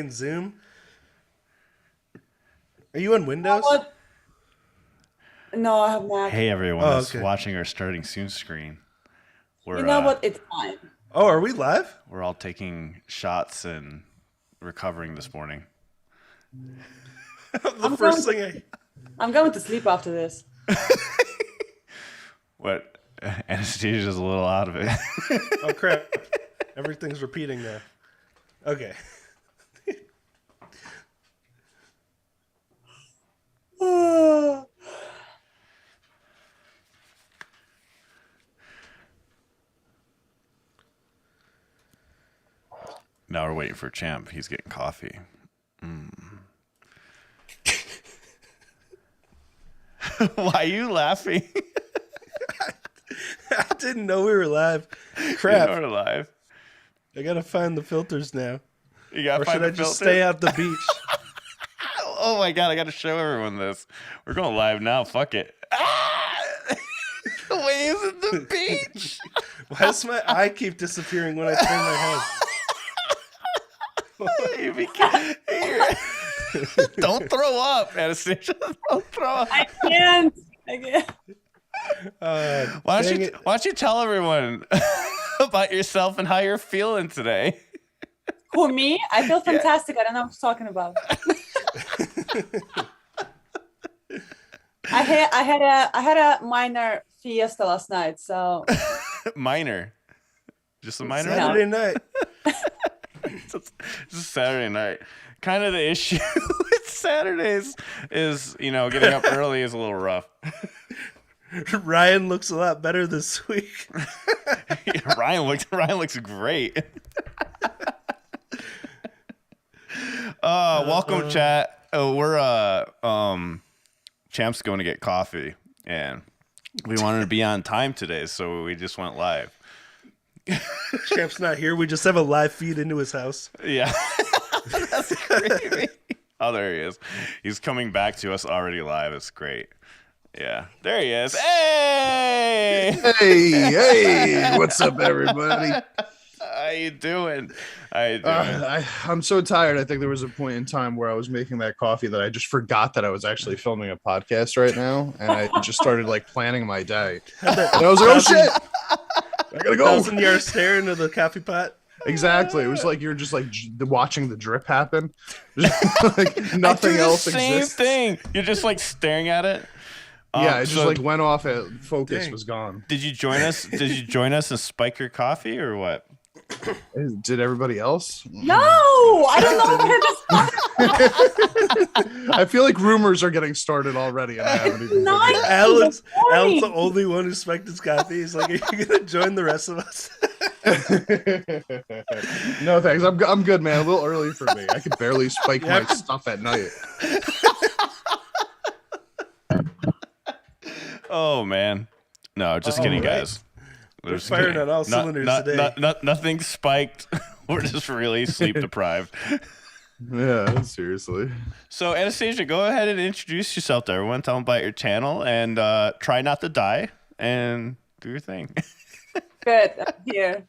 Zoom. Are you on Windows? No, I have not. Hey, everyone that's watching our starting soon screen. You know what? It's fine. Oh, are we live? We're all taking shots and recovering this morning. I'm going to sleep after this. What? Anastasia's a little out of it. Oh, crap. Everything's repeating now. Okay. Now we're waiting for Champ. He's getting coffee. Why are you laughing? I didn't know we were live. Crap. We're live. I gotta find the filters now. You gotta or find should the I just filter? stay at the beach? Oh my god, I gotta show everyone this. We're going live now. Fuck it. The waves at the beach. Why does my eye keep disappearing when I turn my head? Don't throw up, Anastasia. Don't throw up. I can't. Why don't you tell everyone about yourself and how you're feeling today? Who, me? I feel fantastic. I don't know what I'm talking about. I had a minor fiesta last night, so minor. Just a minor Saturday night. It's a Saturday night. Kind of the issue with Saturdays is, getting up early is a little rough. Ryan looks a lot better this week. Ryan looks great. Welcome, chat. We're Champ's going to get coffee, and we wanted to be on time today, so we just went live. Champ's not here. We just have a live feed into his house. Yeah. That's crazy. Oh, there he is. He's coming back to us already live. It's great. Yeah. There he is. Hey! Hey! What's up, everybody? How you doing? I'm so tired. I think there was a point in time where I was making that coffee that I just forgot that I was actually filming a podcast right now, and I just started planning my day. And I was like, oh shit! I gotta go. 1,000-yard stare into the coffee pot. Exactly. It was like you're just watching the drip happen. Nothing else exists. Same thing. You're just staring at it. Yeah, it just went off. Focus was gone. Did you join us? Did you join us and spike your coffee or what? Did everybody else? No, I don't know. I feel like rumors are getting started already, and I haven't even. Alan's the only one who spiked his coffee. He's like, "Are you gonna join the rest of us?" No, thanks. I'm good, man. A little early for me. I can barely spike my stuff at night. Oh man, no, just kidding, guys. We're firing on all cylinders today. Nothing spiked. We're just really sleep deprived. Yeah, seriously. So, Anastasia, go ahead and introduce yourself to everyone. Tell them about your channel and try not to die and do your thing. Good. I'm here.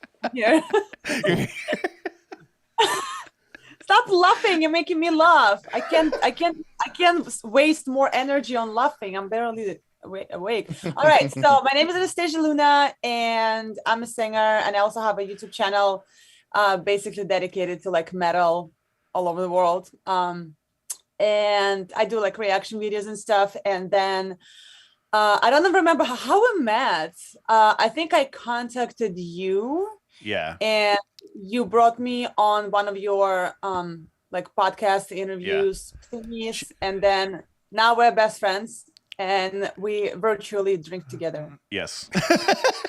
Stop laughing. You're making me laugh. I can't waste more energy on laughing. I'm barely awake. All right. So my name is Anastasia Luna, and I'm a singer, and I also have a YouTube channel, basically dedicated to metal all over the world. And I do reaction videos and stuff. And then I don't remember how we met. I think I contacted you. Yeah. And you brought me on one of your podcast interviews thingies, and then now we're best friends. And we virtually drink together. Yes.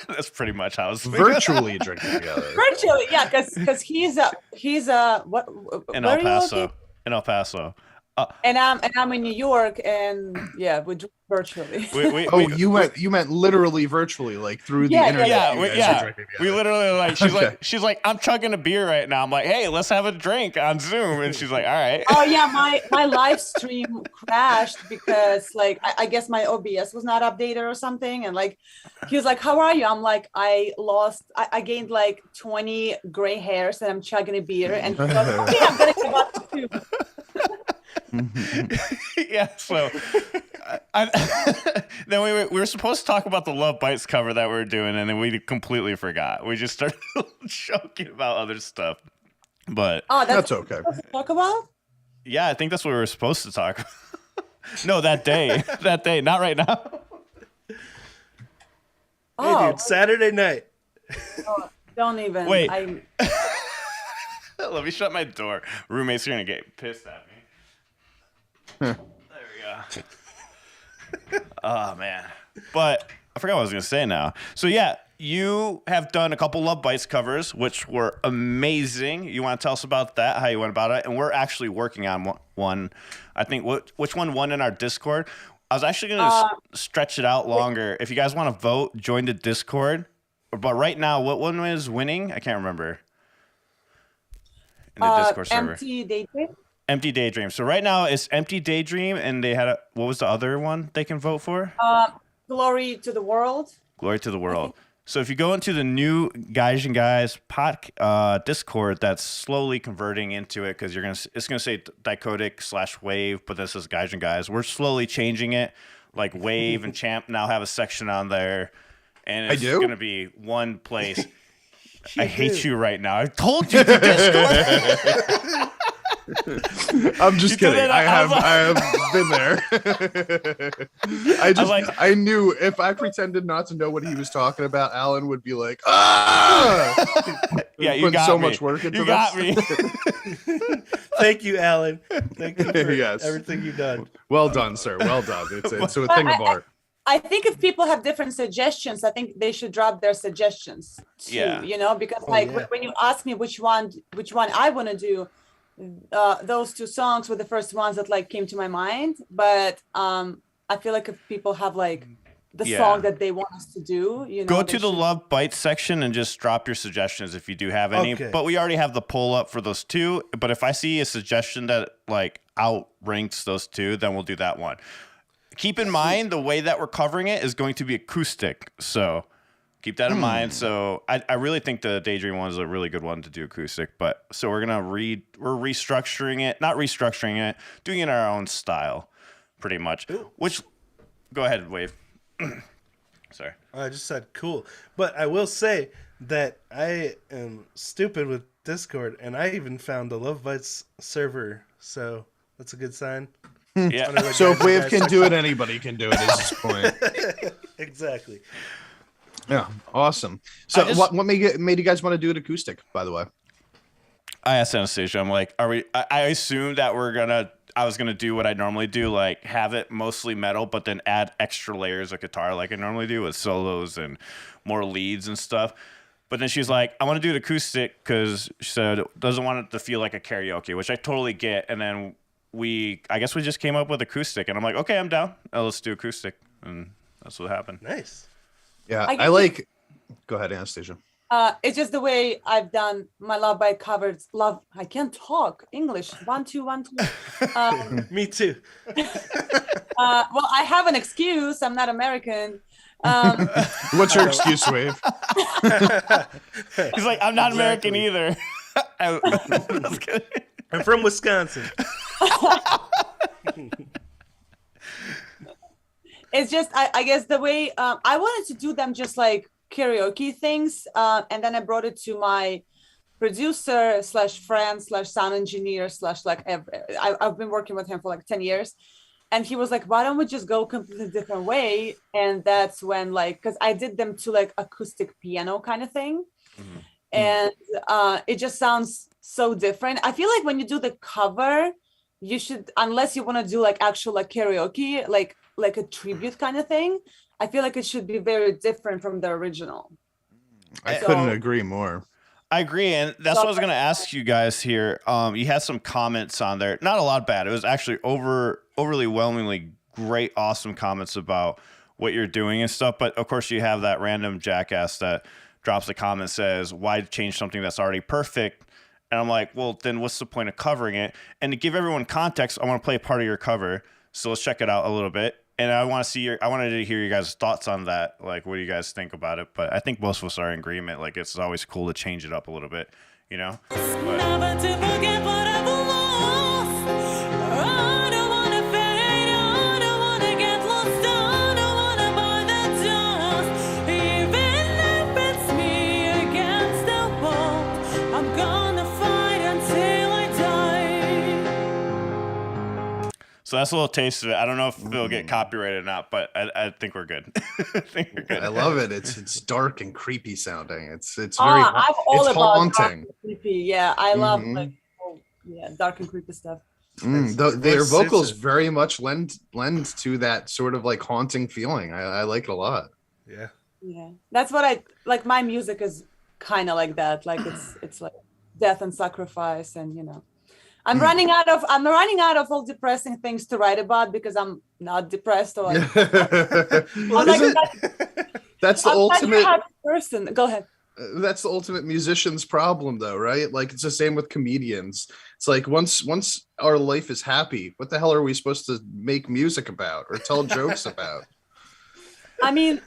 That's pretty much how it's virtually drinking together. Virtually, yeah, because he's what in El Paso. In El Paso. And I'm in New York, and yeah, we drink virtually. You meant literally virtually, like through the internet. We literally she's like, I'm chugging a beer right now. I'm like, hey, let's have a drink on Zoom, and she's like, all right. Oh yeah, my live stream crashed because like I guess my OBS was not updated or something, and like he was like, how are you? I'm like, I gained like 20 gray hairs, and I'm chugging a beer, and he's like, okay, I'm gonna give up too. Yeah, so then we were supposed to talk about the Lovebites cover that we were doing, and then we completely forgot. We just started joking about other stuff. But that's okay. Talk about? Yeah, I think that's what we were supposed to talk about. No, that day, not right now. Hey, dude, Saturday night. Oh, don't even. Wait. Let me shut my door. Roommates are gonna get pissed at me. There we go. Oh man, but I forgot what I was gonna say now. So yeah, you have done a couple Lovebites covers, which were amazing. You want to tell us about that? How you went about it? And we're actually working on one. I think which one won in our Discord. I was actually gonna stretch it out longer. If you guys want to vote, join the Discord. But right now, what one is winning? I can't remember. In the Discord server. Empty Daydream. Empty Daydream. So right now it's Empty Daydream, and they had what was the other one they can vote for? Glory to the World. Glory to the World. So if you go into the new Guys and Guys Discord, that's slowly converting into it because it's gonna say Dichotic/Wave, but this is Guys and Guys. We're slowly changing it. Like Wave and Champ now have a section on there, and it's gonna be one place. I hate you right now. I told you the Discord. I'm just kidding. I have been there. I knew if I pretended not to know what he was talking about, Alan would be like, yeah, you got so me. much work into you got me. Thank you, Alan. Thank you for everything you've done. Well done, sir. Well done. It's a thing of art. I think if people have different suggestions, I think they should drop their suggestions too. Yeah. You know, because when you ask me which one I want to do, those two songs were the first ones that like came to my mind. But I feel like if people have like the song that they want us to do, you know, go to the Lovebites section and just drop your suggestions if you do have any. Okay. But we already have the poll up for those two. But if I see a suggestion that like outranks those two, then we'll do that one. Keep in mind the way that we're covering it is going to be acoustic, so keep that in mind. So I really think the Daydream one is a really good one to do acoustic. But so we're restructuring it, not restructuring it, doing it in our own style, pretty much. Which, go ahead, Wave. Sorry, I just said cool, but I will say that I am stupid with Discord, and I even found the Lovebites server, so that's a good sign. Yeah. So if Wave can do it, anybody can do it. Is his point. Exactly. Yeah. Awesome. So what made you guys want to do it acoustic? By the way, I asked Anastasia. I'm like, are we? I assumed that I was gonna do what I normally do, like have it mostly metal, but then add extra layers of guitar, like I normally do with solos and more leads and stuff. But then she's like, I want to do it acoustic because she said doesn't want it to feel like a karaoke, which I totally get. And then I guess we just came up with acoustic, and I'm like, okay, I'm down. Let's do acoustic, and that's what happened. Nice. Yeah, I like. Go ahead, Anastasia. It's just the way I've done my Lovebite covers. I can't talk English. 1 2 1 2. Me too. Well, I have an excuse. I'm not American. What's your excuse, Wave? He's like, I'm not American either. I'm from Wisconsin. It's just, I guess the way I wanted to do them just like karaoke things. And then I brought it to my producer / friend / sound engineer / like I've been working with him for like 10 years. And he was like, why don't we just go completely different way? And that's when like, because I did them to like acoustic piano kind of thing. Mm-hmm. And it just sounds so different. I feel like when you do the cover, you should, unless you want to do like actual like karaoke, like a tribute kind of thing, I feel like it should be very different from the original. I couldn't agree more. I agree, and that's what I was going to ask you guys here. You had some comments on there, not a lot bad. It was actually overwhelmingly great, awesome comments about what you're doing and stuff. But of course, you have that random jackass that drops a comment and says, "Why change something that's already perfect?" And I'm like, well, then what's the point of covering it? And to give everyone context, I want to play part of your cover. So let's check it out a little bit. And I wanted to hear you guys' thoughts on that. Like, what do you guys think about it? But I think most of us are in agreement. Like, it's always cool to change it up a little bit, you know? Never to forget what I've lost. I don't want to fade. I don't want to get lost. I don't want to buy the dust. Even if it's me against the wall, I'm gonna fight until I die. So that's a little taste of it. I don't know if it'll get copyrighted or not, but I think we're good. I think we're good. I love it. It's dark and creepy sounding. It's very I'm all it's about haunting. dark and creepy. Yeah, I love dark and creepy stuff. Their vocals very much lend to that sort of like haunting feeling. I like it a lot. Yeah. Yeah, that's what I like. My music is kind of like that. Like it's like death and sacrifice, and you know. I'm running out of all depressing things to write about because I'm not depressed or like, that's the ultimate person. Go ahead. That's the ultimate musician's problem though, right? Like it's the same with comedians. It's like once our life is happy, what the hell are we supposed to make music about or tell jokes about? I mean,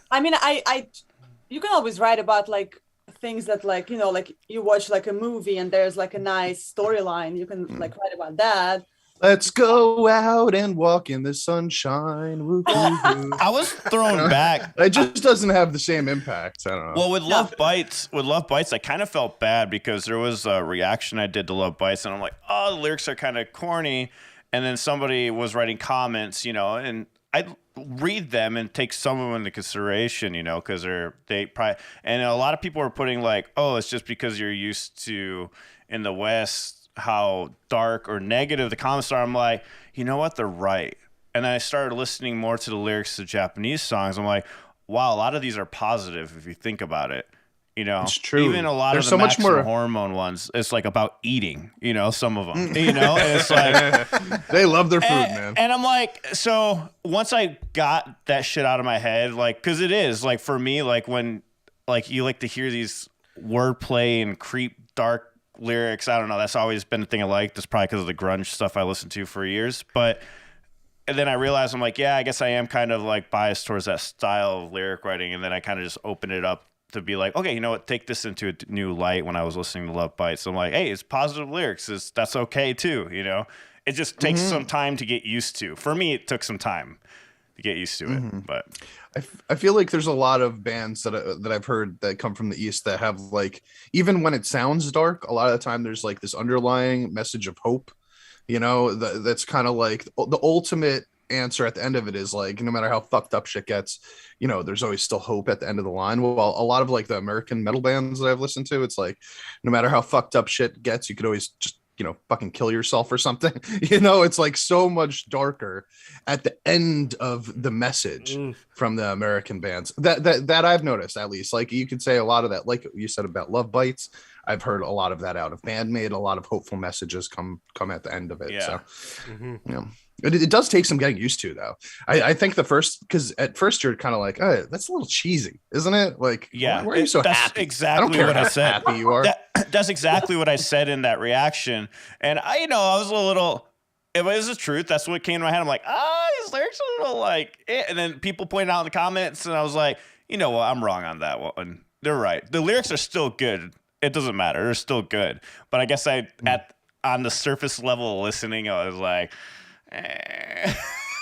you can always write about like things that like, you know, like you watch like a movie and there's like a nice storyline. You can like write about that. Let's go out and walk in the sunshine. Woo-hoo-hoo. I was thrown back. It just doesn't have the same impact. I don't know. Well, with Lovebites, I kind of felt bad because there was a reaction I did to Lovebites, and I'm like, oh, the lyrics are kind of corny. And then somebody was writing comments, you know, and I read them and take some of them into consideration, you know, because they probably, and a lot of people are putting like, oh, it's just because you're used to in the West how dark or negative the comments are. I'm like, you know what, they're right. And then I started listening more to the lyrics to Japanese songs. I'm like, wow, a lot of these are positive if you think about it. You know, it's true. Even a lot There's of the so much more hormone ones, it's like about eating, you know, some of them, you know, and it's like they love their food, man. And I'm like, so once I got that shit out of my head, like, cause it is like for me, like when like you like to hear these wordplay and creep dark lyrics. I don't know. That's always been a thing I like. That's probably because of the grunge stuff I listened to for years. But and then I realized I'm like, yeah, I guess I am kind of like biased towards that style of lyric writing. And then I kind of just opened it up to be like, okay, you know what? Take this into a new light when I was listening to Lovebites. So I'm like, hey, it's positive lyrics. That's okay too. You know, it just takes some time to get used to. For me, it took some time to get used to it. But I feel like there's a lot of bands that I've heard that come from the East that have like, even when it sounds dark, a lot of the time there's like this underlying message of hope, you know, that's kind of like the ultimate answer at the end of it is like, no matter how fucked up shit gets, you know, there's always still hope at the end of the line. Well, a lot of like the American metal bands that I've listened to, it's like, no matter how fucked up shit gets, you could always just, you know, fucking kill yourself or something. You know, it's like so much darker at the end of the message from the American bands that I've noticed, at least. Like you could say a lot of that, like you said about Lovebites. I've heard a lot of that out of Bandmate. A lot of hopeful messages come at the end of it. Yeah. So, you know, it does take some getting used to, though. I think because at first you're kind of like, oh, that's a little cheesy, isn't it? Like, yeah, why are you so that's happy? Exactly I don't care what how I said. Happy you are. That's exactly what I said in that reaction. And I was a little. If it was the truth, that's what came to my head. I'm like, his lyrics are a little like, and then people pointed out in the comments, and I was like, you know what, I'm wrong on that one. They're right. The lyrics are still good. It doesn't matter. They're still good. But I guess on the surface level of listening, I was like,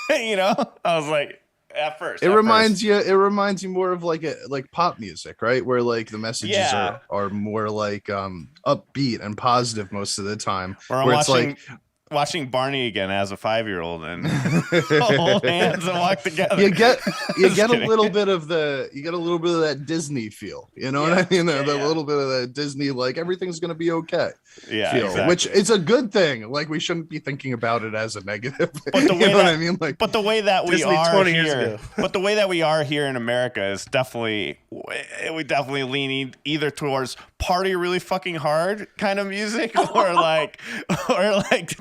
you know, I was like, at first. It reminds you more of like pop music, right? Where like the messages are more like upbeat and positive most of the time. Where it's like, watching Barney again as a 5-year-old and hold hands and walk together. You get a little bit of that Disney feel, you know what I mean? A little bit of that Disney, like everything's gonna be okay. Yeah, feel, exactly. Which is a good thing. Like we shouldn't be thinking about it as a negative. But the way you know what I mean? Like, but the way that we Disney are 20 years here, ago. but the way that we are here in America is definitely, we definitely lean either towards party really fucking hard kind of music or like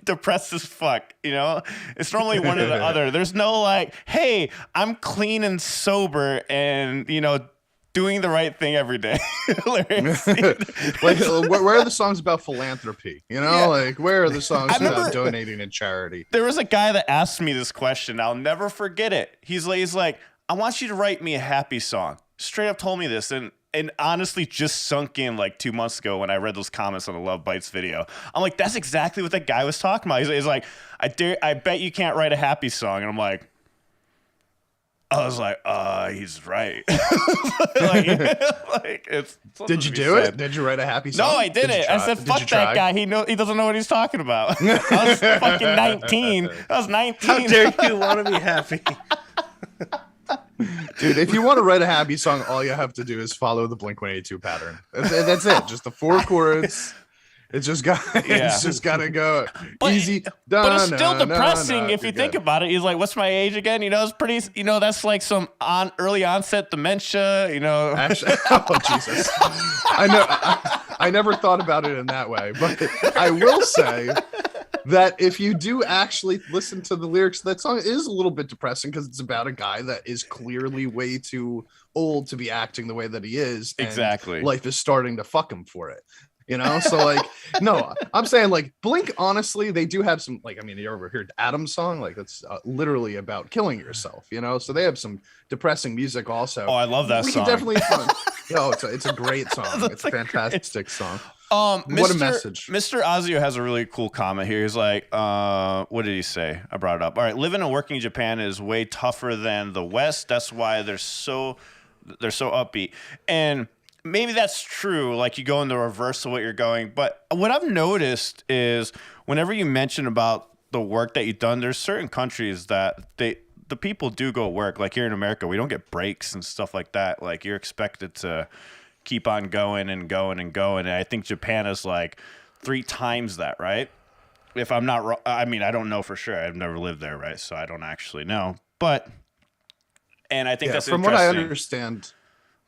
depressed as fuck. You know, it's normally one or the other. There's no like, hey, I'm clean and sober and doing the right thing every day. Like, where are the songs about philanthropy? Like where are the songs about donating to charity? There was a guy that asked me this question. I'll never forget it. He's like, I want you to write me a happy song. Straight up told me this, and honestly just sunk in like 2 months ago when I read those comments on the Lovebites video. I'm like, that's exactly what that guy was talking about. He's like, I bet you can't write a happy song. And I'm like, I was like, he's right. Did you do it? Did you write a happy song? No, I didn't. I said, fuck that guy. He doesn't know what he's talking about. I was fucking 19. I was 19. How dare you want to be happy? Dude, if you want to write a happy song, all you have to do is follow the Blink-182 pattern. That's it. Just the 4 chords. It's just got to go easy. But it's still depressing if you think about it. He's like, what's my age again? It's pretty, that's like some early onset dementia, Actually, oh, Jesus. I never thought about it in that way, but I will say that if you do actually listen to the lyrics, that song is a little bit depressing because it's about a guy that is clearly way too old to be acting the way that he is. And exactly. Life is starting to fuck him for it. So like, no, I'm saying like Blink, honestly, they do have some, like, I mean, you ever heard Adam's song? Like that's literally about killing yourself, so they have some depressing music also. Oh, I love that song. Definitely fun. It's a great song. It's a fantastic song. What a message. Mr. Ozio has a really cool comment here. He's like, what did he say? I brought it up. All right, living and working in Japan is way tougher than the West. That's why they're so upbeat. And maybe that's true. Like you go in the reverse of what you're going. But what I've noticed is whenever you mention about the work that you've done, there's certain countries that the people do go work. Like here in America, we don't get breaks and stuff like that. Like you're expected to keep on going and going and going. And I think Japan is like 3 times that, right? If I'm not wrong. I mean, I don't know for sure. I've never lived there, right? So I don't actually know. And I think that's from interesting. what I understand.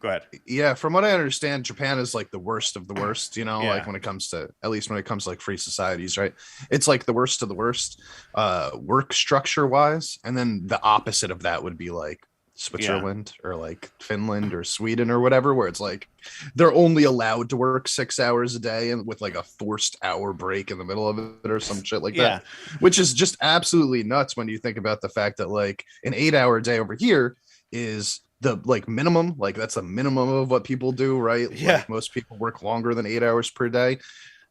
Go ahead. Yeah, from what I understand, Japan is like the worst of the worst, like when it comes to, at least when it comes to like free societies, right? It's like the worst of the worst work structure wise. And then the opposite of that would be like Switzerland or like Finland or Sweden or whatever, where it's like they're only allowed to work 6 hours a day and with like a forced hour break in the middle of it or some shit like that, which is just absolutely nuts when you think about the fact that like an 8-hour day over here is the like minimum, like that's the minimum of what people do, right? Like most people work longer than 8 hours per day.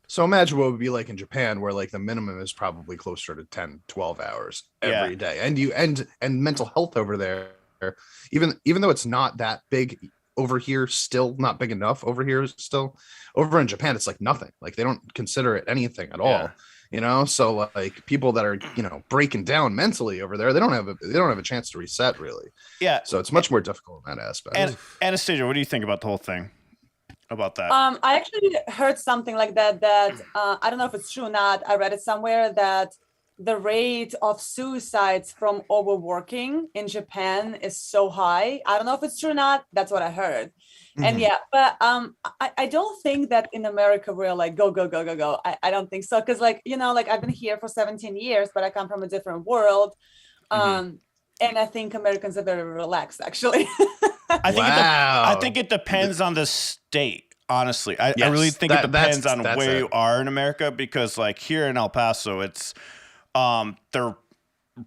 So imagine what it would be like in Japan, where like the minimum is probably closer to 10-12 hours every day. And mental health over there, even though it's not that big over here, still not big enough over here, still over in Japan it's like nothing. Like they don't consider it anything at all. So like people that are breaking down mentally over there, they don't have a chance to reset really. So it's much more difficult in that aspect. And Anastasia, what do you think about the whole thing? About that? I actually heard something like that I don't know if it's true or not. I read it somewhere that the rate of suicides from overworking in Japan is so high. I don't know if it's true or not. That's what I heard. And but I don't think that in America we're like go. I don't think so, because like like I've been here for 17 years, but I come from a different world, and I think Americans are very relaxed actually. I think it depends on the state. Honestly, I really think it depends on where you are in America, because like here in El Paso, it's they're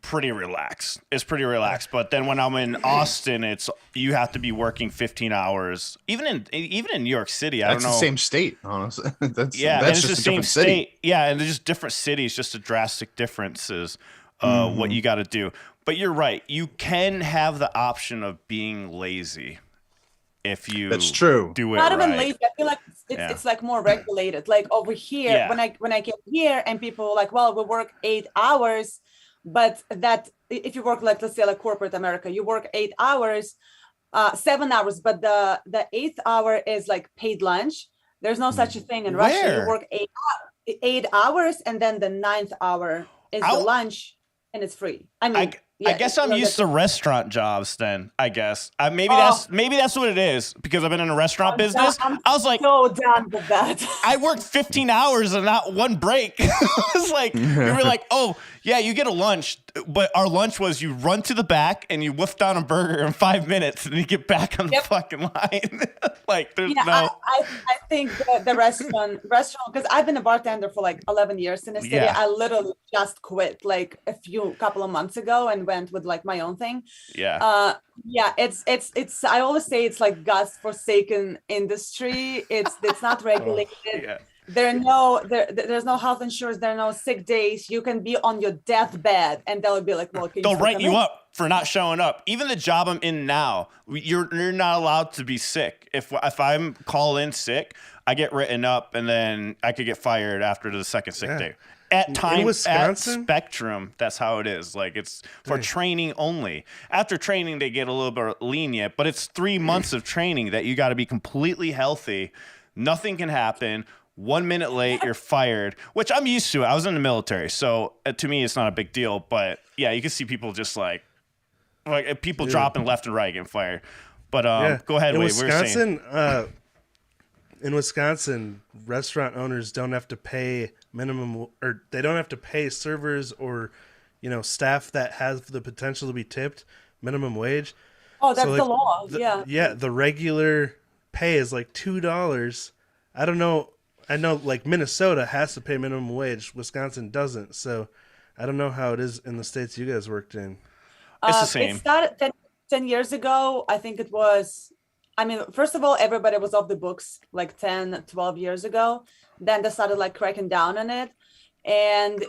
pretty relaxed. It's pretty relaxed. But then when I'm in Austin, it's you have to be working 15 hours. Even in New York City, I don't know. That's the same state, honestly. That's it's just the same state. Yeah, and there's just different cities, just a drastic differences. What you got to do. But you're right. You can have the option of being lazy if you that's true. Do it not right. even lazy. I feel like it's like more regulated. Like over here, when I came here and people were like, well, we work 8 hours, but that if you work like, let's say like corporate America, you work 8 hours, 7 hours, but the 8th hour is like paid lunch. There's no such a thing in Russia. You work 8 hours, and then the 9th hour is the lunch, and it's free. I mean, I guess I'm used to restaurant jobs then, I guess. Maybe that's what it is, because I've been in a restaurant business. I was like, so done with that. I worked 15 hours and not one break. It was like, we were like, oh, yeah, you get a lunch. But our lunch was you run to the back and you whiff down a burger in 5 minutes and you get back on the fucking line. Like, there's no... I think the restaurant, because I've been a bartender for like 11 years in the city. I literally just quit like couple of months ago and went with like my own thing. It's I always say it's like God's forsaken industry. It's not regulated. There's no health insurance. There are no sick days. You can be on your deathbed and they'll be like, well, they'll write you up for not showing up. Even the job I'm in now, you're not allowed to be sick. If I'm called in sick, I get written up and then I could get fired after the second sick day. At Spectrum, that's how it is. Like, it's for training only. After training, they get a little bit lenient, but it's 3 months of training that you got to be completely healthy. Nothing can happen. 1 minute late, you're fired, which I'm used to. I was in the military, so to me, it's not a big deal. But yeah, you can see people just like people dropping left and right getting fired. But go ahead, Wade. In Wisconsin, restaurant owners don't have to pay minimum, or they don't have to pay servers or, staff that have the potential to be tipped minimum wage. Oh, that's the law. Yeah, the regular pay is like $2. I don't know. I know like Minnesota has to pay minimum wage. Wisconsin doesn't. So I don't know how it is in the states you guys worked in. It's the same. It started 10 years ago. I think it was. I mean, first of all, everybody was off the books like 10, 12 years ago. Then they started like cracking down on it. And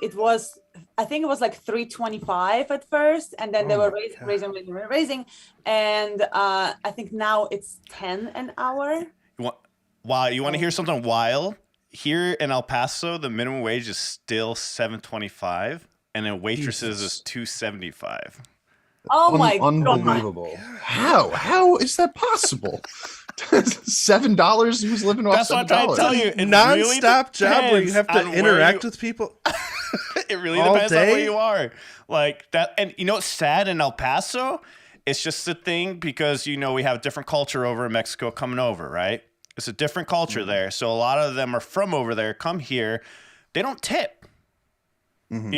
I think it was like $3.25 at first. And then they were raising. And I think now it's $10 an hour. Wow. You want to hear something wild? Here in El Paso, the minimum wage is still $7.25. And then waitresses is $2.75. Oh my God. Unbelievable. How is that possible? $7? Who's living off $7? That's what I'm trying to tell you. Non-stop job where you have to interact with people. It really depends on where you are. Like that. And you know what's sad in El Paso? It's just a thing because, we have a different culture over in Mexico coming over, right? It's a different culture there. So a lot of them are from over there, come here. They don't tip. Mm-hmm.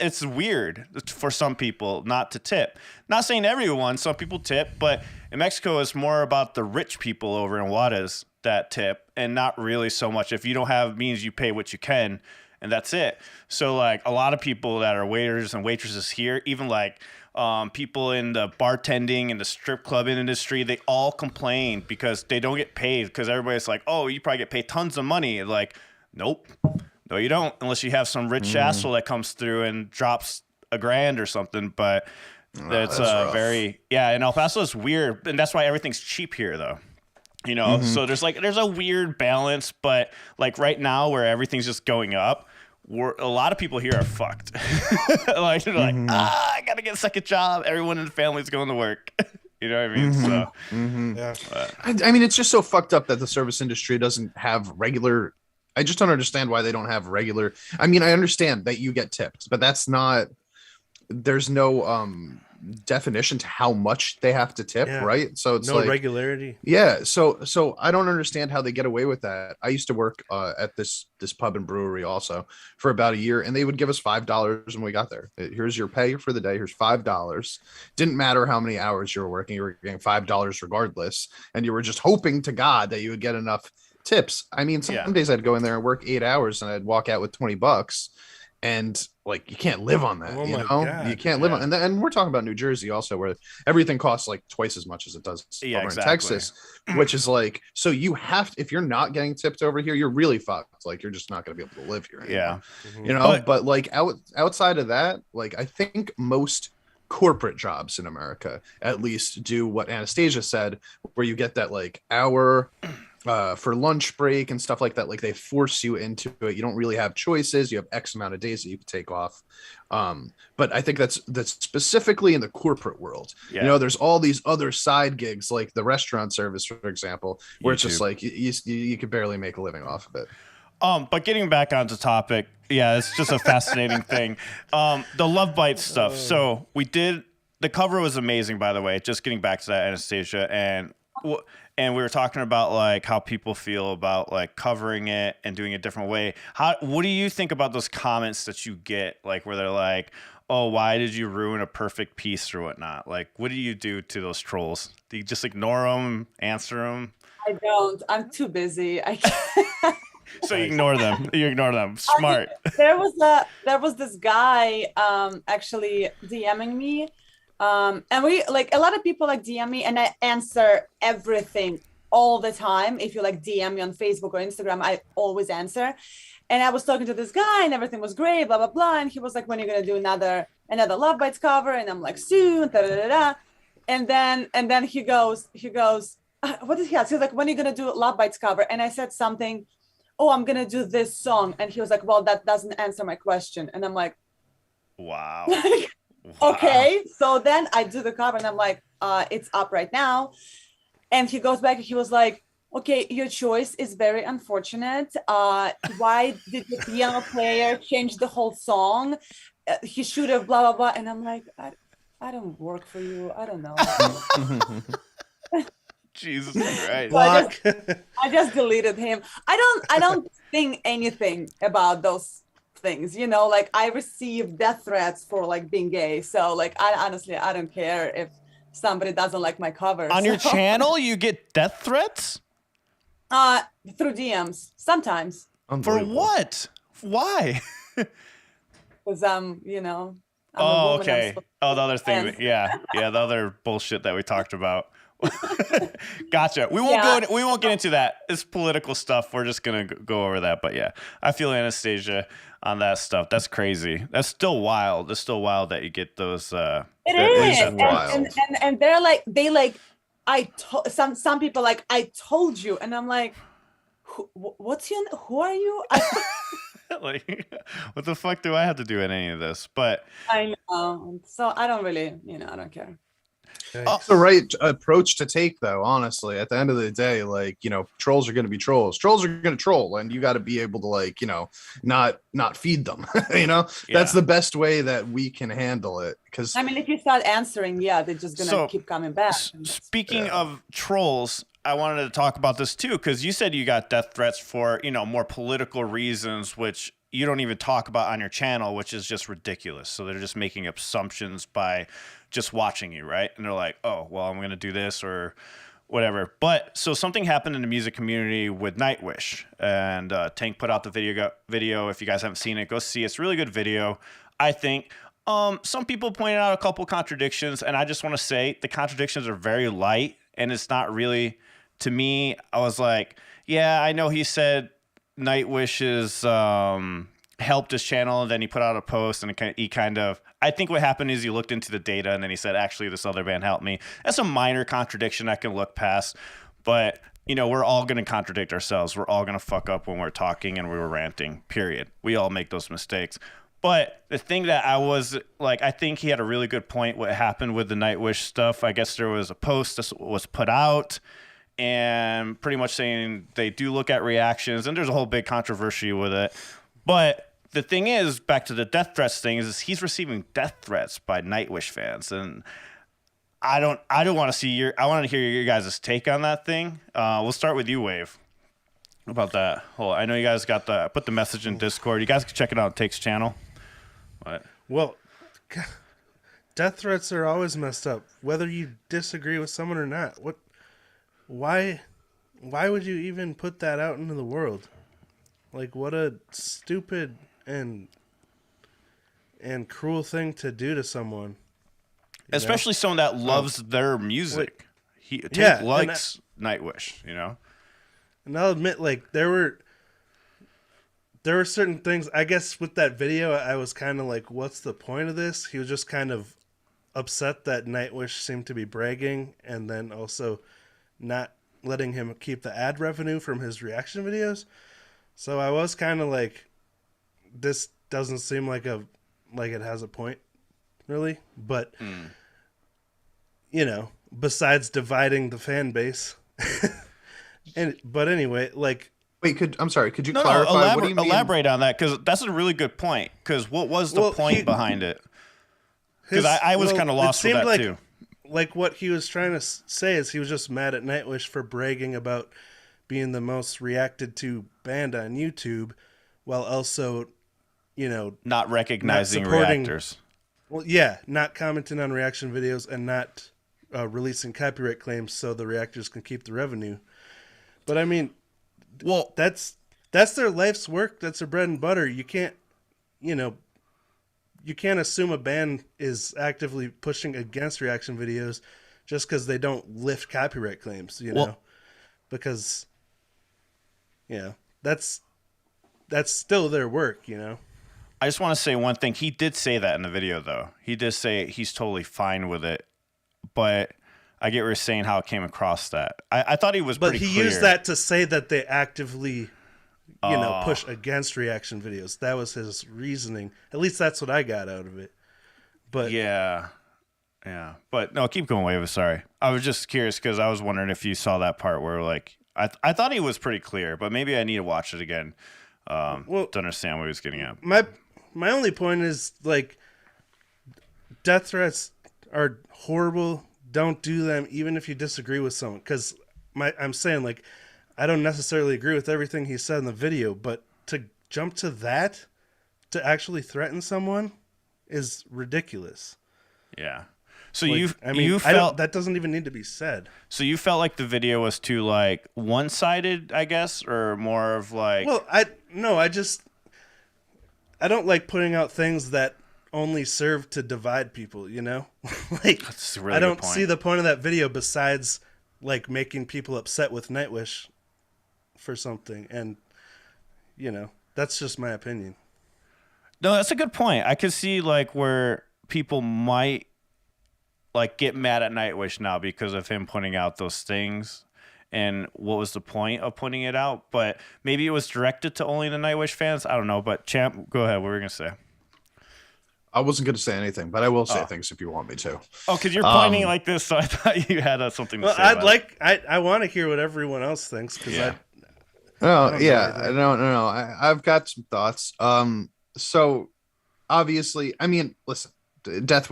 It's weird for some people not to tip. Not saying everyone, some people tip, but in Mexico, it's more about the rich people over in Juarez that tip and not really so much. If you don't have means, you pay what you can and that's it. So like a lot of people that are waiters and waitresses here, even like people in the bartending and the strip club industry, they all complain because they don't get paid because everybody's like, oh, you probably get paid tons of money. Like, nope. No, you don't, unless you have some rich asshole that comes through and drops $1,000 or something. But that's and El Paso is weird, and that's why everything's cheap here, though. So there's a weird balance, but like right now where everything's just going up, a lot of people here are fucked. Like they're like, I gotta get a second job. Everyone in the family's going to work. You know what I mean? So I mean, it's just so fucked up that the service industry doesn't have regular. I just don't understand why they don't have regular. I mean, I understand that you get tipped, but there's no definition to how much they have to tip, right? So it's no regularity. Yeah. So I don't understand how they get away with that. I used to work at this pub and brewery also for about a year, and they would give us $5 when we got there. Here's your pay for the day. Here's $5. Didn't matter how many hours you were working. You were getting $5 regardless. And you were just hoping to God that you would get enough tips. I mean, some days I'd go in there and work 8 hours and I'd walk out with $20, and like you can't live on that. God. You can't live on, and we're talking about New Jersey also, where everything costs like twice as much as it does over in Texas, which is like, so you have to, if you're not getting tipped over here, you're really fucked. Like you're just not going to be able to live here anymore. But like outside of that, like I think most corporate jobs in America at least do what Anastasia said, where you get that like hour for lunch break and stuff like that. Like they force you into it. You don't really have choices. You have X amount of days that you can take off. But I think that's specifically in the corporate world. Yeah. You know, there's all these other side gigs, like the restaurant service, for example, where it's just like you could barely make a living off of it. But getting back onto topic, yeah, it's just a fascinating thing. The Lovebites stuff. So we did, the cover was amazing, by the way. Just getting back to that, Anastasia, and we were talking about like how people feel about like covering it and doing it a different way. What do you think about those comments that you get, like where they're like, "Oh, why did you ruin a perfect piece or whatnot?" Like, what do you do to those trolls? Do you just ignore them, answer them? I don't. I'm too busy. I can't. So you ignore them. You ignore them. Smart. There was this guy actually DMing me. And we like a lot of people like DM me and I answer everything all the time. If you like DM me on Facebook or Instagram, I always answer. And I was talking to this guy and everything was great, blah, blah, blah. And he was like, when are you going to do another Lovebites cover? And I'm like, soon, da, da, da, da. And then he goes, what did he ask? He was like, when are you going to do Lovebites cover? And I said something, oh, I'm going to do this song. And he was like, well, that doesn't answer my question. And I'm like, wow. Wow. Okay, so then I do the cover and I'm like, it's up right now. And he goes back and he was like, okay, your choice is very unfortunate. Why did the piano player change the whole song? He should have blah, blah, blah. And I'm like, I don't work for you. I don't know. Jesus Christ. So I just deleted him. I don't think anything about those things, you know, like I receive death threats for like being gay, so like I honestly don't care if somebody doesn't like my cover. On your channel you get death threats through DMs sometimes. For what? Why? Because I'm okay. The other thing, yeah, the other bullshit that we talked about. Gotcha. We won't get into that. It's political stuff. We're just gonna go over that. But yeah, I feel Anastasia on that stuff. That's crazy. That's still wild. It's still wild that you get those. It is. And they're like, some people like, I told you, and I'm like, who are you? Like, what the fuck do I have to do in any of this? But I know. So I don't really, I don't care. It's the right approach to take, though. Honestly, at the end of the day, like, trolls are going to be trolls. Trolls are going to troll, and you got to be able to, like, not feed them. That's the best way that we can handle it. Because I mean, if you start answering, they're just gonna keep coming back. Speaking of trolls, I wanted to talk about this too, because you said you got death threats for more political reasons, which you don't even talk about on your channel, which is just ridiculous. So they're just making assumptions by just watching you, right? And they're like, oh, well, I'm going to do this or whatever. But so something happened in the music community with Nightwish, and Tank put out the video. If you guys haven't seen it, go see it. It's a really good video, I think. Some people pointed out a couple contradictions, and I just want to say the contradictions are very light, and it's not really, to me, I was like, yeah, I know he said Nightwish is helped his channel, and then he put out a post, and he kind of, I think what happened is he looked into the data, and then he said, actually, this other band helped me. That's a minor contradiction I can look past, but we're all going to contradict ourselves. We're all going to fuck up when we're talking and we're ranting, period. We all make those mistakes. But the thing that I was like, I think he had a really good point what happened with the Nightwish stuff. I guess there was a post that was put out and pretty much saying they do look at reactions, and there's a whole big controversy with it. But the thing is, back to the death threats thing, is he's receiving death threats by Nightwish fans, and I don't want to see I want to hear your guys' take on that thing. We'll start with you, Wave. About that whole, I know you guys put the message in Discord. You guys can check it out on Take's channel. What? Well, death threats are always messed up, whether you disagree with someone or not. Why would you even put that out into the world? Like, what a stupid and cruel thing to do to someone. Especially someone that loves their music. Tank likes Nightwish, And I'll admit, like, there were certain things, I guess, with that video, I was kind of like, what's the point of this? He was just kind of upset that Nightwish seemed to be bragging, and then also not letting him keep the ad revenue from his reaction videos. So I was kind of like, this doesn't seem like it has a point, really. But you know, besides dividing the fan base, but anyway, like. Wait, could you clarify? What do you mean? Elaborate on that, because that's a really good point. Because what was the point behind it? Because I was kind of lost with that too. Like what he was trying to say is he was just mad at Nightwish for bragging about being the most reacted to band on YouTube, while also, you know, not recognizing reactors. Well, yeah, not commenting on reaction videos and not releasing copyright claims so the reactors can keep the revenue. But I mean. Well, that's their life's work. That's their bread and butter. You can't, you know, you can't assume a band is actively pushing against reaction videos just because they don't lift copyright claims, you know, because, you know, that's still their work, you know. I just want to say one thing. He did say that in the video, though. He did say he's totally fine with it, but I get what you're saying, how it came across that. I thought he was pretty clear. But he used that to say that they actively, you know, push against reaction videos. That was his reasoning. At least that's what I got out of it. But yeah. But no, keep going, Wave. Sorry. I was just curious because I was wondering if you saw that part where, like, I thought he was pretty clear, but maybe I need to watch it again to understand what he was getting at. My only point is, like, death threats are horrible. Don't do them even if you disagree with someone, because I'm saying, like, I don't necessarily agree with everything he said in the video, but to jump to that, to actually threaten someone, is ridiculous. Yeah. So like, you felt that doesn't even need to be said. So you felt like the video was too, like, one-sided, I guess, or more of like. Well, I don't like putting out things that only serve to divide people, you know? Like, that's a really I don't see the point of that video besides, like, making people upset with Nightwish for something. And, you know, that's just my opinion. No, that's a good point. I could see, like, where people might, like, get mad at Nightwish now because of him putting out those things. And what was the point of putting it out? But maybe it was directed to only the Nightwish fans. I don't know. But, Champ, go ahead. What were you going to say? I wasn't going to say anything, but I will say things if you want me to. Oh, because you're pointing like this, so I thought you had something to say. I want to hear what everyone else thinks, because I've got some thoughts. So obviously, I mean, listen, death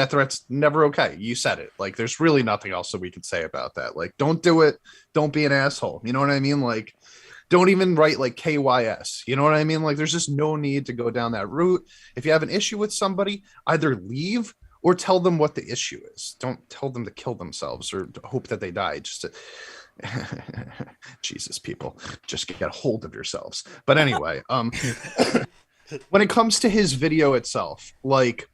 threats never okay. You said it. Like, there's really nothing else that we could say about that. Like, don't do it. Don't be an asshole. You know what I mean? Like, don't even write like KYS. You know what I mean? Like, there's just no need to go down that route. If you have an issue with somebody, either leave or tell them what the issue is. Don't tell them to kill themselves or hope that they die. Just to Jesus, people, just get a hold of yourselves. But anyway, when it comes to his video itself, like,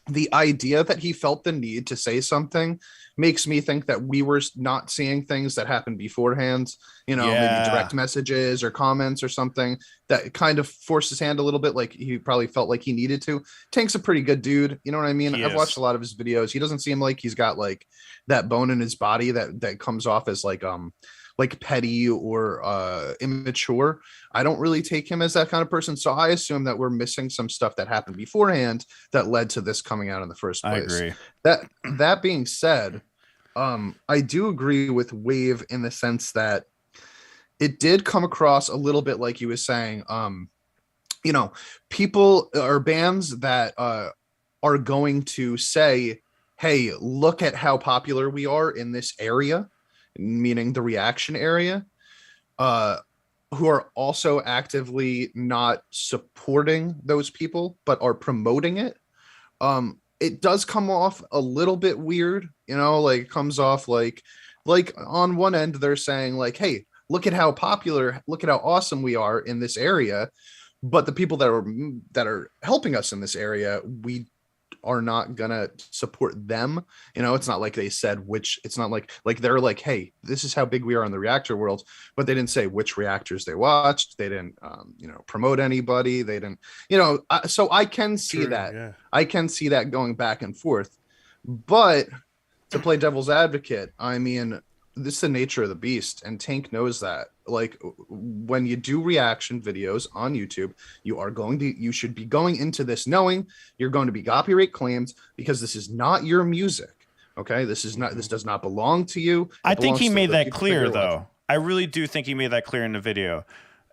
the idea that he felt the need to say something makes me think that we were not seeing things that happened beforehand, you know, maybe direct messages or comments or something that kind of forced his hand a little bit. Like, he probably felt like he needed to. Tank's a pretty good dude. You know what I mean? I've watched a lot of his videos. He doesn't seem like he's got like that bone in his body that comes off as like petty or immature. I don't really take him as that kind of person. So I assume that we're missing some stuff that happened beforehand that led to this coming out in the first place. I agree. That being said, I do agree with Wave in the sense that it did come across a little bit like he was saying, you know, people or bands that are going to say, hey, look at how popular we are in this area, meaning the reaction area, who are also actively not supporting those people, but are promoting it. It does come off a little bit weird, you know, like, it comes off like on one end, they're saying like, hey, look at how popular, look at how awesome we are in this area. But the people that are helping us in this area, we are not gonna support them. You know, it's not like they said which, it's not like they're like, hey, this is how big we are in the reactor world, but they didn't say which reactors they watched. They didn't you know, promote anybody. They didn't, you know, so I can see I can see that going back and forth. But to play devil's advocate, I mean, this is the nature of the beast, and Tank knows that. Like, when you do reaction videos on YouTube, you should be going into this knowing you're going to be copyright claimed, because this is not your music. Okay, this does not belong to you. I think he made that clear, though. I really do think he made that clear in the video,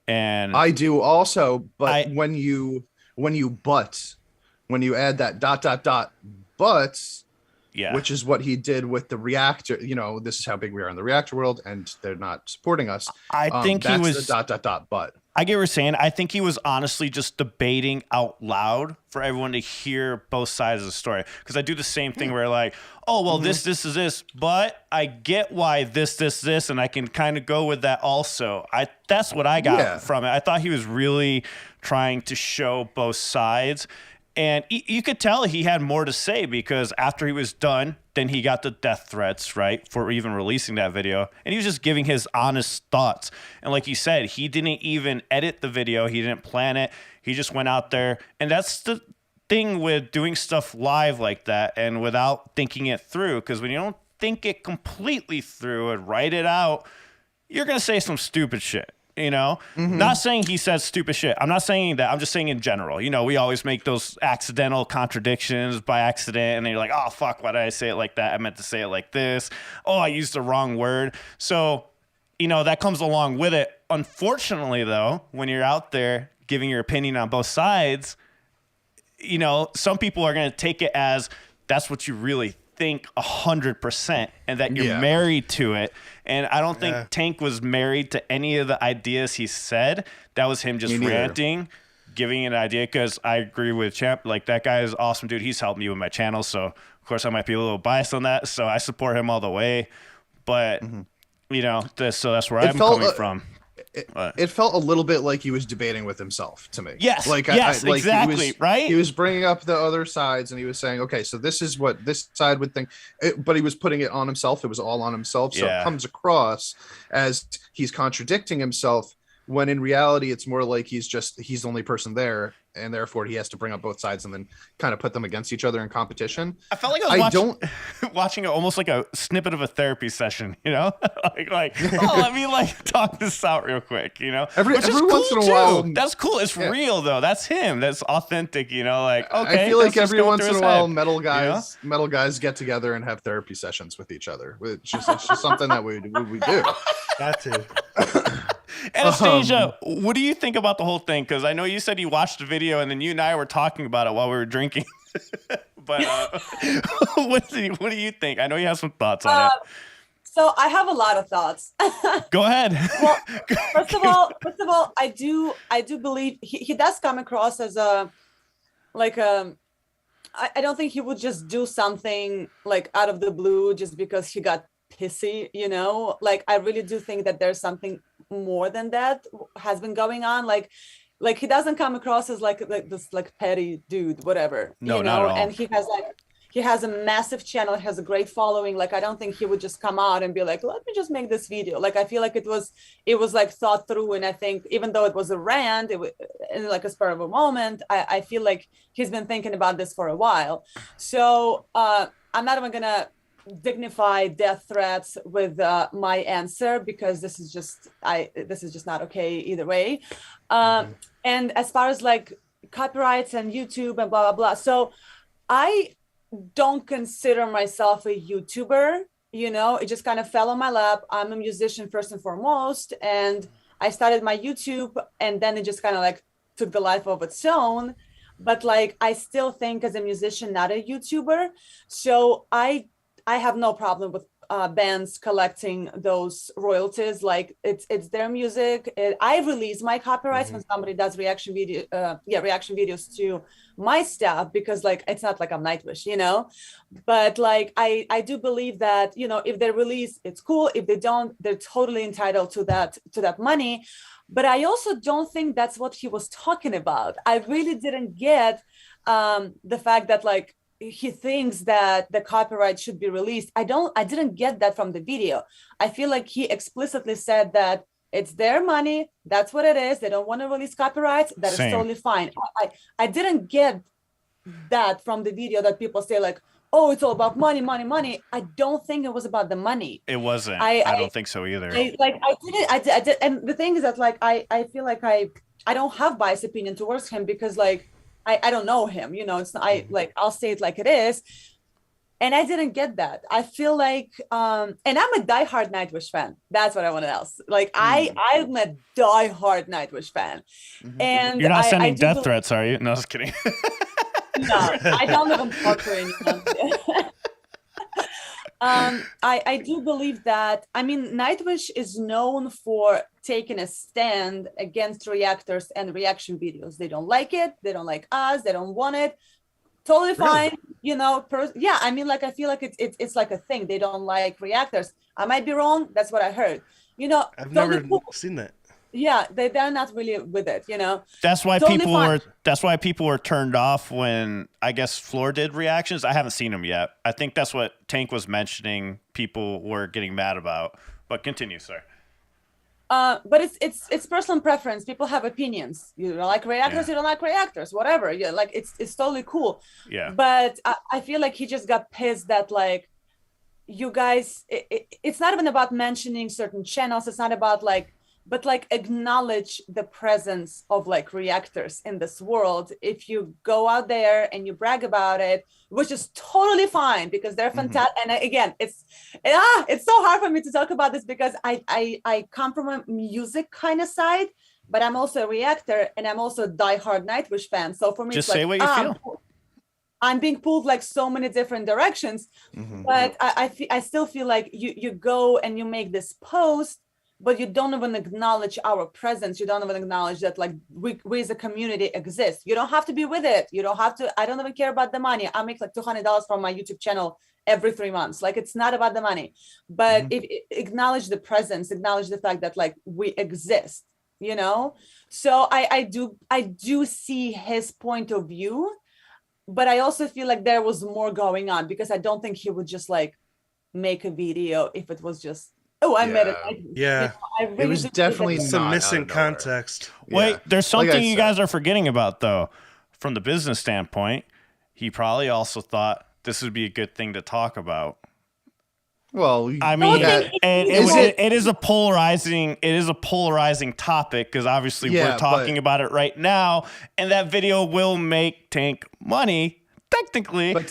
and I do also. But when you add that ... but. Yeah. Which is what he did with the reactor. You know, this is how big we are in the reactor world, and they're not supporting us. I think he was the ... but. I get what you're saying. I think he was honestly just debating out loud for everyone to hear both sides of the story. Because I do the same thing where like, oh, well, this is this, but I get why this, and I can kind of go with that also. That's what I got from it. I thought he was really trying to show both sides. And you could tell he had more to say, because after he was done, then he got the death threats, right, for even releasing that video. And he was just giving his honest thoughts. And like you said, he didn't even edit the video. He didn't plan it. He just went out there. And that's the thing with doing stuff live like that and without thinking it through. Because when you don't think it completely through and write it out, you're going to say some stupid shit. You know, not saying he says stupid shit. I'm not saying that. I'm just saying in general. You know, we always make those accidental contradictions by accident. And then you're like, oh, fuck, why did I say it like that? I meant to say it like this. Oh, I used the wrong word. So, you know, that comes along with it. Unfortunately, though, when you're out there giving your opinion on both sides, you know, some people are going to take it as that's what you really think 100% and that you're married to it. And I don't think Tank was married to any of the ideas he said. That was him just ranting, giving an idea, because I agree with Champ. Like, that guy is awesome, dude. He's helped me with my channel. So, of course, I might be a little biased on that. So I support him all the way. But, you know, so that's where I'm coming from. It felt a little bit like he was debating with himself to me. Yes, like exactly, right? He was bringing up the other sides, and he was saying, okay, so this is what this side would think. But he was putting it on himself. It was all on himself. So it comes across as he's contradicting himself, when in reality, it's more like he's the only person there, and therefore he has to bring up both sides and then kind of put them against each other in competition. I felt like I was watching it almost like a snippet of a therapy session, you know? like, oh, let me talk this out real quick, you know? Every once in a while. That's cool. It's real though. That's him. That's authentic, you know? Like, okay. I feel like every once in a while, metal guys get together and have therapy sessions with each other. It's just something that we do. Got to. Anastasia, what do you think about the whole thing? Because I know you said you watched the video and then you and I were talking about it while we were drinking. But what do you think? I know you have some thoughts on it. So I have a lot of thoughts. Go ahead. Well, first of all, I do believe he does come across as I don't think he would just do something like out of the blue just because he got pissy, you know? Like, I really do think that there's something more than that has been going on. Like he doesn't come across as like this like petty dude, whatever. No, you know? Not at all. And he has a massive channel, has a great following. Like, I don't think he would just come out and be like, let me just make this video. Like, I feel like it was like thought through. And I think even though it was a rant, it was in like a spur of a moment, I feel like he's been thinking about this for a while. So I'm not even gonna dignify death threats with my answer, because this is just not okay either way. And as far as like copyrights and YouTube and blah blah blah, so I don't consider myself a YouTuber, you know. It just kind of fell on my lap. I'm a musician first and foremost, and I started my YouTube, and then it just kind of like took the life of its own. But like, I still think as a musician, not a YouTuber. So I have no problem with bands collecting those royalties. Like, it's their music. I release my copyrights when somebody does reaction videos to my stuff, because like, it's not like I'm Nightwish, you know. But like, I do believe that, you know, if they release, it's cool. If they don't, they're totally entitled to that money. But I also don't think that's what he was talking about. I really didn't get the fact that like, he thinks that the copyright should be released. I didn't get that from the video. I feel like he explicitly said that it's their money. That's what it is. They don't want to release copyrights. That is totally fine. I didn't get that from the video, that people say like, oh, it's all about money, money, money. I don't think it was about the money. It wasn't. I don't think so either. I did. And the thing is that like, I feel like I don't have biased opinion towards him because like, I don't know him, you know, it's not, I'll say it like it is. And I didn't get that. I feel like, and I'm a diehard Nightwish fan. That's what I want to else. Like I'm a diehard Nightwish fan. And you're not sending death threats, are you? No, just kidding. No, I don't even talk to anyone. I do believe that, I mean, Nightwish is known for taking a stand against reactors and reaction videos. They don't like it. They don't like us. They don't want it. Totally fine. You know, I mean, like, I feel like it's like a thing. They don't like reactors. I might be wrong. That's what I heard. You know, I've never seen that. Yeah, they're not really with it, you know. That's why people were turned off when I guess Floor did reactions. I haven't seen them yet. I think that's what Tank was mentioning. People were getting mad about. But continue, sir. But it's personal preference. People have opinions. You don't like reactors, you don't like reactors, whatever. Yeah, like it's totally cool. Yeah. But I feel like he just got pissed that like you guys. It's not even about mentioning certain channels. It's not about like. But like acknowledge the presence of like reactors in this world. If you go out there and you brag about it, which is totally fine because they're fantastic. And again, it's so hard for me to talk about this because I come from a music kind of side, but I'm also a reactor and I'm also a diehard Nightwish fan. So for me, just it's say like, what you feel. I'm being pulled like so many different directions, but I still feel like you go and you make this post. But you don't even acknowledge our presence. You don't even acknowledge that like we as a community exist. You don't have to be with it. You don't have to. I don't even care about the money. I make like $200 from my YouTube channel every 3 months. Like it's not about the money, but acknowledge the presence, acknowledge the fact that like we exist, you know? So I do see his point of view, but I also feel like there was more going on because I don't think he would just like make a video if it was just, oh, I met it. Yeah. You know, it was definitely some missing context. Wait, there's something you guys are forgetting about, though. From the business standpoint, he probably also thought this would be a good thing to talk about. Well, I mean, it is a polarizing topic because obviously we're talking about it right now, and that video will make Tank money technically. But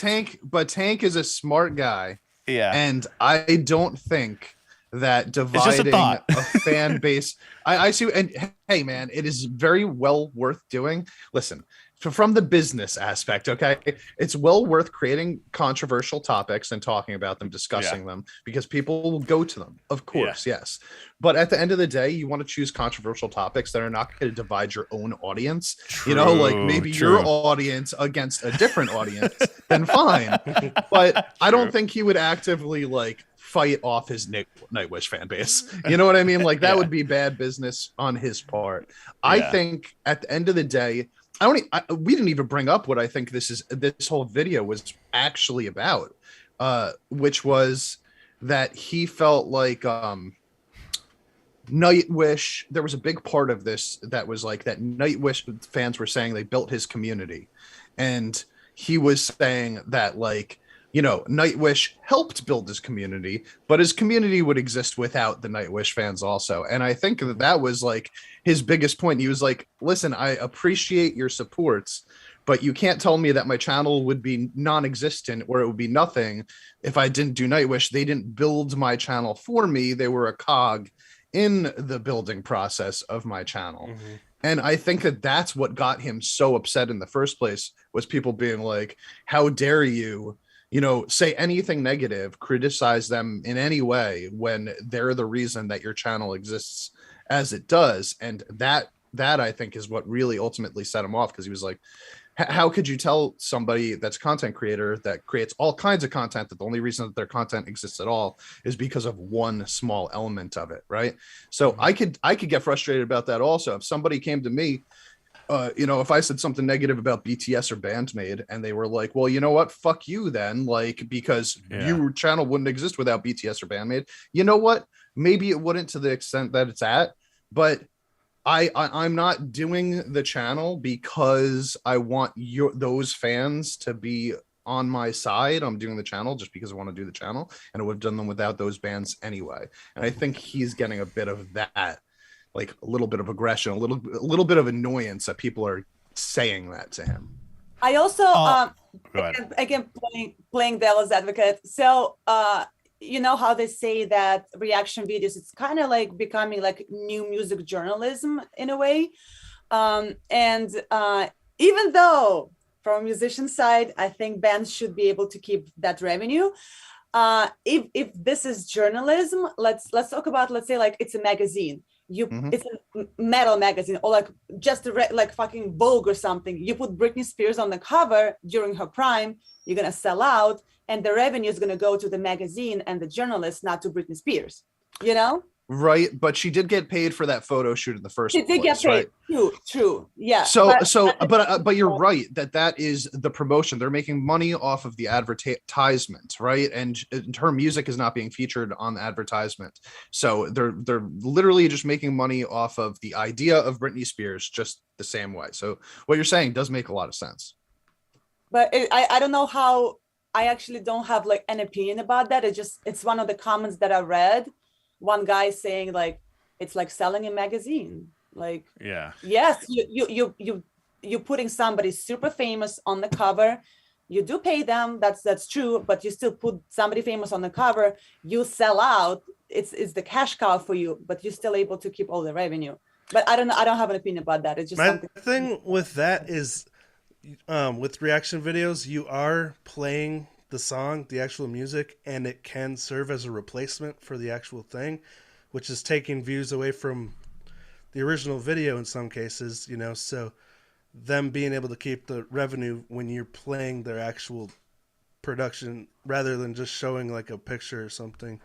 Tank is a smart guy. Yeah, and I don't think that dividing a fan base. I see. And hey, man, it is very well worth doing. Listen, from the business aspect, okay, it's well worth creating controversial topics and talking about them, discussing them, because people will go to them. Of course, yes. But at the end of the day, you want to choose controversial topics that are not going to divide your own audience. True, you know, like maybe your audience against a different audience, then fine. But I don't think he would actively like fight off his Nightwish fan base. You know what I mean? Like that would be bad business on his part. I think at the end of the day, we didn't even bring up what I think this whole video was actually about, which was that he felt like Nightwish, there was a big part of this that was like that Nightwish fans were saying they built his community, and he was saying that like, you know, Nightwish helped build his community, but his community would exist without the Nightwish fans also. And I think that was like his biggest point. He was like, listen, I appreciate your supports, but you can't tell me that my channel would be non-existent or it would be nothing if I didn't do Nightwish. They didn't build my channel for me. They were a cog in the building process of my channel. And I think that that's what got him so upset in the first place, was people being like, how dare you, you know, say anything negative, criticize them in any way when they're the reason that your channel exists as it does. And that I think is what really ultimately set him off, because he was like, how could you tell somebody that's a content creator that creates all kinds of content that the only reason that their content exists at all is because of one small element of it, right? So I could get frustrated about that also. If somebody came to me, you know, if I said something negative about BTS or Bandmade and they were like, well, you know what, fuck you then, like, because your channel wouldn't exist without BTS or Bandmade. You know what, maybe it wouldn't to the extent that it's at, but I'm not doing the channel because I want those fans to be on my side. I'm doing the channel just because I want to do the channel, and I would have done them without those bands anyway. And I think he's getting a bit of that, like a little bit of aggression, a little bit of annoyance that people are saying that to him. I also again playing devil's advocate. So you know how they say that reaction videos, it's kind of like becoming like new music journalism in a way. And even though from a musician side, I think bands should be able to keep that revenue. If this is journalism, let's talk about, let's say like it's a magazine. It's a metal magazine, or like just like fucking Vogue or something. You put Britney Spears on the cover during her prime, you're gonna sell out, and the revenue is gonna go to the magazine and the journalist, not to Britney Spears. You know? Right, but she did get paid for that photo shoot in the first place. She did get paid. Right? True. Yeah. But you're right that is the promotion. They're making money off of the advertisement, right? And her music is not being featured on the advertisement. So they're literally just making money off of the idea of Britney Spears just the same way. So what you're saying does make a lot of sense. But I don't know how. I actually don't have like an opinion about that. It's one of the comments that I read. One guy saying like it's like selling a magazine. Like, yeah, yes, you're putting somebody super famous on the cover. You do pay them, that's true, but you still put somebody famous on the cover. You sell out. It's the cash cow for you, but you're still able to keep all the revenue. But I don't have an opinion about that. It's just my thing with that is, with reaction videos, you are playing the song, the actual music, and it can serve as a replacement for the actual thing, which is taking views away from the original video in some cases, you know, so them being able to keep the revenue when you're playing their actual production rather than just showing like a picture or something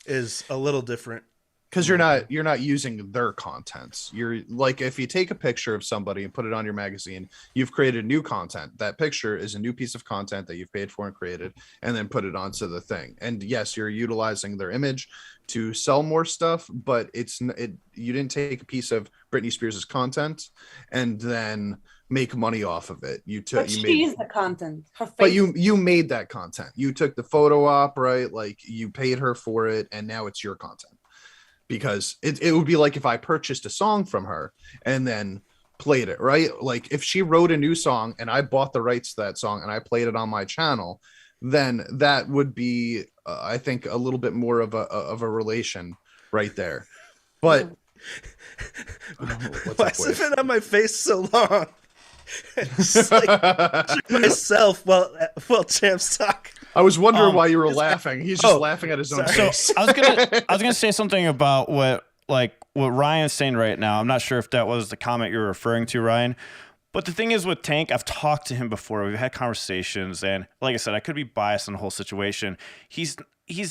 is a little different. Because you're not using their contents. You're like, if you take a picture of somebody and put it on your magazine, you've created new content. That picture is a new piece of content that you've paid for and created, and then put it onto the thing. And yes, you're utilizing their image to sell more stuff, but you didn't take a piece of Britney Spears' content and then make money off of it. She's the content. Her face. But you made that content. You took the photo op, right? Like you paid her for it, and now it's your content. Because it would be like if I purchased a song from her and then played it, right? Like if she wrote a new song and I bought the rights to that song and I played it on my channel, then that would be, I think, a little bit more of a relation right there. But why has it been on my face so long? Just like myself while champs talk. I was wondering why you were laughing. He's just laughing at his own face. So I was gonna say something about what Ryan's saying right now. I'm not sure if that was the comment you're referring to, Ryan. But the thing is with Tank, I've talked to him before. We've had conversations, and like I said, I could be biased on the whole situation. He's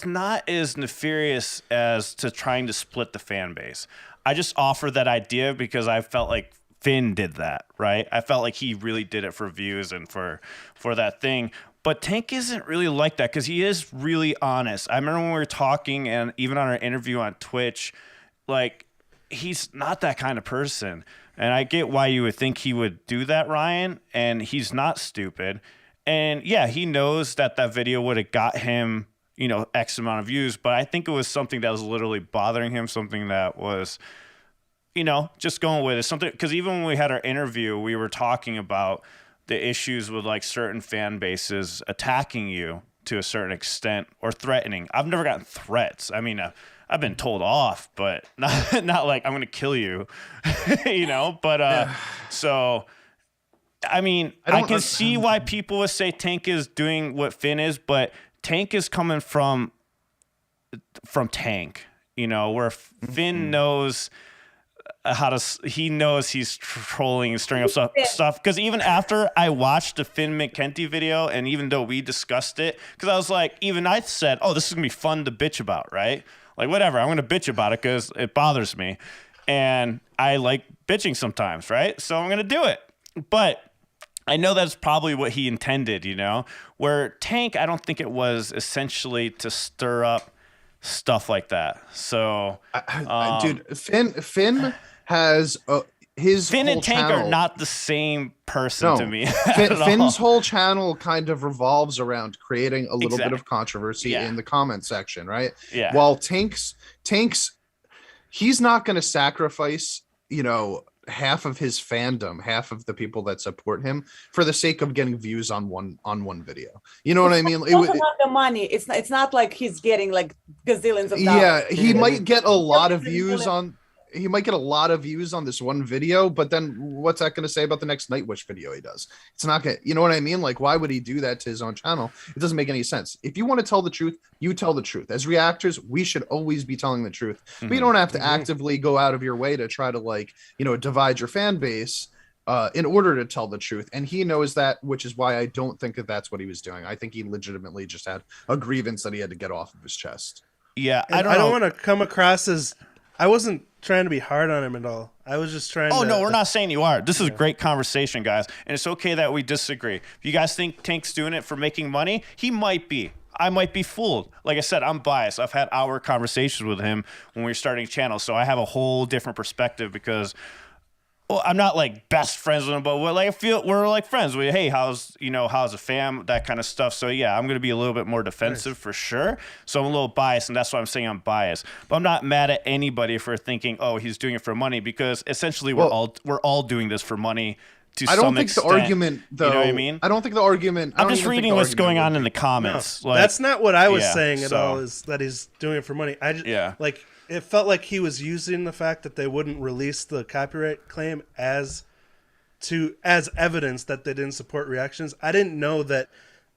not as nefarious as to trying to split the fan base. I just offered that idea because I felt like Finn did that, right? I felt like he really did it for views and for that thing. But Tank isn't really like that because he is really honest. I remember when we were talking, and even on our interview on Twitch, like, he's not that kind of person. And I get why you would think he would do that, Ryan, and he's not stupid. And yeah, he knows that video would have got him, you know, X amount of views, but I think it was something that was literally bothering him, something that was, you know, just going with it. Something, because even when we had our interview, we were talking about the issues with like certain fan bases attacking you to a certain extent or threatening. I've never gotten threats. I mean, I've been told off, but not like I'm going to kill you, you know, but, so, I mean, I can see why people would say Tank is doing what Finn is, but Tank is coming from Tank, you know, where Finn knows he knows he's trolling and stirring up stuff. Because even after I watched the Finn McKenty video, and even though we discussed it, because I was like, even I said, oh, this is going to be fun to bitch about, right? Like, whatever, I'm going to bitch about it because it bothers me. And I like bitching sometimes, right? So I'm going to do it. But I know that's probably what he intended, you know? Where Tank, I don't think it was essentially to stir up stuff like that. So, dude, Finn has Finn and Tank are not the same person to me. Finn's whole channel kind of revolves around creating a little bit of controversy in the comment section, right? Yeah. While Tank's, he's not going to sacrifice, half of his fandom, half of the people that support him for the sake of getting views on one video. You know what I mean? It's not about the money. It's not like he's getting like gazillions of dollars. Yeah, he might get a lot of views on. He might get a lot of views on this one video, but then what's that going to say about the next Nightwish video he does? It's not going to, you know what I mean? Like, why would he do that to his own channel? It doesn't make any sense. If you want to tell the truth, you tell the truth. As reactors, we should always be telling the truth. But you don't have to actively go out of your way to try to divide your fan base in order to tell the truth. And he knows that, which is why I don't think that that's what he was doing. I think he legitimately just had a grievance that he had to get off of his chest. Yeah. I don't want to come across as, I wasn't trying to be hard on him at all. I was just trying no, we're not saying you are. This is a great conversation, guys. And it's okay that we disagree. If you guys think Tank's doing it for making money, he might be. I might be fooled. Like I said, I'm biased. I've had hour conversations with him when we were starting channels, so I have a whole different perspective because I'm not like best friends with him, but we're like friends. Hey, how's a fam, that kind of stuff. So yeah, I'm gonna be a little bit more defensive for sure. So I'm a little biased, and that's why I'm saying I'm biased. But I'm not mad at anybody for thinking, oh, he's doing it for money, because essentially we're all doing this for money. I don't think the argument, though. You know what I mean? I don't think the argument. I'm just reading what's going on in the comments. No, that's not what I was saying at all. Is that he's doing it for money? It felt like he was using the fact that they wouldn't release the copyright claim as evidence that they didn't support reactions. I didn't know that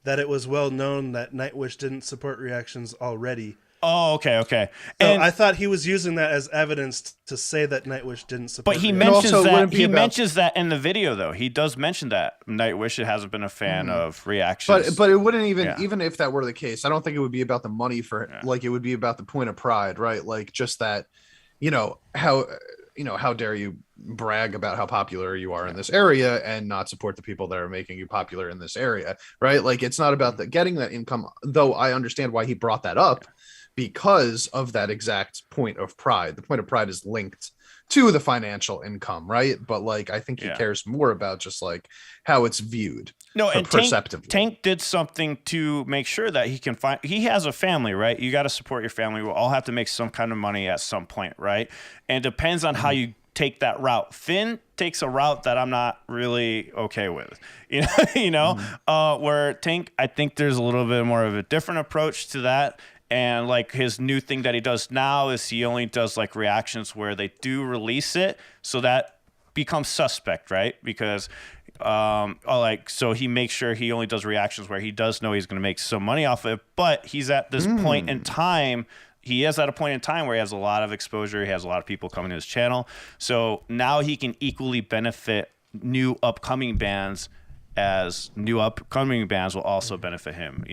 it was well known that Nightwish didn't support reactions already. Oh, okay. So I thought he was using that as evidence to say that Nightwish didn't support. But he mentions that in the video, though. He does mention that Nightwish hasn't been a fan of reactions. But it wouldn't even if that were the case, I don't think it would be about the money like it would be about the point of pride, right? Like just that, how dare you brag about how popular you are in this area and not support the people that are making you popular in this area, right? Like it's not about getting that income, though I understand why he brought that up. Because of that exact point of pride. The point of pride is linked to the financial income, right? But I think he cares more about just how it's viewed. No, and Tank did something to make sure that he can find. He has a family, right? You got to support your family. We'll all have to make some kind of money at some point, right? And it depends on how you take that route. Finn takes a route that I'm not really okay with, where Tank, I think there's a little bit more of a different approach to that. And his new thing that he does now is he only does reactions where they do release it, so that becomes suspect, right? Because so he makes sure he only does reactions where he does know he's going to make some money off of it. But he's at this point in time. He is at a point in time where he has a lot of exposure. He has a lot of people coming to his channel. So now he can equally benefit new upcoming bands as new upcoming bands will also benefit him,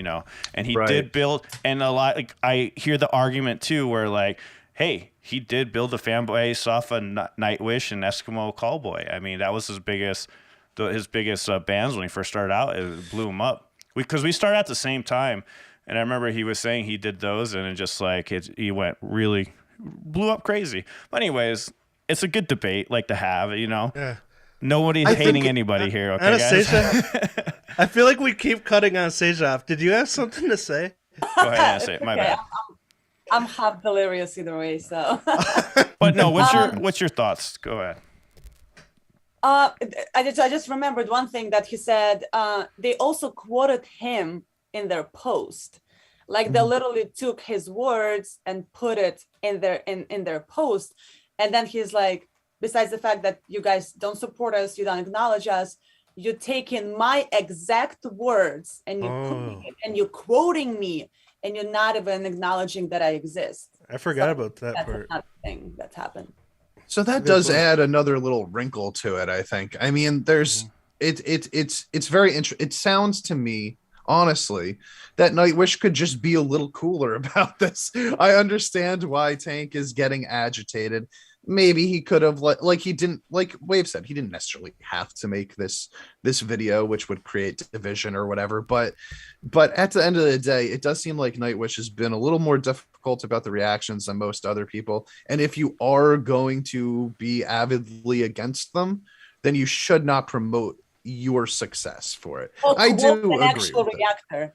and he did build, and a lot, I hear the argument too, where hey, he did build the fan base off of Nightwish and Eskimo Callboy. I mean, that was his biggest bands when he first started out. It blew him up because we started at the same time, and I remember he was saying he did those, and it just he went really blew up crazy. But anyways, it's a good debate to have, Yeah. Nobody's hating anybody here, okay, Anastasia, guys? I feel like we keep cutting Anastasia off. Did you have something to say? Go ahead, Anastasia. My bad. I'm half delirious either way, so. But no, what's your thoughts? Go ahead. I just remembered one thing that he said. They also quoted him in their post. They literally took his words and put it in their post. And then he's like, besides the fact that you guys don't support us, you don't acknowledge us, you're taking my exact words and you're quoting me, and you're not even acknowledging that I exist. I forgot about that part. That's another thing that's happened. So that does add another little wrinkle to it, I think. I mean, there's it's very interesting. It sounds to me, honestly, that Nightwish could just be a little cooler about this. I understand why Tank is getting agitated. maybe he could have like he didn't, like Wave said, he didn't necessarily have to make this video, which would create division or whatever. But at the end of the day, it does seem like Nightwish has been a little more difficult about the reactions than most other people. And if you are going to be avidly against them, then you should not promote your success for it. Well, I do agree. Actual reactor.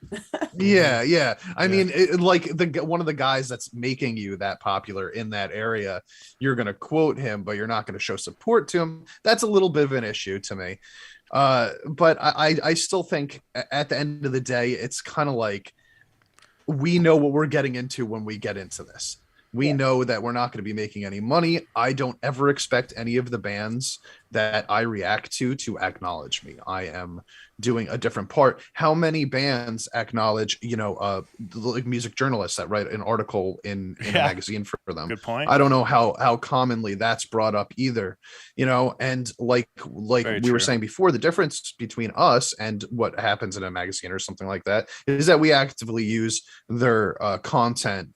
Yeah. I mean, like one of the guys that's making you that popular in that area, you're going to quote him, but you're not going to show support to him. That's a little bit of an issue to me. But I still think at the end of the day, it's kind of like we know what we're getting into when we get into this. We know that we're not going to be making any money. I don't ever expect any of the bands that I react to acknowledge me. I am doing a different part. How many bands acknowledge, like music journalists that write an article in a magazine for them? Good point. I don't know how commonly that's brought up either, and like we were saying before, the difference between us and what happens in a magazine or something like that is that we actively use their content,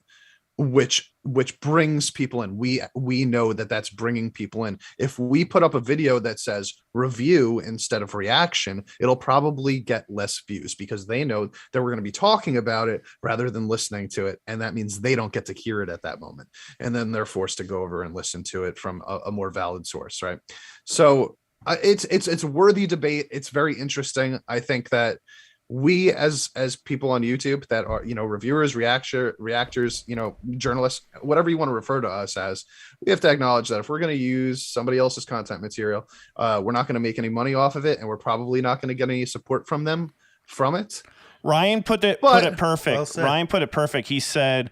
which brings people in. We know that that's bringing people in. If we put up a video that says review instead of reaction, it'll probably get less views because they know that we're going to be talking about it rather than listening to it, and that means they don't get to hear it at that moment, and then they're forced to go over and listen to it from a more valid source, right? So it's a worthy debate. It's very interesting. I think that we as people on YouTube that are, reviewers, reactors, journalists, whatever you want to refer to us as, we have to acknowledge that if we're going to use somebody else's content material, we're not going to make any money off of it, and we're probably not going to get any support from it. Ryan put it perfect. Ryan put it perfect. He said,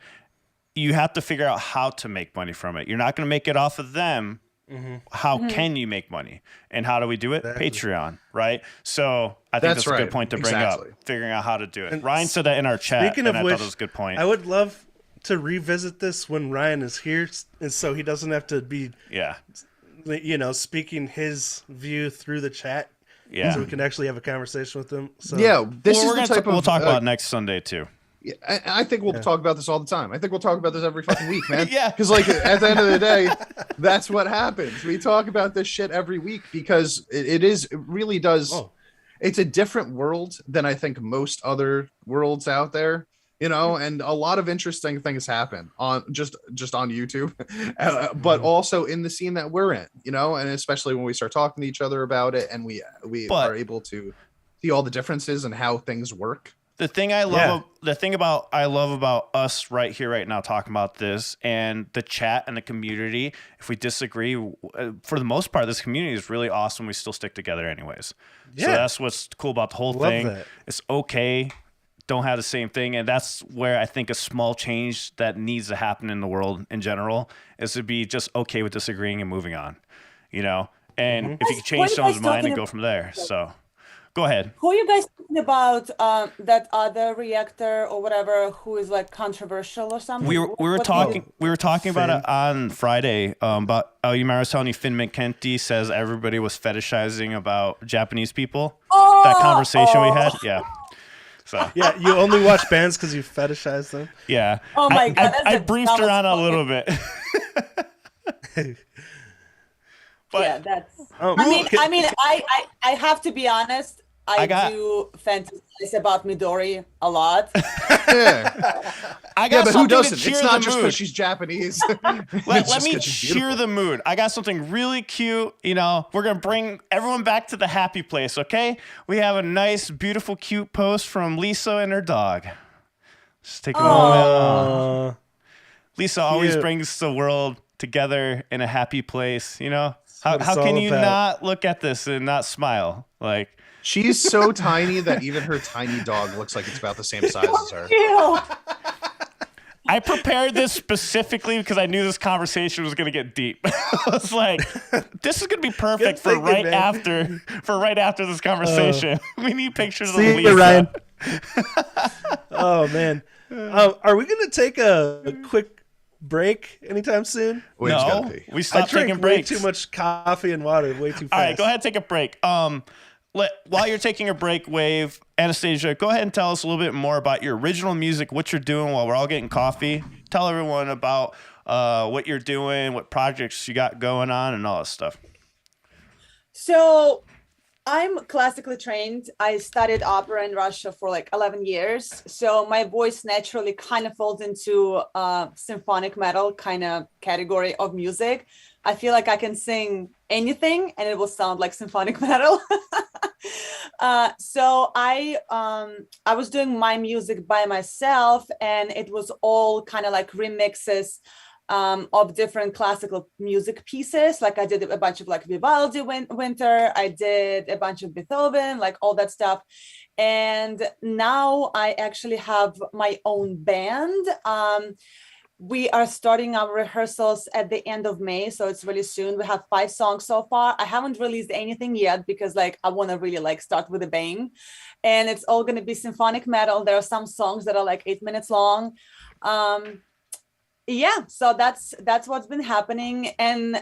you have to figure out how to make money from it. You're not going to make it off of them. Mm-hmm. How can you make money, and how do we do it? Exactly. Patreon, right? So I think that's a good point to bring up, figuring out how to do it. And Ryan said that in our chat, speaking and of I which, thought it was a good point. I would love to revisit this when Ryan is here, and so he doesn't have to be, speaking his view through the chat. Yeah, so we can actually have a conversation with him. So we'll talk about it next Sunday too. Yeah, I think we'll talk about this all the time. I think we'll talk about this every fucking week, man. Because at the end of the day, that's what happens. We talk about this shit every week because it really does. Oh. It's a different world than I think most other worlds out there, and a lot of interesting things happen on just on YouTube, but also in the scene that we're in, and especially when we start talking to each other about it, and we are able to see all the differences and how things work. The thing I love about us right here, right now, talking about this and the chat and the community, if we disagree, for the most part, this community is really awesome. We still stick together anyways. Yeah. So that's what's cool about the whole thing. That. It's okay. Don't have the same thing. And that's where I think a small change that needs to happen in the world in general is to be just okay with disagreeing and moving on, and if you can change someone's mind and go from there. So go ahead. Who are you guys talking about? That other reactor or whatever who is like controversial or something? We were talking about it on Friday. But you remember I was telling you Finn McKenty says everybody was fetishizing about Japanese people. Oh, that conversation we had. Yeah. So yeah, you only watch bands because you fetishize them. Yeah. Oh my god. I briefed her on a little bit. But yeah, that's. I mean, I have to be honest. I do fantasize about Midori a lot. But who doesn't? It's not just because she's Japanese. let me cheer the mood. I got something really cute. We're gonna bring everyone back to the happy place. Okay, we have a nice, beautiful, cute post from Lisa and her dog. Just take a moment. Lisa always brings the world together in a happy place. How can you not look at this and not smile? Like, she's so tiny that even her tiny dog looks like it's about the same size as her. I prepared this specifically because I knew this conversation was going to get deep. I was like, this is going to be perfect for right after this conversation. We need pictures of Lisa. Ryan. Oh, man. Are we going to take a quick break anytime soon? No, we stopped taking breaks. Way too much coffee and water way too fast. All right, go ahead and take a break. While you're taking a break, Wave, Anastasia, go ahead and tell us a little bit more about your original music, what you're doing while we're all getting coffee. Tell everyone about what you're doing, what projects you got going on, and all that stuff. So I'm classically trained. I studied opera in Russia for like 11 years. So my voice naturally kind of falls into symphonic metal kind of category of music. I feel like I can sing anything and it will sound like symphonic metal. So I was doing my music by myself, and it was all kind of like remixes of different classical music pieces. Like I did a bunch of like Vivaldi Winter, I did a bunch of Beethoven, like all that stuff. And now I actually have my own band. We are starting our rehearsals at the end of May, so it's really soon. We have 5 songs so far. I haven't released anything yet because like I want to really like start with a bang, and it's all going to be symphonic metal. There are some songs that are like 8 minutes long. Yeah, so that's what's been happening. And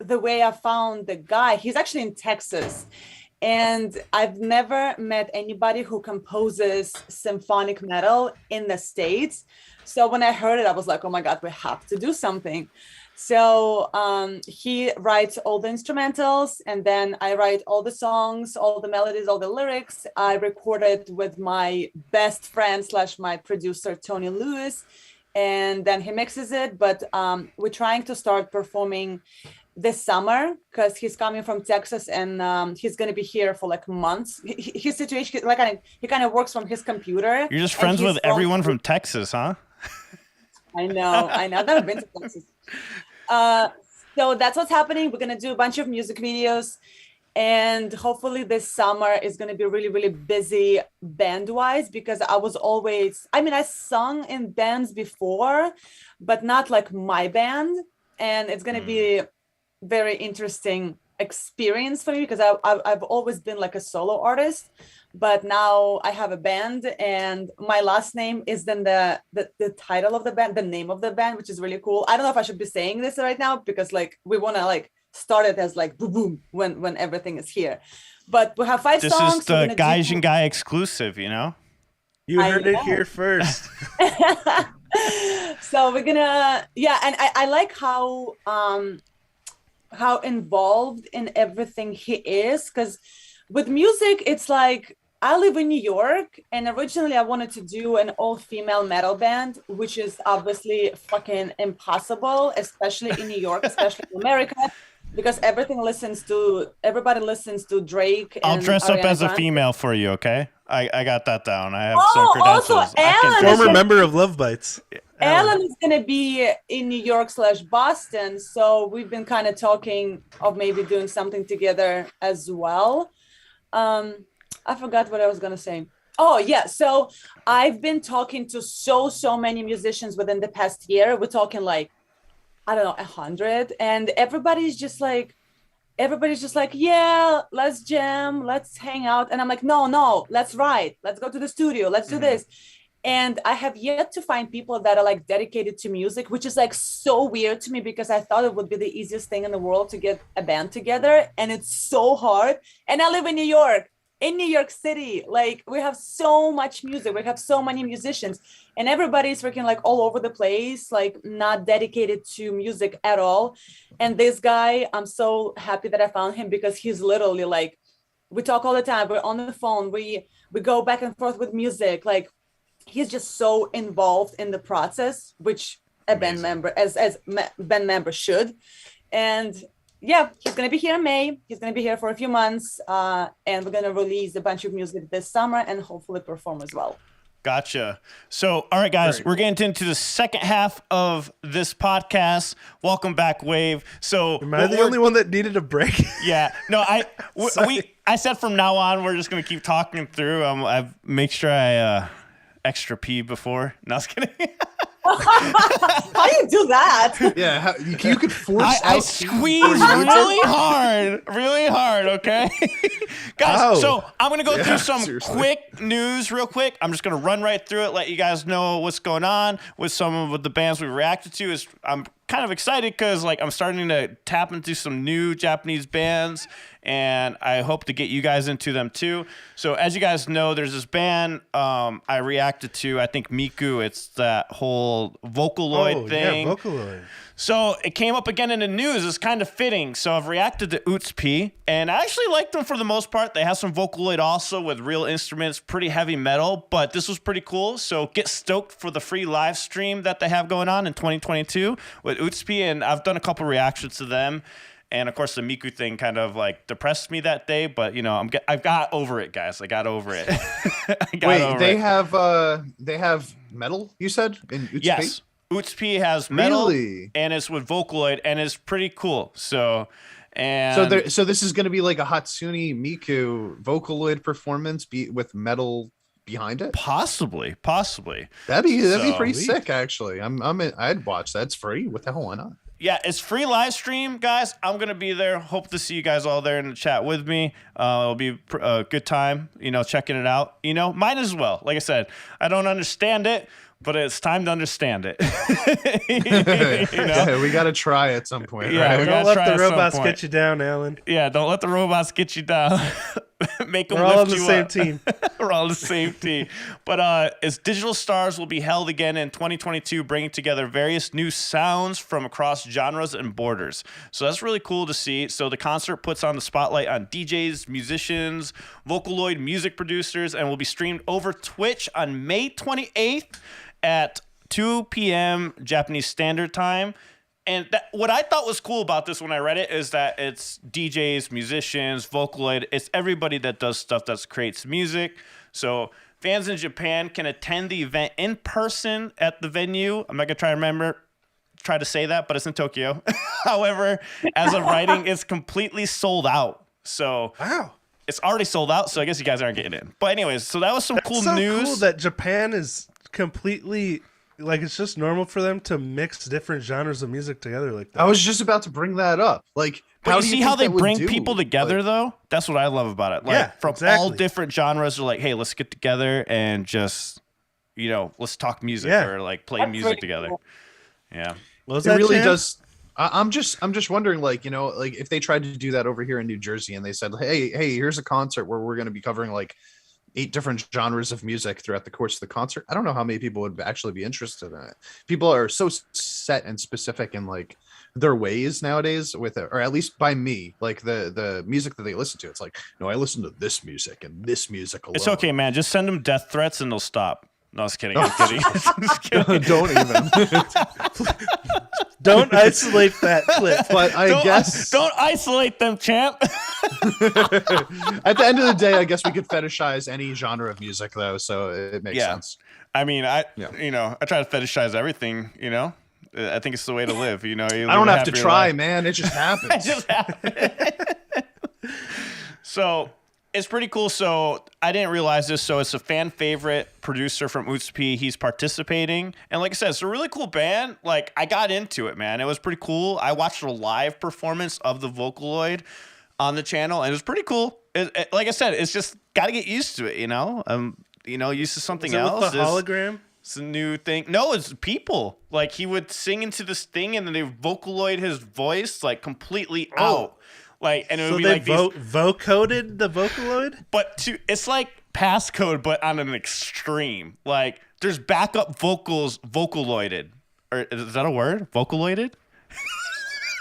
the way I found the guy, he's actually in Texas, and I've never met anybody who composes symphonic metal in the States. So when I heard it, I was like, oh my God, we have to do something. So he writes all the instrumentals, and then I write all the songs, all the melodies, all the lyrics. I recorded with my best friend / my producer, Tony Lewis, and then he mixes it. But we're trying to start performing this summer because he's coming from Texas, and he's going to be here for like months. His situation, like he kind of works from his computer. You're just friends with everyone from Texas, huh? I know. I've never been to Texas. So that's what's happening. We're going to do a bunch of music videos, and hopefully this summer is going to be really, really busy band-wise, because I sung in bands before, but not like my band. And it's going to be very interesting experience for me because I've always been like a solo artist, but now I have a band, and my last name is then the title of the band, the name of the band, which is really cool. I don't know if I should be saying this right now because like we want to like start it as like boom boom when everything is here. But we have 5 songs. This is the Guys and Guy exclusive, you know? You heard it here first. So we're gonna, and I like how involved in everything he is, because with music it's like I live in New York, and originally I wanted to do an all-female metal band, which is obviously fucking impossible, especially in New York, especially in America, because everybody listens to Drake. And I'll dress up as a female for you, okay? I got that down. I have some credentials. Also, Alan, former member of Lovebites. Alan is going to be in New York / Boston, so we've been kind of talking of maybe doing something together as well. I forgot what I was going to say. Oh, yeah. So I've been talking to so many musicians within the past year. We're talking like, I don't know, 100. And everybody's just like, yeah, let's jam, let's hang out. And I'm like, no, let's write. Let's go to the studio. Let's do this. And I have yet to find people that are like dedicated to music, which is like so weird to me because I thought it would be the easiest thing in the world to get a band together. And it's so hard. And I live in New York City. Like we have so much music. We have so many musicians, and everybody's working like all over the place, like not dedicated to music at all. And this guy, I'm so happy that I found him because he's literally like, we talk all the time. We're on the phone. We go back and forth with music. Like, he's just so involved in the process, which a band member, as band member should. And yeah, he's going to be here in May. He's going to be here for a few months. And we're going to release a bunch of music this summer and hopefully perform as well. Gotcha. So, all right, guys, we're getting into the second half of this podcast. Welcome back, Wave. So, am I the only one that needed a break? Yeah. No, I said from now on, we're just going to keep talking through. I make sure I extra pee before. No, I was kidding. How do you do that? Yeah, you could force. I squeeze really hard. Okay, guys. So I'm gonna go through some quick news real quick. I'm just gonna run right through it, let you guys know what's going on with some of the bands we reacted to. I'm kind of excited because like I'm starting to tap into some new Japanese bands, and I hope to get you guys into them too. So as you guys know, there's this band I reacted to. I think Miku. It's that whole Vocaloid thing. Yeah, Vocaloid. So it came up again in the news. It's kind of fitting. So I've reacted to Utsp, and I actually like them for the most part. They have some Vocaloid also with real instruments, pretty heavy metal, but this was pretty cool. So get stoked for the free live stream that they have going on in 2022 with Utsp, and I've done a couple reactions to them. And of course, the Miku thing kind of like depressed me that day, but you know, I got over it, guys. I got over it. They have metal, you said, in Utsp? Yes. Utsp has metal, and it's with Vocaloid, and it's pretty cool. So this is going to be like a Hatsune Miku Vocaloid performance with metal behind it. Possibly. That'd be pretty sick, actually. I'd watch that. It's free. What the hell? Why not? Yeah, it's free live stream, guys. I'm gonna be there. Hope to see you guys all there in the chat with me. It'll be a good time. You know, checking it out. You know, mine as well. Like I said, I don't understand it, but it's time to understand it. You know? Yeah, we got to try at some point. Yeah, right? Don't let the robots get you down, Alan. Yeah, don't let the robots get you down. Make them We're all on lift the you same up. team. We're all on the same team. But its Digital Stars will be held again in 2022, bringing together various new sounds from across genres and borders. So that's really cool to see. So the concert puts on the spotlight on DJs, musicians, Vocaloid music producers, and will be streamed over Twitch on May 28th at 2 p.m. Japanese Standard Time. And what I thought was cool about this when I read it is that it's DJs, musicians, Vocaloid. It's everybody that does stuff that creates music. So fans in Japan can attend the event in person at the venue. I'm not going to try to say that, but it's in Tokyo. However, as of writing, it's completely sold out. So wow. It's already sold out, so I guess you guys aren't getting in. But anyways, so that was some cool so news. Cool that Japan is completely... Like, it's just normal for them to mix different genres of music together like that. I was just about to bring that up. Like, but you see how they bring people together, though? That's what I love about it. Like, from all different genres, they're like, hey, let's get together and just, you know, let's talk music or, like, play music together. Cool. Yeah. Well, it really does. I'm just wondering, like, you know, like, if they tried to do that over here in New Jersey and they said, hey, here's a concert where we're going to be covering, like, 8 different genres of music throughout the course of the concert. I don't know how many people would actually be interested in it. People are so set and specific in like their ways nowadays with it, or at least by me, like the music that they listen to. It's like, no, I listen to this music and this music alone. It's okay, man. Just send them death threats and they'll stop. No, I was kidding. I'm kidding. Just kidding. Don't even. Don't isolate that clip. But I guess don't isolate them, champ. At the end of the day, I guess we could fetishize any genre of music, though, so it makes sense. I mean, I try to fetishize everything. You know, I think it's the way to live. You know, I don't have to try, man. It just happens. It just happens. So. It's pretty cool. So I didn't realize this. So it's a fan favorite producer from Utsp. He's participating. And like I said, it's a really cool band. Like, I got into it, man. It was pretty cool. I watched a live performance of the Vocaloid on the channel, and it was pretty cool. Like I said, it's just got to get used to it, you know? Used to something else. With the hologram? It's a new thing. No, it's people. Like, he would sing into this thing, and then they Vocaloid his voice, like, completely out. Like, and it would be like vocoded the Vocaloid? But it's like passcode, but on an extreme. Like, there's backup vocals Vocaloided. Or is that a word? Vocaloided?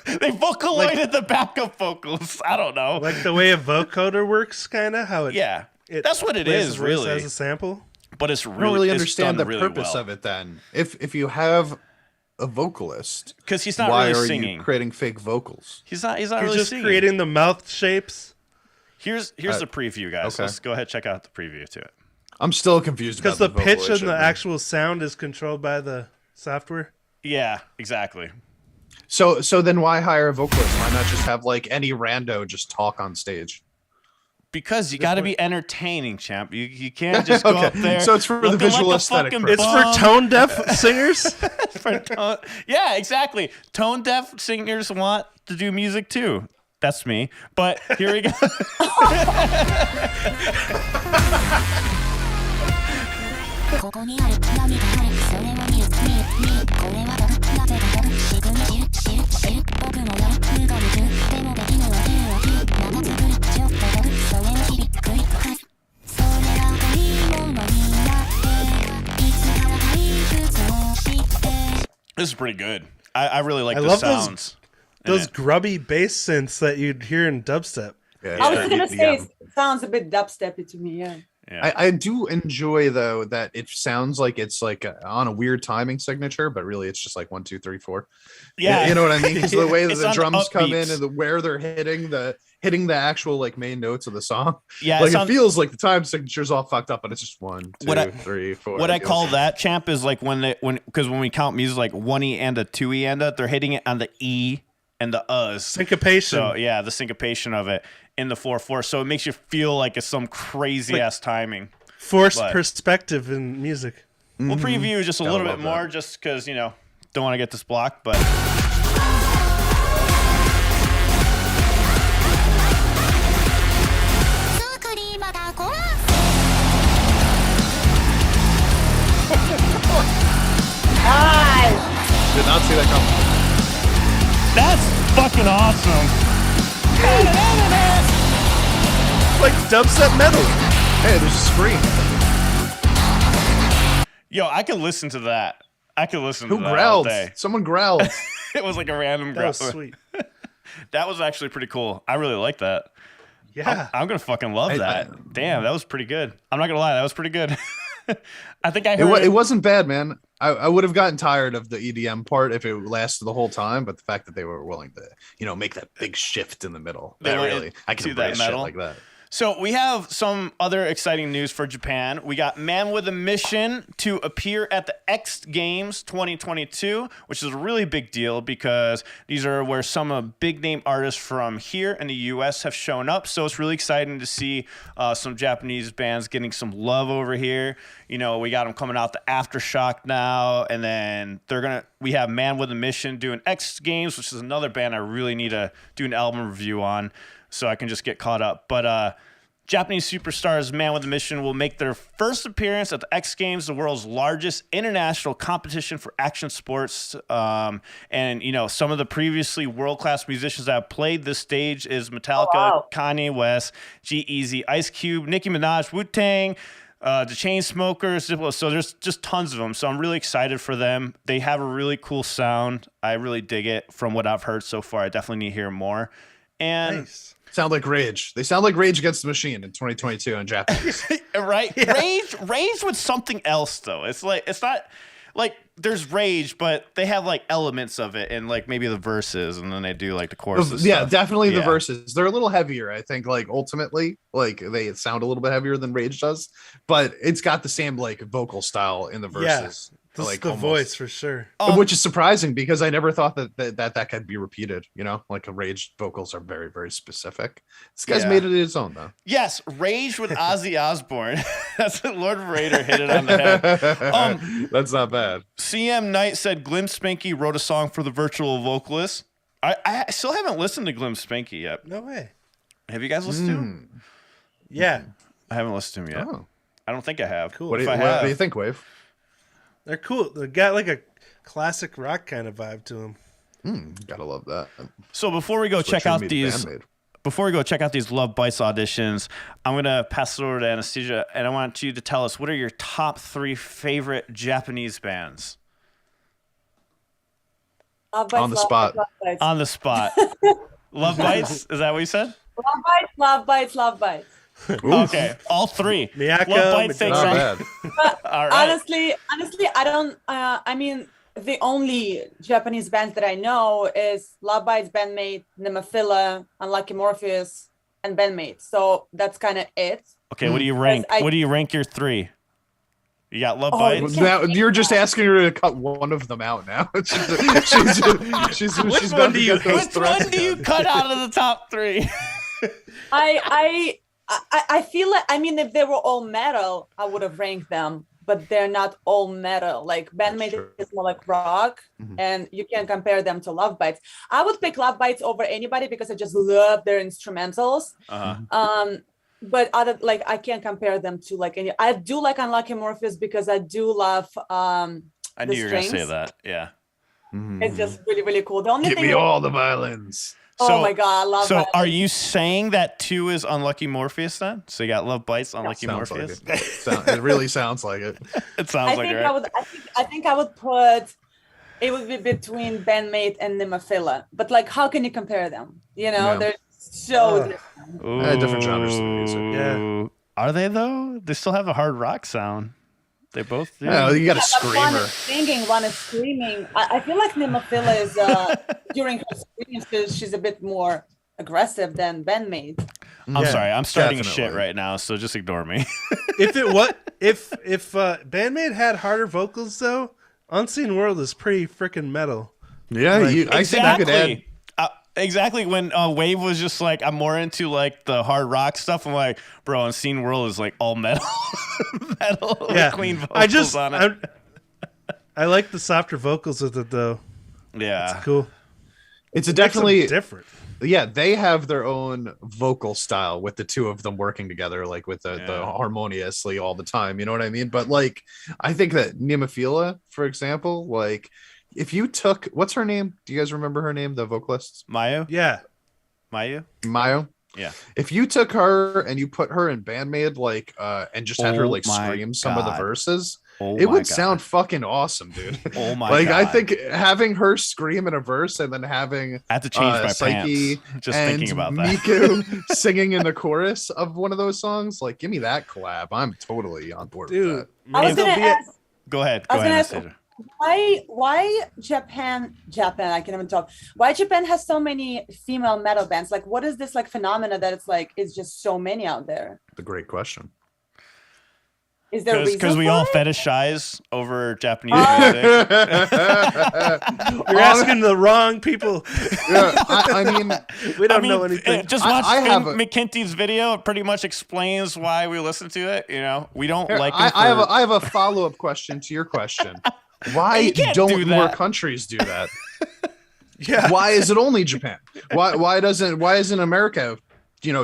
They Vocaloided the backup vocals. I don't know. Like the way a vocoder works, kind of? How it that's what it is, really. As a sample? But it's really, I don't really understand the purpose of it then. If you have a vocalist, because he's not really singing. Why are you creating fake vocals? He's not He's really just singing. creating the mouth shapes. Here's the preview, guys. Okay. Let's go ahead and check out the preview to it. I'm still confused because the pitch and the actual sound is controlled by the software. Yeah, exactly. So then why hire a vocalist? Why not just have like any rando just talk on stage? Because you got to be entertaining, champ. You can't just go up there. So it's for the visual aesthetic. It's for tone deaf singers. Yeah, exactly. Tone deaf singers want to do music too. That's me. But here we go. This is pretty good. I really like the sounds. Those grubby bass synths that you'd hear in dubstep. Yeah, I was gonna say it sounds a bit dubsteppy to me. Yeah. I do enjoy though that it sounds like it's like on a weird timing signature, but really it's just like 1, 2, 3, 4. Yeah, you know what I mean? Because the way that the drums come in and where they're hitting the actual like main notes of the song. Yeah, like it feels like the time signature's all fucked up, but it's just 1, 2, 3, 4. What I call that, Champ, is like because when we count music like 1E and a 2E and they're hitting it on the E and the us. Syncopation. So yeah, the syncopation of it in the 4/4. So it makes you feel like it's some crazy ass timing. Forced perspective in music. We'll preview just a little bit more just because, don't want to get this blocked, but did not see that coming. That's fucking awesome. Like dubstep metal. Hey, there's a scream. Yo, I could listen to that. Who growled? All day. Someone growled. It was like a random growl. That was sweet. That was actually pretty cool. I really like that. Yeah. I'm going to fucking love that. Damn, that was pretty good. I'm not going to lie. That was pretty good. I think I heard it wasn't bad, man. I would have gotten tired of the EDM part if it lasted the whole time, but the fact that they were willing to, make that big shift in the middle, I can embrace shit like that. So we have some other exciting news for Japan. We got Man with a Mission to appear at the X Games 2022, which is a really big deal because these are where some big name artists from here in the U.S. have shown up. So it's really exciting to see some Japanese bands getting some love over here. We got them coming out the Aftershock now, and then we have Man with a Mission doing X Games, which is another band I really need to do an album review on, so I can just get caught up. But Japanese superstars Man with a Mission will make their first appearance at the X Games, the world's largest international competition for action sports. And, some of the previously world-class musicians that have played this stage is Metallica, Kanye West, G-Eazy, Ice Cube, Nicki Minaj, Wu-Tang, the Chainsmokers. So there's just tons of them. So I'm really excited for them. They have a really cool sound. I really dig it from what I've heard so far. I definitely need to hear more. And nice. Sound like Rage. They sound like Rage Against the Machine in 2022 in Japanese. Right? Yeah. Rage with something else though. It's not like there's Rage, but they have like elements of it and like maybe the verses, and then they do like the choruses. Yeah, definitely the verses. They're a little heavier, I think, like ultimately. Like they sound a little bit heavier than Rage does, but it's got the same like vocal style in the verses. Yeah. Like the voice for sure, which is surprising because I never thought that could be repeated. Like a Rage vocals are very, very specific. This guy's made it his own though. Yes, Rage with Ozzy Osbourne. That's what Lord Raider hit it on the head. That's not bad. CM Knight said Glim Spanky wrote a song for the virtual vocalist. I still haven't listened to Glim Spanky yet. No way. Have you guys listened to him? Yeah, I haven't listened to him yet. Oh. I don't think I have. Cool. What do you think, Wave? They're cool. They got like a classic rock kind of vibe to them. Gotta love that. So before we go check out these Lovebites auditions, I'm gonna pass it over to Anastasia, and I want you to tell us what are your top 3 favorite Japanese bands. On the spot. On the spot. Lovebites? Is that what you said? Lovebites. Okay, all 3. Miyako, not bad. All right. Honestly, I don't. I mean, the only Japanese bands that I know is Lovebites, Bandmate, Nemophila, Unlucky Morpheus, and Bandmate. So that's kind of it. Okay, what do you rank? What do you rank your 3? You got Lovebites. Now you're just asking her to cut one of them out. Now she's which one do you cut out of the top 3? I feel like, if they were all metal, I would have ranked them, but they're not all metal. Like Bandmate is more like rock, and you can compare them to Lovebites. I would pick Lovebites over anybody because I just love their instrumentals. but other like I can't compare them to like any. I do like Unlucky Morpheus because I do love I knew you were gonna say that. Yeah. It's just really, really cool. The only Give thing me all the violins. Oh my god, I love so that. Are you saying that 2 is Unlucky Morpheus then? So you got Lovebites, Unlucky Sounds Morpheus? Like it really sounds like it. It sounds like it, right? I think I would put it would be between Bandmate and Nemophila. But like how can you compare them? You know, they're so different. Different genres of music. Yeah. Are they though? They still have a hard rock sound. They both do. Yeah, you got a screamer. One is singing, one is screaming. I feel like Nemophila is during her screams, she's a bit more aggressive than Bandmate. I'm sorry, I'm starting shit right now, so just ignore me. If Bandmate had harder vocals though, Unseen World is pretty freaking metal. Yeah, like, I think I could add. Exactly. When Wave was just like, I'm more into like the hard rock stuff. I'm like, bro, Unseen World is like all metal, yeah. Clean vocals on it. I like the softer vocals with it though. Yeah, it's cool. It's definitely different. Yeah, they have their own vocal style with the two of them working together, like with the harmoniously all the time. You know what I mean? But like, I think that Nemophila, for example, like. If you took, what's her name? Do you guys remember her name? The vocalist? Mayu? Yeah. Mayu? Yeah. If you took her and you put her in Bandmate, like, and just had her like scream some of the verses, it would sound fucking awesome, dude. Oh my like, God. I think having her scream in a verse and then having I have to change my Psyche pants. Just thinking about that. Miku singing in the chorus of one of those songs, like, give me that collab. I'm totally on board with that. I was gonna ask. Go ahead. Why Japan? I can't even talk. Why Japan has so many female metal bands? Like, what is this like phenomena that it's just so many out there? That's a great question. Is there a reason? Because we all fetishize over Japanese music. You're asking the wrong people. Yeah, I mean, we don't know anything. Just watch McKinty's video. It pretty much explains why we listen to it. You know, we don't like. I have a follow-up question to your question. Why don't more countries do that? Yeah. Why is it only Japan? Why isn't America,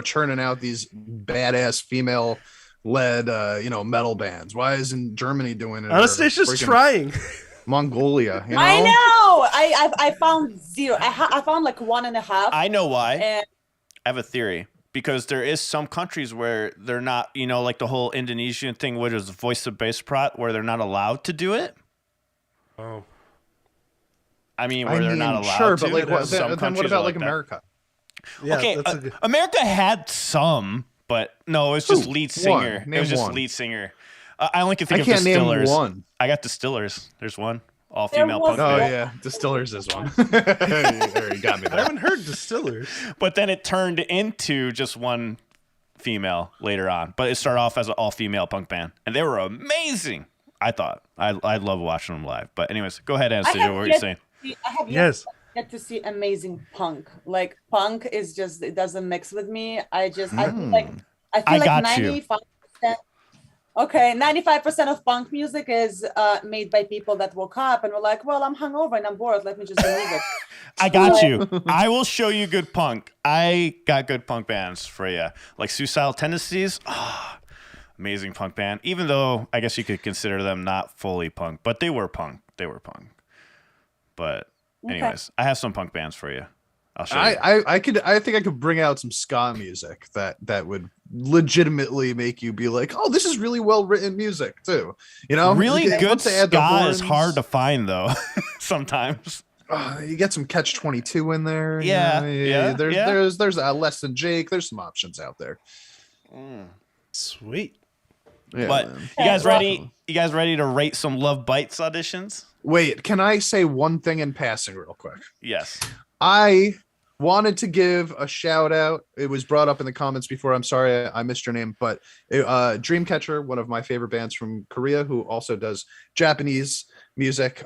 churning out these badass female-led, metal bands? Why isn't Germany doing it? Anastasia's trying. Mongolia. I know. I found 0. I found like 1.5. I know why. I have a theory. Because there is some countries where they're not, like the whole Indonesian thing, which is voice of bass prot, where they're not allowed to do it. Oh, I mean, they're not allowed. Sure, to. but like, then what about like America? Yeah, okay, America had some, but no, it's just lead singer. Name it was just one. Lead singer. I only can think of can't Distillers. Name one. I got Distillers. There's one all female punk. Oh yeah, Distillers is one. You got me there. I haven't heard Distillers, but then it turned into just one female later on. But it started off as an all female punk band, and they were amazing. I thought I love watching them live. But anyways, go ahead, Anastasia. What were you saying? I have yet to see amazing punk. Like punk is just it doesn't mix with me. I feel like 95%. Okay, 95% of punk music is made by people that woke up and were like, "Well, I'm hungover and I'm bored. Let me just do music." I got you. I will show you good punk. I got good punk bands for you, like Suicidal Tendencies. Amazing punk band, even though I guess you could consider them not fully punk, but they were punk. But anyways, I have some punk bands for you. I'll show you. I think I could bring out some ska music that would legitimately make you be like, oh, this is really well written music too. Really good ska is hard to find though. Sometimes. You get some Catch-22 in there. Yeah. There's Less Than Jake. There's some options out there. Sweet. Yeah, but man. you guys ready? You guys ready to rate some Lovebites auditions? Wait, can I say one thing in passing real quick? Yes. I wanted to give a shout out. It was brought up in the comments before. I'm sorry I missed your name, but Dreamcatcher, one of my favorite bands from Korea, who also does Japanese music.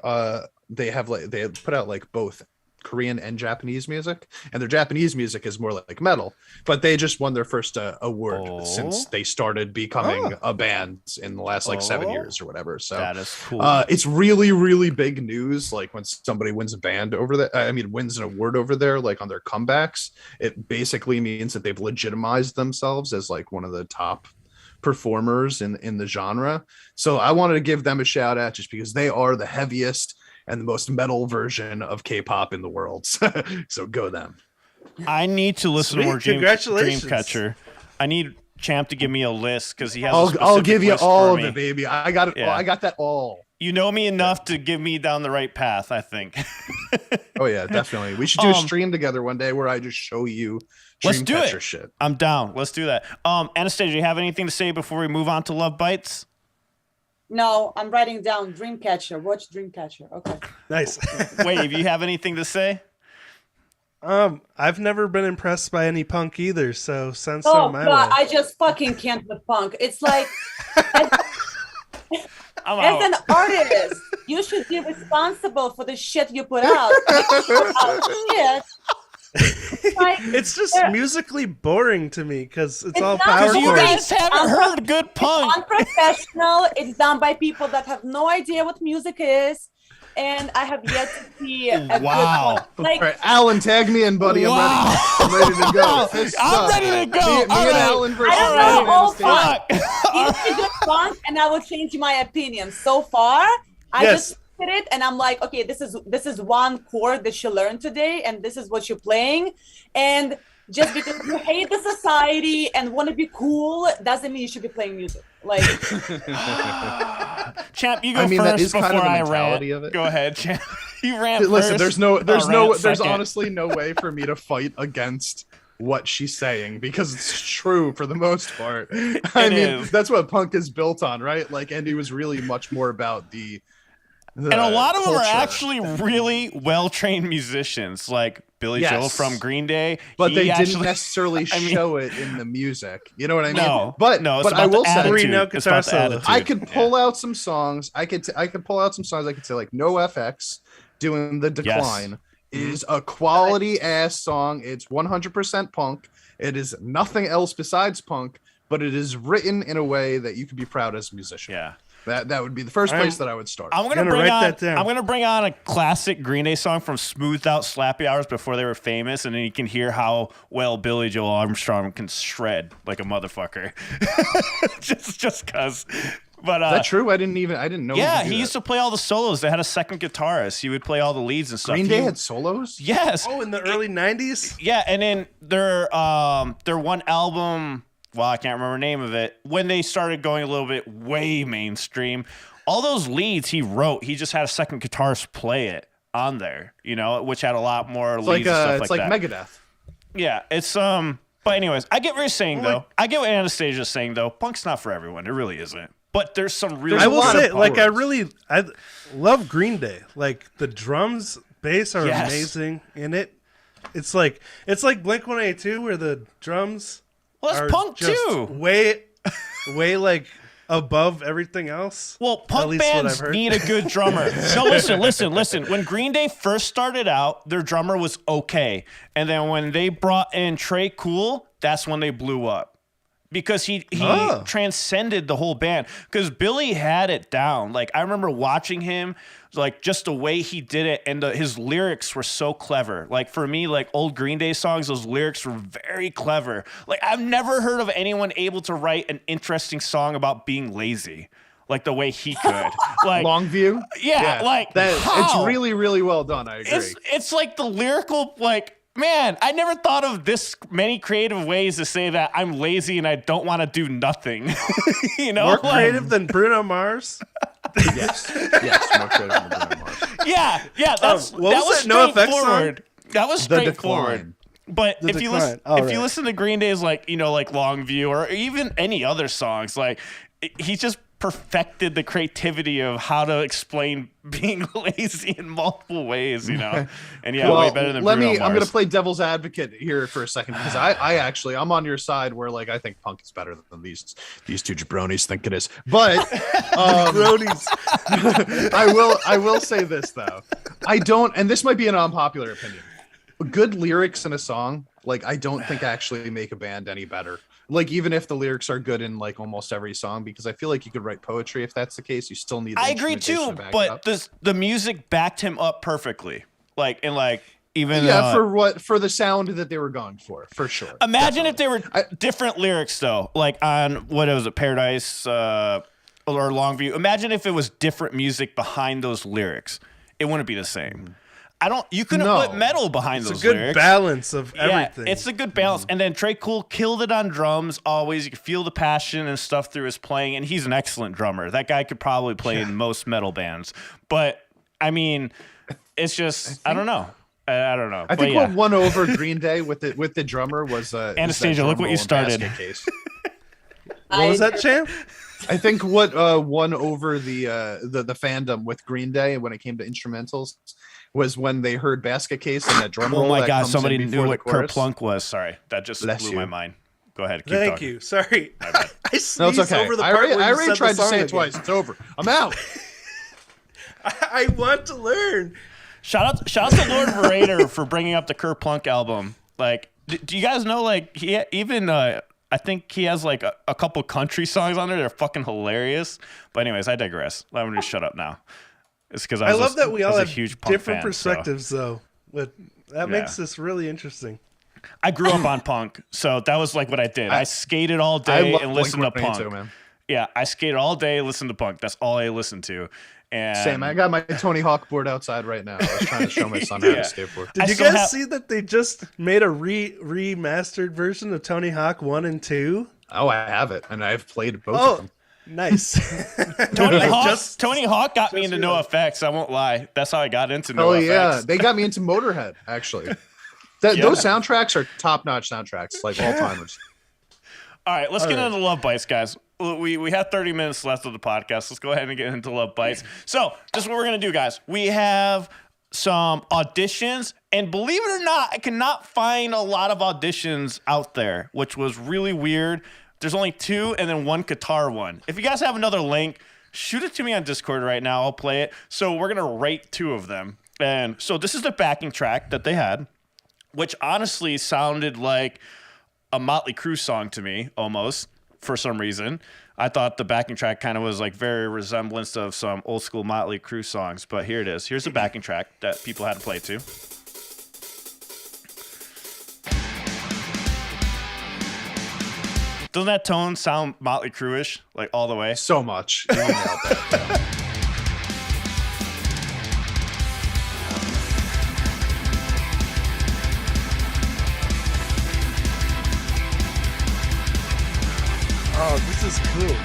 They put out like both Korean and Japanese music, and their Japanese music is more like metal, but they just won their first award since they started becoming a band in the last like 7 years or whatever. So that is cool. It's really, really big news. Like when somebody wins a band over there, wins an award over there, like on their comebacks, it basically means that they've legitimized themselves as like one of the top performers in the genre. So I wanted to give them a shout out just because they are the heaviest and the most metal version of K-pop in the world. So go them. I need to listen to more Congratulations. Dreamcatcher. I need Champ to give me a list because he has. I'll give you all of it, baby. I got it. Yeah. I got that all. You know me enough to give me down the right path, I think. Oh yeah, definitely. We should do a stream together one day where I just show you let's do it. Shit. I'm down. Let's do that. Anastasia, you have anything to say before we move on to Lovebites? No, I'm writing down Dreamcatcher. Watch Dreamcatcher. Okay. Nice. Wave, you have anything to say? I've never been impressed by any punk either, so send Oh some my God, way. I just fucking can't with punk. It's like I'm as out. an artist, you should be responsible for the shit you put out. Shit. Like, It's just musically boring to me because it's all not power Because you boring. chords. guys haven't heard good punk. unprofessional. It's done by people that have no idea what music is, and I have yet to see a Wow. good one. Like, All right, Alan, tag me in, buddy. Wow. I'm ready to go. Fists I'm up. ready to go. Me All and right. Alan versus I don't Ryan know, all Anastasia. Fuck. give me good punk, and I will change my opinion. So far, I Yes. just did it, and I'm like, okay, this is one chord that you learned today, and this is what you're playing, and just because you hate the society and want to be cool doesn't mean you should be playing music. Like, Champ, you go I mean, that first is kind before of the I mentality rant. of it. Go ahead, Champ. You rant Listen, first. there's I'll rant second. honestly no way for me to fight against what she's saying because it's true for the most part. I mean, is. that's what punk is built on, right? Like Andy was really much more about the And a lot of them are culture. actually really well-trained musicians, like Billy Yes. Joel from Green Day. but He they didn't actually- necessarily I mean- show it in the music. You know what I mean? No, but no, it's but about I will the say attitude. Three note It's about guitar the solo. attitude. I could pull out some songs. I could pull out some songs. I could say like No FX doing The Decline is a quality ass song. It's 100% punk. It is nothing else besides punk, but it is written in a way that you could be proud as a musician. Yeah. That would be the first place that I would start. I'm gonna Gonna bring write on. that down. I'm gonna bring on a classic Green Day song from Smoothed Out Slappy Hours before they were famous, and then you can hear how well Billy Joel Armstrong can shred like a motherfucker. just cause. But Is that true? I didn't know. yeah, he he used to play all the solos. They had a second guitarist. He would play all the leads and stuff. Green Day had solos. Yes. Oh, in the early 90s? Yeah, and then their one album, well, I can't remember the name of it, when they started going a little bit way mainstream, all those leads he wrote, he just had a second guitarist play it on there, you know, which had a lot more It's leads like and stuff it's like like that. Megadeth. Yeah, it's but anyways, I get what you're saying though. I get what Anastasia's saying though. Punk's not for everyone. It really isn't. But there's some really I will lot of say, like, powers. I love Green Day. Like, the drums, bass are Yes. amazing in it. It's like Blink-182 where the drums well, are that's punk just too. way like above everything else. Well, At punk least what I've bands heard. need a good drummer. No, listen. When Green Day first started out, their drummer was okay. And then when they brought in Trey Cool, that's when they blew up. Because he transcended the whole band. Because Billy had it down. Like, I remember watching him, like, just the way he did it, and his lyrics were so clever. Like, for me, like, old Green Day songs, those lyrics were very clever. Like, I've never heard of anyone able to write an interesting song about being lazy. Like, the way he could. Like, Longview. yeah, like, that. how? It's really, really well done. I agree. It's like the lyrical, like, man, I never thought of this many creative ways to say that I'm lazy and I don't want to do nothing. You know, More like, creative than Bruno Mars. yes, more creative than Bruno Mars. yeah. That's what that was was that NoFX song? straightforward. That was The straightforward. Decline. But The if you Decline. listen, All if right. you listen to Green Day's like Longview or even any other songs, like he just perfected the creativity of how to explain being lazy in multiple ways, you know. And yeah, way better than Bruno Mars. I'm gonna play devil's advocate here for a second because I'm on your side where like I think punk is better than these two jabronis think it is. But Brodies. I will say this though. I don't, and this might be an unpopular opinion. Good lyrics in a song, like I don't think actually make a band any better. Like even if the lyrics are good in like almost every song, because I feel like you could write poetry if that's the case. You still need. I agree too, but the music backed him up perfectly. Like and like even for the sound that they were going for sure. Imagine if they were different lyrics though, like on what was it, Paradise or Longview. Imagine if it was different music behind those lyrics. It wouldn't be the same. You couldn't put metal behind those lyrics. It's a good balance of everything. Yeah, it's a good balance. And then Trey Cool killed it on drums always. You could feel the passion and stuff through his playing, and he's an excellent drummer. That guy could probably play in most metal bands. But, I mean, it's just, I don't know. I don't know. I think what won over Green Day with the drummer was Anastasia, look what you started. What was that, Champ? I think what won over the fandom with Green Day when it came to instrumentals was when they heard Basket Case and that drum roll. Oh my God, somebody knew what Kerplunk was. Sorry, that just blew my mind. Go ahead. Keep Thank talking. you. Sorry. I sneezed no, it's okay. over the part where I already tried to say again. it twice. It's over. I'm out. I want to learn. Shout out to Lord Verator for bringing up the Kerplunk album. Like, do you guys know, like, he even... I think he has like a couple country songs on there. They're fucking hilarious. But anyways, I digress. I'm going to shut up now. It's because I love that we all have huge different fan, perspectives, though. But that makes this really interesting. I grew up on punk, so that was like what I did. I skated all day and listened to punk. Too, man. Yeah, I skated all day, listened to punk. That's all I listened to. And same. I got my Tony Hawk board outside right now. I was trying to show my son how to skateboard. Did you guys see that they just made a remastered version of Tony Hawk 1 and 2? Oh, I have it, and I've played both of them. Nice. Tony Hawk got me into NoFX. I won't lie. That's how I got into NoFX. Oh yeah, they got me into Motorhead actually. Those soundtracks are top-notch soundtracks, like all timers. All right, let's get into Lovebites, guys. We have 30 minutes left of the podcast. Let's go ahead and get into Lovebites. So this is what we're gonna do, guys. We have some auditions, and believe it or not, I cannot find a lot of auditions out there, which was really weird. There's only 2 and then 1 guitar one. If you guys have another link, shoot it to me on Discord right now. I'll play it. So we're going to rate 2 of them. And so this is the backing track that they had, which honestly sounded like a Motley Crue song to me, almost, for some reason. I thought the backing track kind of was like very resemblance of some old school Motley Crue songs. But here it is. Here's the backing track that people had to play to. Doesn't that tone sound Motley Crue-ish, like all the way? So much. You nailed that. Oh, this is cool.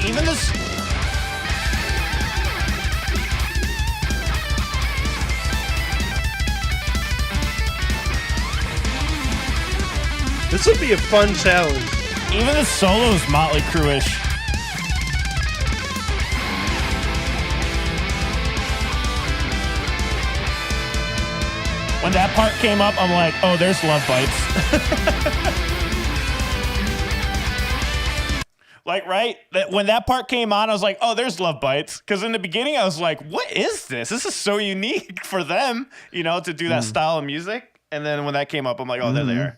Even this. This would be a fun challenge. Even the solo is Motley Crue-ish. When that part came up, I'm like, oh, there's Lovebites. Like, right? When that part came on, I was like, oh, there's Lovebites. Because in the beginning, I was like, what is this? This is so unique for them, you know, to do that style of music. And then when that came up, I'm like, oh, there they are.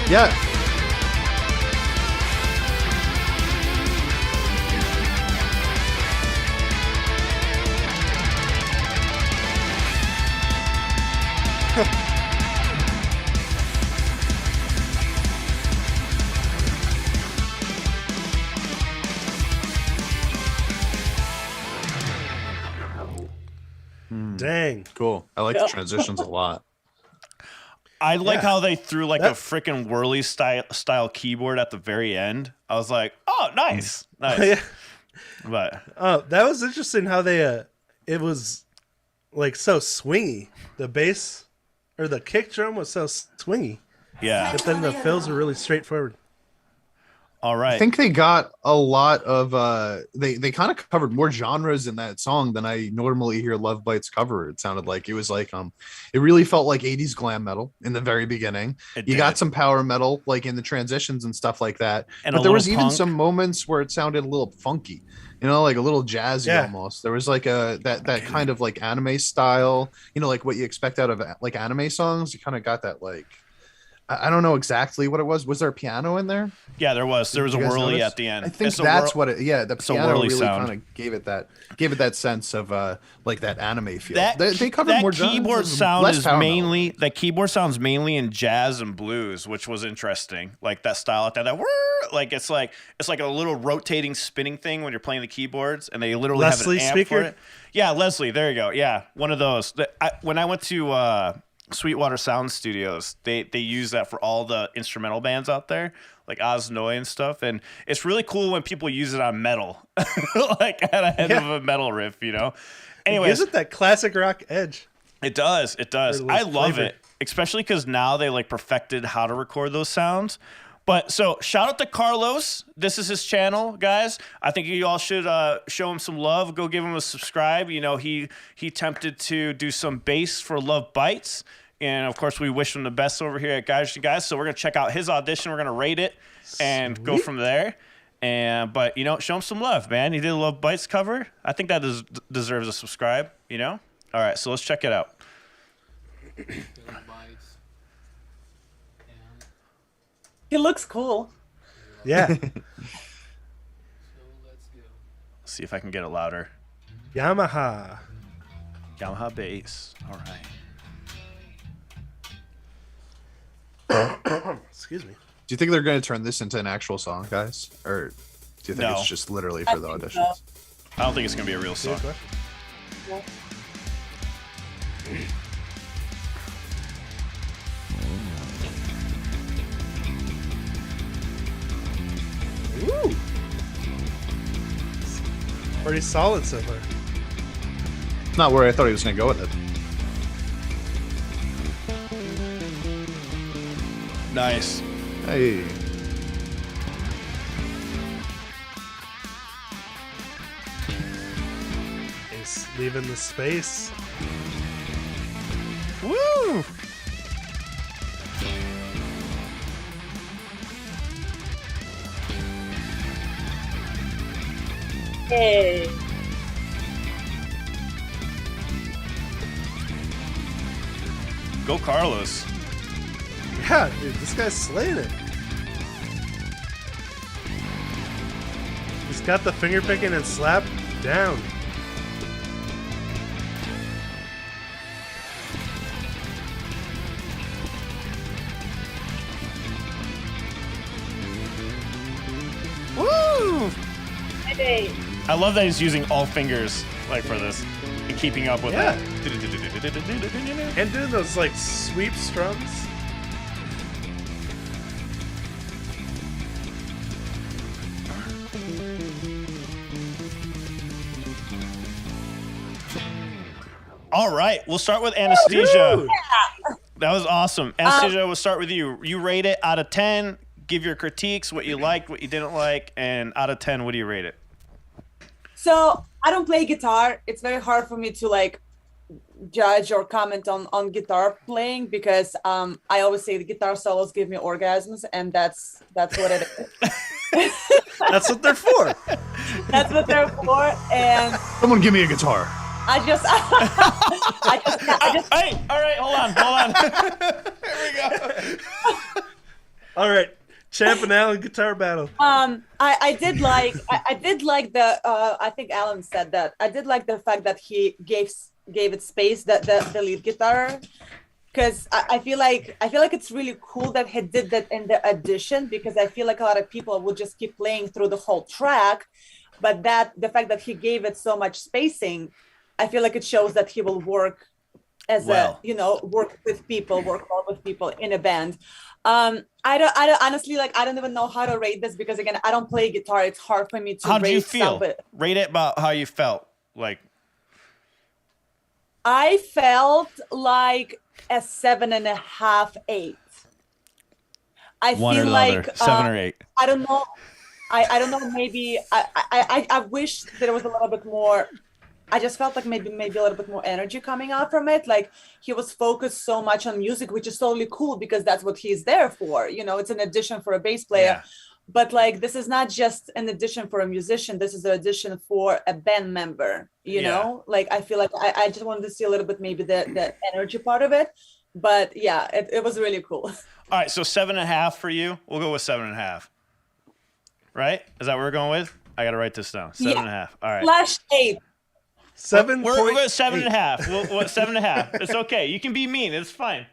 Yeah. Dang. Cool. I like the transitions a lot. I like how they threw like a freaking whirly style keyboard at the very end. I was like, oh, nice. Nice. But that was interesting how they it was like so swingy. The bass or the kick drum was so swingy. Yeah. But then the fills are really straightforward. All right. I think they got a lot of they kind of covered more genres in that song than I normally hear Lovebites cover. It sounded like it was like it really felt like 80s glam metal in the very beginning. You got some power metal like in the transitions and stuff like that. But there was even some moments where it sounded a little funky, you know, like a little jazzy almost. There was like that kind of like anime style, you know, like what you expect out of like anime songs. You kind of got that like, I don't know exactly what it was. Was there a piano in there? Yeah, there was. There was a whirly at the end. I think that's what it. Yeah, the piano really kind of gave it that sense of like that anime feel. They covered more genres. Keyboard sound is mainly that keyboard sounds mainly in jazz and blues, which was interesting. Like that style, that like it's like a little rotating spinning thing when you're playing the keyboards, and they literally have an amp for it. Yeah, Leslie. There you go. Yeah, one of those. When I went to Sweetwater Sound Studios, they use that for all the instrumental bands out there, like Osnoy and stuff, and it's really cool when people use it on metal, like at a head of a metal riff, you know. Anyway, gives it that classic rock edge. It does. I love it, especially because now they like perfected how to record those sounds. But so shout out to Carlos. This is his channel, guys. I think you all should show him some love. Go give him a subscribe. You know, he attempted to do some bass for Lovebites. And of course, we wish him the best over here at Guys. So we're gonna check out his audition. We're gonna rate it and go from there. But you know, show him some love, man. He did a Lovebites cover. I think that deserves a subscribe. You know. All right, so let's check it out. He looks cool. Yeah. Let's see if I can get it louder. Yamaha bass. All right. Excuse me. Do you think they're going to turn this into an actual song, guys? Or do you think it's just literally for the auditions? So. I don't think it's going to be a real song. Yeah. Ooh. Pretty solid so far. Not where I thought he was going to go with it. Nice. Hey. He's leaving the space. Woo! Hey. Go Carlos. Yeah, dude, this guy's slaying it. He's got the finger picking and slap down. Woo! Hey. I love that he's using all fingers like for this and keeping up with that. And doing those like sweep strums. All right, we'll start with Anastasia. That was awesome. Anastasia, we'll start with you. You rate it out of 10. Give your critiques, what you liked, what you didn't like, and out of 10, what do you rate it? So I don't play guitar. It's very hard for me to like judge or comment on guitar playing because I always say the guitar solos give me orgasms, and that's what it is. That's what they're for. That's what they're for. And Someone give me a guitar. I just Hey, all right, hold on. Here we go. All right, Champ and Alan guitar battle. I did like the I think Alan said that. I did like the fact that he gave it space, that the lead guitar, because I feel like it's really cool that he did that in the audition, because I feel like a lot of people would just keep playing through the whole track, but the fact that he gave it so much spacing, I feel like it shows that he will work as work well with people in a band. I don't honestly, like, I don't even know how to rate this, because again, I don't play guitar. It's hard for me to How rate. did you feel? Somebody. Rate it about how you felt. Like, I felt like a 7.5, 8. I One or feel the like other. 7 or 8. I don't know. I don't know. Maybe I wish there was a little bit more. I just felt like maybe a little bit more energy coming out from it. Like he was focused so much on music, which is totally cool because that's what he's there for. You know, it's an addition for a bass player. Yeah. But like, this is not just an addition for a musician. This is an addition for a band member, you know? Like, I feel like I just wanted to see a little bit, maybe the energy part of it. But yeah, it was really cool. All right. So 7.5 for you. We'll go with 7.5. Right? Is that what we're going with? I got to write this down. 7.5. All right. /8. 7. We're going 7.5. We'll 7.5. It's okay. You can be mean. It's fine.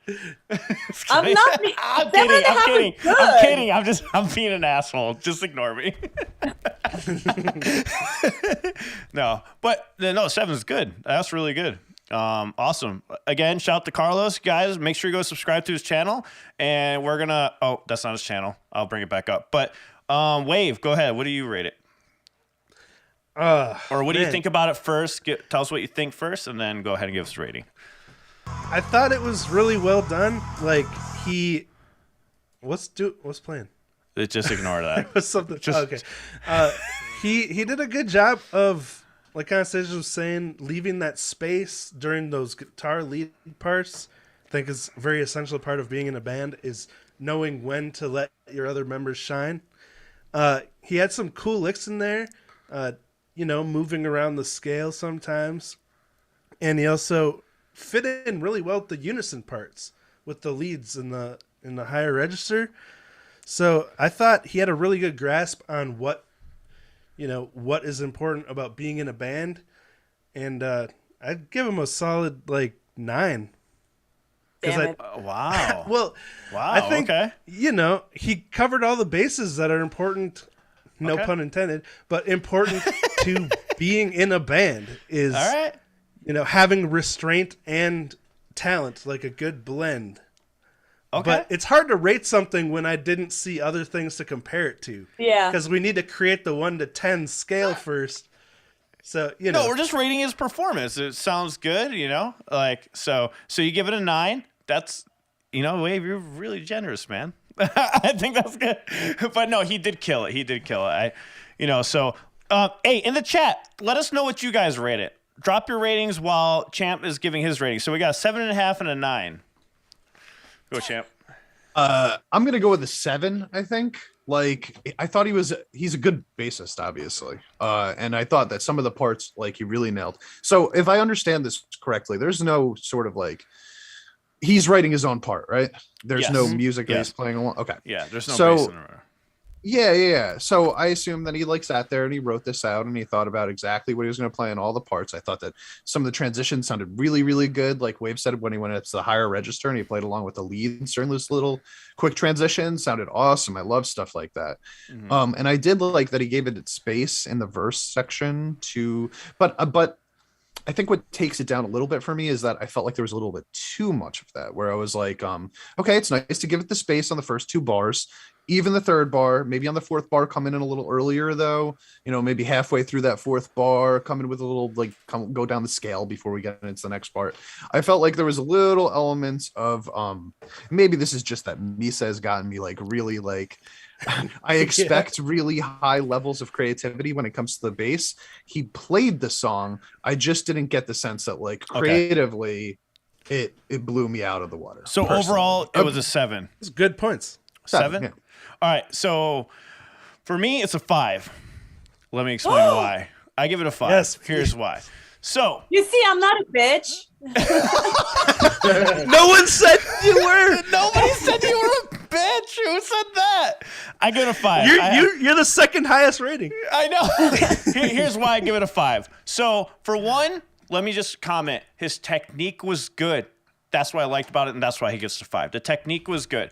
I'm not mean. I'm kidding. I'm being an asshole. Just ignore me. No, 7's good. That's really good. Awesome. Again, shout out to Carlos, guys. Make sure you go subscribe to his channel. And we're gonna. Oh, that's not his channel. I'll bring it back up. But Wave, go ahead. What do you rate it? Or what do you think about it first? Tell us what you think first, and then go ahead and give us a rating. I thought it was really well done. Like what's playing? Just ignore that. It was something. Okay. He did a good job of, like Anastasia was saying, leaving that space during those guitar lead parts. I think is a very essential part of being in a band is knowing when to let your other members shine. He had some cool licks in there. Moving around the scale sometimes. And he also fit in really well with the unison parts with the leads in the higher register. So I thought he had a really good grasp on what is important about being in a band. And I'd give him a solid 9. Wow. Well, wow. I think, he covered all the bases that are important. No pun intended, but important to being in a band is, all right. Having restraint and talent, like a good blend. Okay. But it's hard to rate something when I didn't see other things to compare it to. Yeah. Because we need to create the 1 to 10 scale first. So, No, we're just rating his performance. It sounds good, so you give it a 9. That's, Wave, you're really generous, man. I think that's good. But no, he did kill it. Hey, in the chat, let us know what you guys rate it. Drop your ratings while Champ is giving his rating. So we got a 7.5 and a 9. Go, Champ. I'm going to go with a 7, I think. I thought he's a good bassist, obviously. And I thought that some of the parts, he really nailed. So if I understand this correctly, there's no sort of he's writing his own part, right? There's no music that he's playing along. Okay. Yeah, there's no bass in the Yeah. So I assume that he sat there and he wrote this out and he thought about exactly what he was going to play in all the parts. I thought that some of the transitions sounded really, really good. Like Wave said, when he went up to the higher register and he played along with the lead, certain those little quick transitions sounded awesome. I love stuff like that. Mm-hmm. And I did like that he gave it space in the verse section but I think what takes it down a little bit for me is that I felt like there was a little bit too much of that, where I was like, okay, it's nice to give it the space on the first 2 bars, even the 3rd bar, maybe on the 4th bar, come in a little earlier though, maybe halfway through that 4th bar, come in with a little, go down the scale before we get into the next part. I felt like there was a little elements of, maybe this is just that Misa has gotten me really I expect really high levels of creativity when it comes to the bass. He played the song. I just didn't get the sense that creatively it blew me out of the water. So overall, it was a 7. It's good points. 7? Yeah. All right. So for me, it's a 5. Let me explain why. I give it a 5. Yes. Here's why. So you see, I'm not a bitch. No one said you were. Nobody said you were a bitch. Who said that? I give it a 5. You're the second highest rating. I know. Here's why I give it a 5. So for one, let me just comment. His technique was good. That's what I liked about it, and that's why he gets a 5. The technique was good.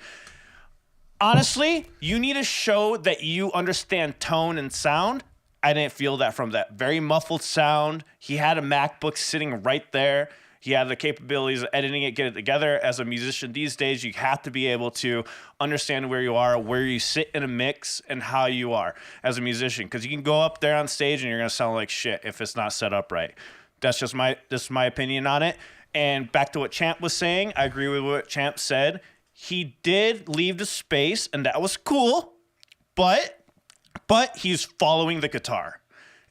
Honestly, you need to show that you understand tone and sound. I didn't feel that from that very muffled sound. He had a MacBook sitting right there. He had the capabilities of editing it, get it together. As a musician these days, you have to be able to understand where you are, where you sit in a mix, and how you are as a musician. Because you can go up there on stage and you're going to sound like shit if it's not set up right. That's just my opinion on it. And back to what Champ was saying, I agree with what Champ said. He did leave the space, and that was cool, but he's following the guitar.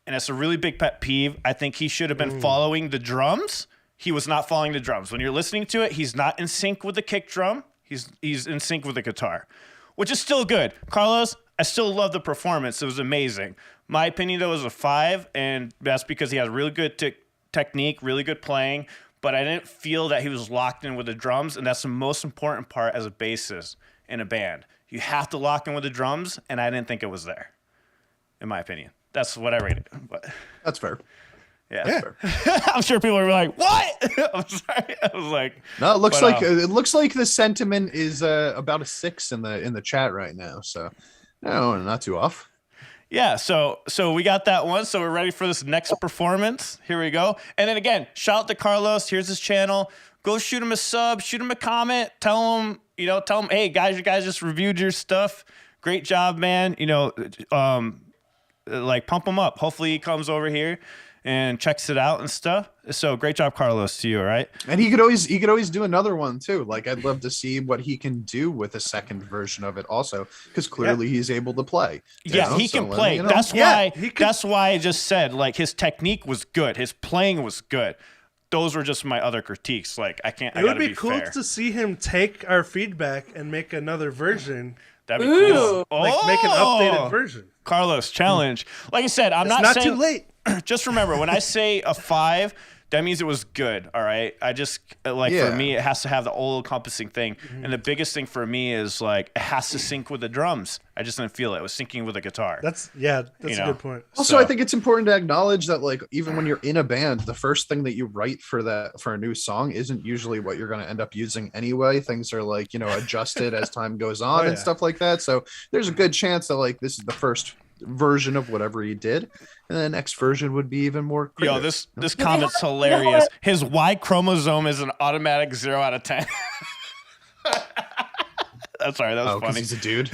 And that's a really big pet peeve. I think he should have been following the drums. He was not following the drums. When you're listening to it, he's not in sync with the kick drum. He's in sync with the guitar, which is still good. Carlos, I still love the performance. It was amazing. My opinion, though, was a 5, and that's because he has really good technique, really good playing, but I didn't feel that he was locked in with the drums, and that's the most important part as a bassist in a band. You have to lock in with the drums, and I didn't think it was there, in my opinion. That's what I rated. But That's fair. yeah. That's fair. I'm sure people were like, "What?" I'm sorry. I was like, No, it looks like the sentiment is about a 6 in the chat right now. So, no, not too off. yeah. So we got that one. So we're ready for this next performance. Here we go. And then again, shout out to Carlos. Here's his channel. Go shoot him a sub. Shoot him a comment. Tell him, hey guys, you guys just reviewed your stuff. Great job, man. Like pump him up. Hopefully he comes over here and checks it out and stuff. So great job, Carlos, to you, all right? And he could always do another one too. Like I'd love to see what he can do with a second version of it also, because clearly he's able to play. Yeah, he can play. That's why I just said like his technique was good. His playing was good. Those were just my other critiques. Like I can't. It would be cool to see him take our feedback and make another version. That'd be cool. Like make an updated version. Carlos, challenge. Like I said, I'm not saying, too late. Just remember, when I say a 5, that means it was good, all right? I just, for me, it has to have the all-encompassing thing. And the biggest thing for me is, like, it has to sync with the drums. I just didn't feel it. It was syncing with the guitar. That's a good point. Also, I think it's important to acknowledge that, like, even when you're in a band, the first thing that you write for a new song isn't usually what you're going to end up using anyway. Things are, like, adjusted as time goes on and stuff like that. So there's a good chance that, like, this is the first version of whatever he did, and the next version would be even more creative. Yo, this comment's hilarious. His Y chromosome is an automatic 0 out of 10. I'm sorry, that was funny. He's a dude.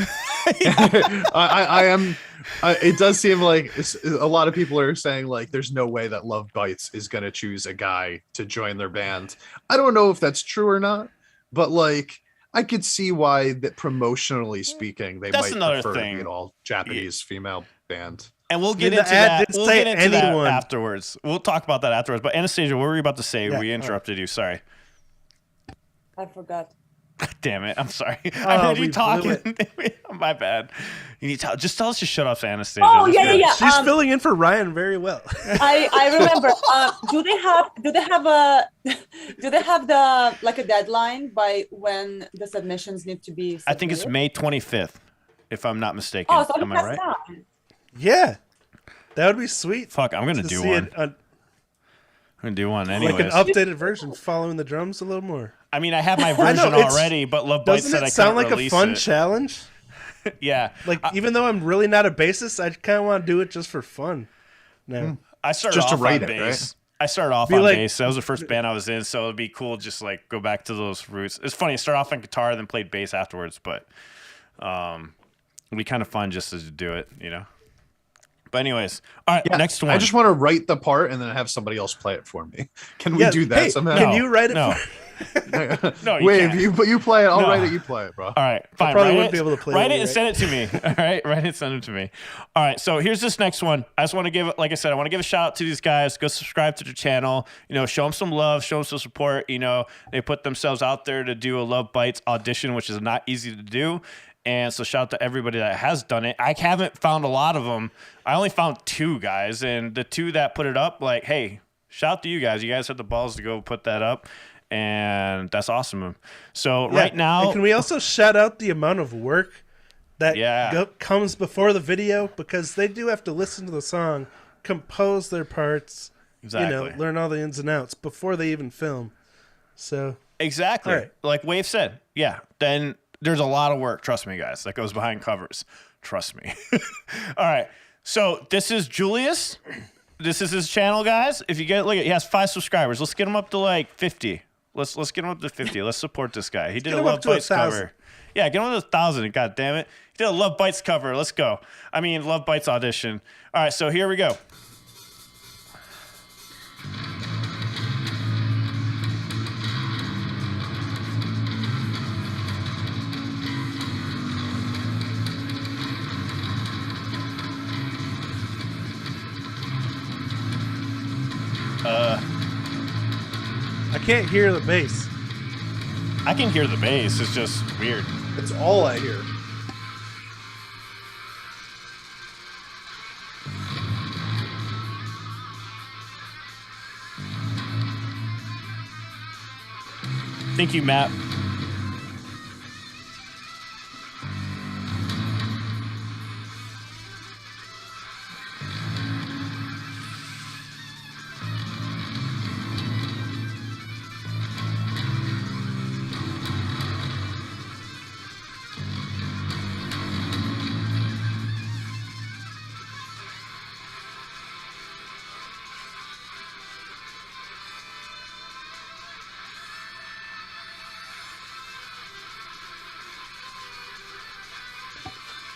I am. It does seem like a lot of people are saying like, there's no way that Lovebites is going to choose a guy to join their band. I don't know if that's true or not, but like, I could see why that promotionally speaking, they might prefer an all Japanese female band. And we'll get into that. We'll get into that afterwards. We'll talk about that afterwards. But Anastasia, what were you about to say? We interrupted you. Sorry. I forgot. Damn it. I'm sorry. I heard you talking. My bad. You need to just tell us to shut up, Anastasia. Oh, yeah. She's filling in for Ryan very well. I remember. Do they have a deadline by when the submissions need to be submitted? I think it's May 25th, if I'm not mistaken. Oh, so am I right? Yeah. That would be sweet. Fuck, I'm going to do one. I'm going to do one anyways. Like an updated version following the drums a little more. I mean, I have my version already, but Lovebites said I couldn't release it. Doesn't it sound like a fun challenge? Yeah. Like, even though I'm really not a bassist, I kind of want to do it just for fun. No. I started off on bass. Right? I started off on bass. That was the first band I was in, so it'd be cool just like go back to those roots. It's funny, I started off on guitar, then played bass afterwards, but it'd be kind of fun just to do it, But anyways, all right, next one. I just want to write the part and then have somebody else play it for me. Can we do that somehow? Can you write it for me? No, you play it. I'll write it. You play it, bro. All right, fine. Probably wouldn't be able to play it. Write it and send it to me. All right, write it and send it to me. All right, so here's this next one. I just want to give, like I said, I want to give a shout out to these guys. Go subscribe to their channel. Show them some love, show them some support. They put themselves out there to do a Lovebites audition, which is not easy to do. And so shout out to everybody that has done it. I haven't found a lot of them. I only found 2 guys, and the 2 that put it up, like, hey, shout out to you guys. You guys had the balls to go put that up, and that's awesome. So right now, and can we also shout out the amount of work that comes before the video, because they do have to listen to the song, compose their parts, learn all the ins and outs before they even film. So exactly, right. Like Wave said, then. There's a lot of work, trust me, guys, that goes behind covers. Trust me. All right. So this is Julius. This is his channel, guys. If you look, he has 5 subscribers. Let's get him up to like 50. Let's get him up to 50. Let's support this guy. He did a Lovebites cover. Yeah, get him to 1,000. God damn it. He did a Lovebites cover. Let's go. I mean, Lovebites audition. All right. So here we go. can't hear the bass. I can hear the bass. It's just weird. It's all I hear. Thank you, Matt.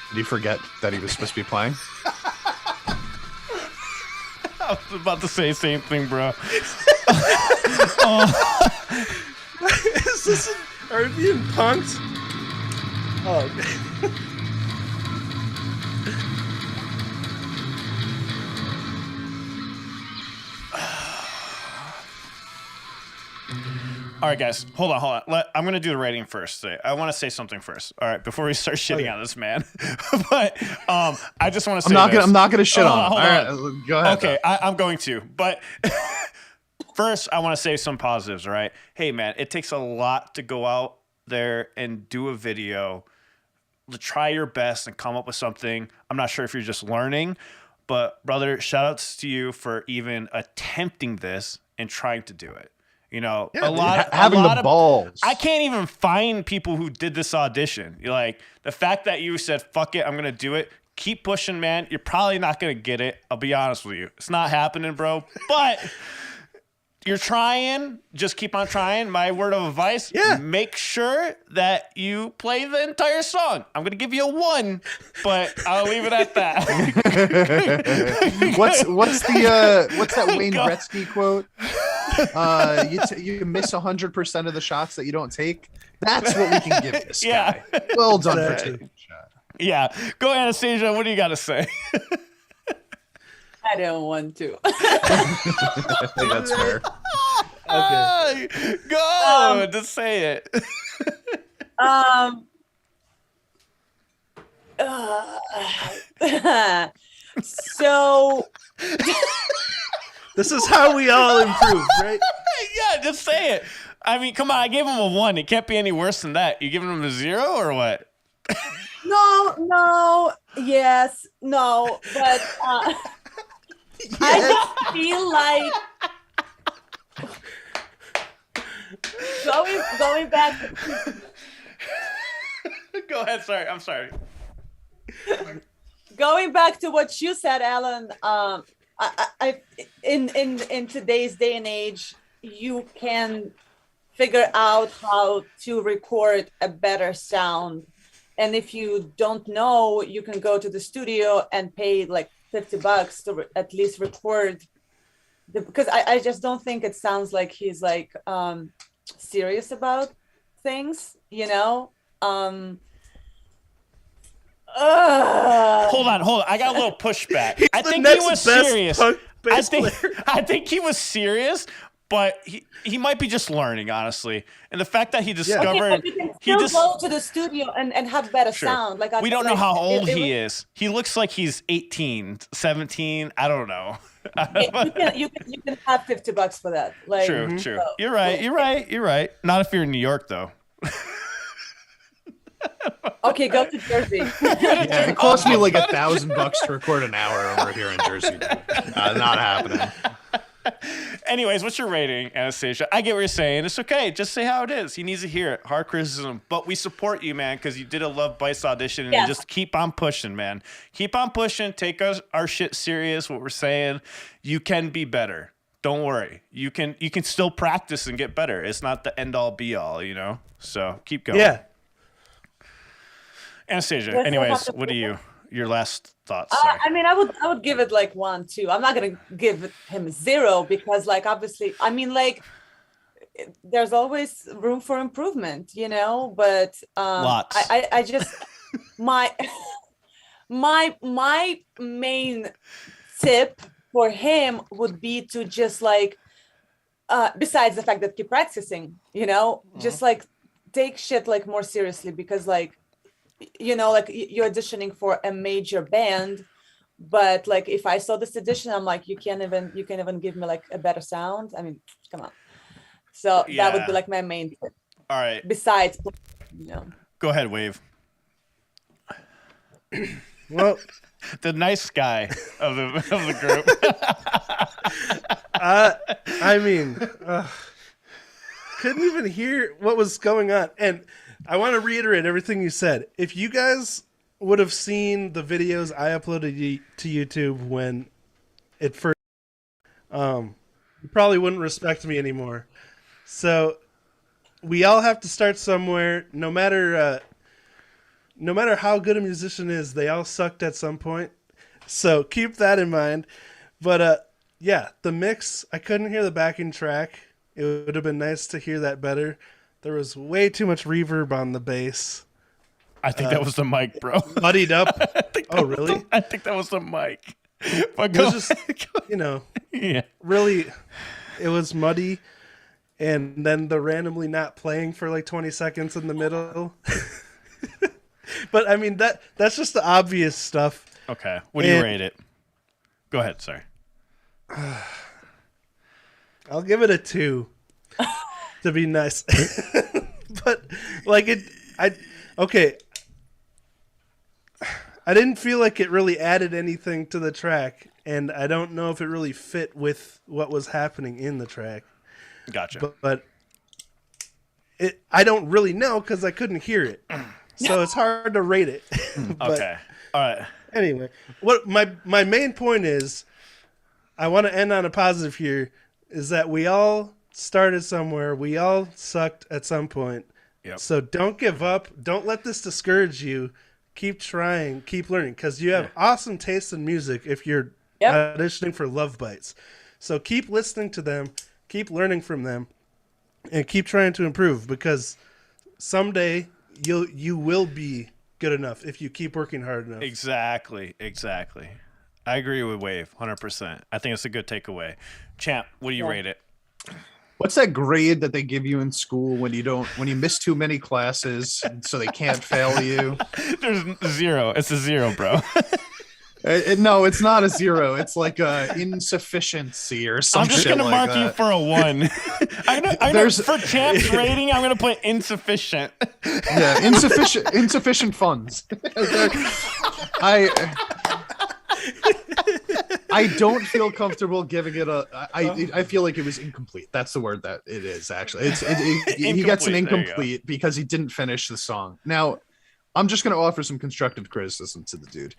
Did you forget that he was supposed to be playing? I was about to say the same thing, bro. Is this are we being punked? Oh, okay. All right, guys, hold on. I'm going to do the rating first today. I want to say something first. All right, before we start shitting on this man. But I just want to say I'm not gonna shit on him. All right, go ahead. Okay, I'm going to. But first, I want to say some positives, all right? Hey, man, it takes a lot to go out there and do a video, to try your best and come up with something. I'm not sure if you're just learning, but brother, shout outs to you for even attempting this and trying to do it. You know, yeah, having the balls. I can't even find people who did this audition. You're like, the fact that you said, fuck it, I'm going to do it. Keep pushing, man. You're probably not going to get it. I'll be honest with you. It's not happening, bro. But you're trying. Just keep on trying. My word of advice, make sure that you play the entire song. I'm going to give you a 1, but I'll leave it at that. What's that Wayne Gretzky quote? You miss 100% of the shots that you don't take. That's what we can give this guy. Well done for taking the shot. Yeah. Go, Anastasia. What do you got to say? I don't want to. I think that's fair. Okay. Go. Just say it. So This is how we all improve, right? Yeah, just say it. I mean, come on. I gave him a 1. It can't be any worse than that. You giving him a 0 or what? no, yes, no, but I just feel like going back. Go ahead. Sorry, I'm sorry. Going back to what you said, Alan. I in today's day and age, you can figure out how to record a better sound. And if you don't know, you can go to the studio and pay like $50 to at least record. Because I just don't think it sounds like he's like serious about things, you know? Hold on. I got a little pushback. I think he was serious. I think he was serious, but he might be just learning, honestly. And the fact that he discovered he can still go to the studio and have better sound. Like we don't know how old he is. He looks like he's 18, 17. I don't know. you can have $50 for that. Like, true. So, You're right. Not if you're in New York, though. Okay, go to Jersey. Yeah, it cost me like $1,000 to record an hour over here in Jersey. Not happening. Anyways, what's your rating, Anastasia? I get what you're saying. It's okay. Just say how it is. He needs to hear it. Hard criticism. But we support you, man, because you did a Lovebites audition. And just keep on pushing, man. Keep on pushing. Take our shit serious, what we're saying. You can be better. Don't worry. You can still practice and get better. It's not the end-all, be-all, you know? So keep going. Yeah. Anastasia, anyways, what are your last thoughts? I mean, I would give it like 1, 2. I'm not gonna give him 0 because, like, obviously, I mean, like, there's always room for improvement, you know. But lots. I just my main tip for him would be to just like besides the fact that keep practicing, you know, just like take shit like more seriously, because like, you know, like you're auditioning for a major band, but like if I saw this audition, I'm like, you can't even give me like a better sound. I mean, come on. So that would be like my main tip. All right. Besides, you know. Go ahead, Wave. Well, the nice guy of the group. I mean, couldn't even hear what was going on. And I want to reiterate everything you said. If you guys would have seen the videos I uploaded to YouTube when it first, you probably wouldn't respect me anymore. So we all have to start somewhere. No matter how good a musician is, they all sucked at some point. So keep that in mind. But yeah, the mix, I couldn't hear the backing track. It would have been nice to hear that better. There was way too much reverb on the bass. I think that was the mic, bro. Muddied up. Oh, really? I think that was the mic. But it was just, you know, really, it was muddy. And then the randomly not playing for like 20 seconds in the middle. But I mean, that's just the obvious stuff. Okay. What do you rate it? Go ahead, sorry. I'll give it a 2 to be nice. But like I didn't feel like it really added anything to the track, and I don't know if it really fit with what was happening in the track. Gotcha. But I don't really know because I couldn't hear it. So it's hard to rate it. Okay. All right. Anyway, what my main point is, I want to end on a positive here, is that we all started somewhere. We all sucked at some point. Yep. So don't give up. Don't let this discourage you. Keep trying. Keep learning, because you have awesome taste in music if you're auditioning for Lovebites. So keep listening to them. Keep learning from them. And keep trying to improve, because someday you will be good enough if you keep working hard enough. Exactly. I agree with Wave 100%. I think it's a good takeaway. Champ, what do you rate it? What's that grade that they give you in school when you miss too many classes so they can't fail you? There's 0. It's a 0, bro. No, it's not a 0. It's like a insufficiency or something. I'm just gonna mark you for a 1. For Champ's rating, I'm gonna put insufficient. Yeah, insufficient funds. I don't feel comfortable giving it I feel like it was incomplete. That's the word that it is, actually. He gets an incomplete because he didn't finish the song. Now, I'm just going to offer some constructive criticism to the dude.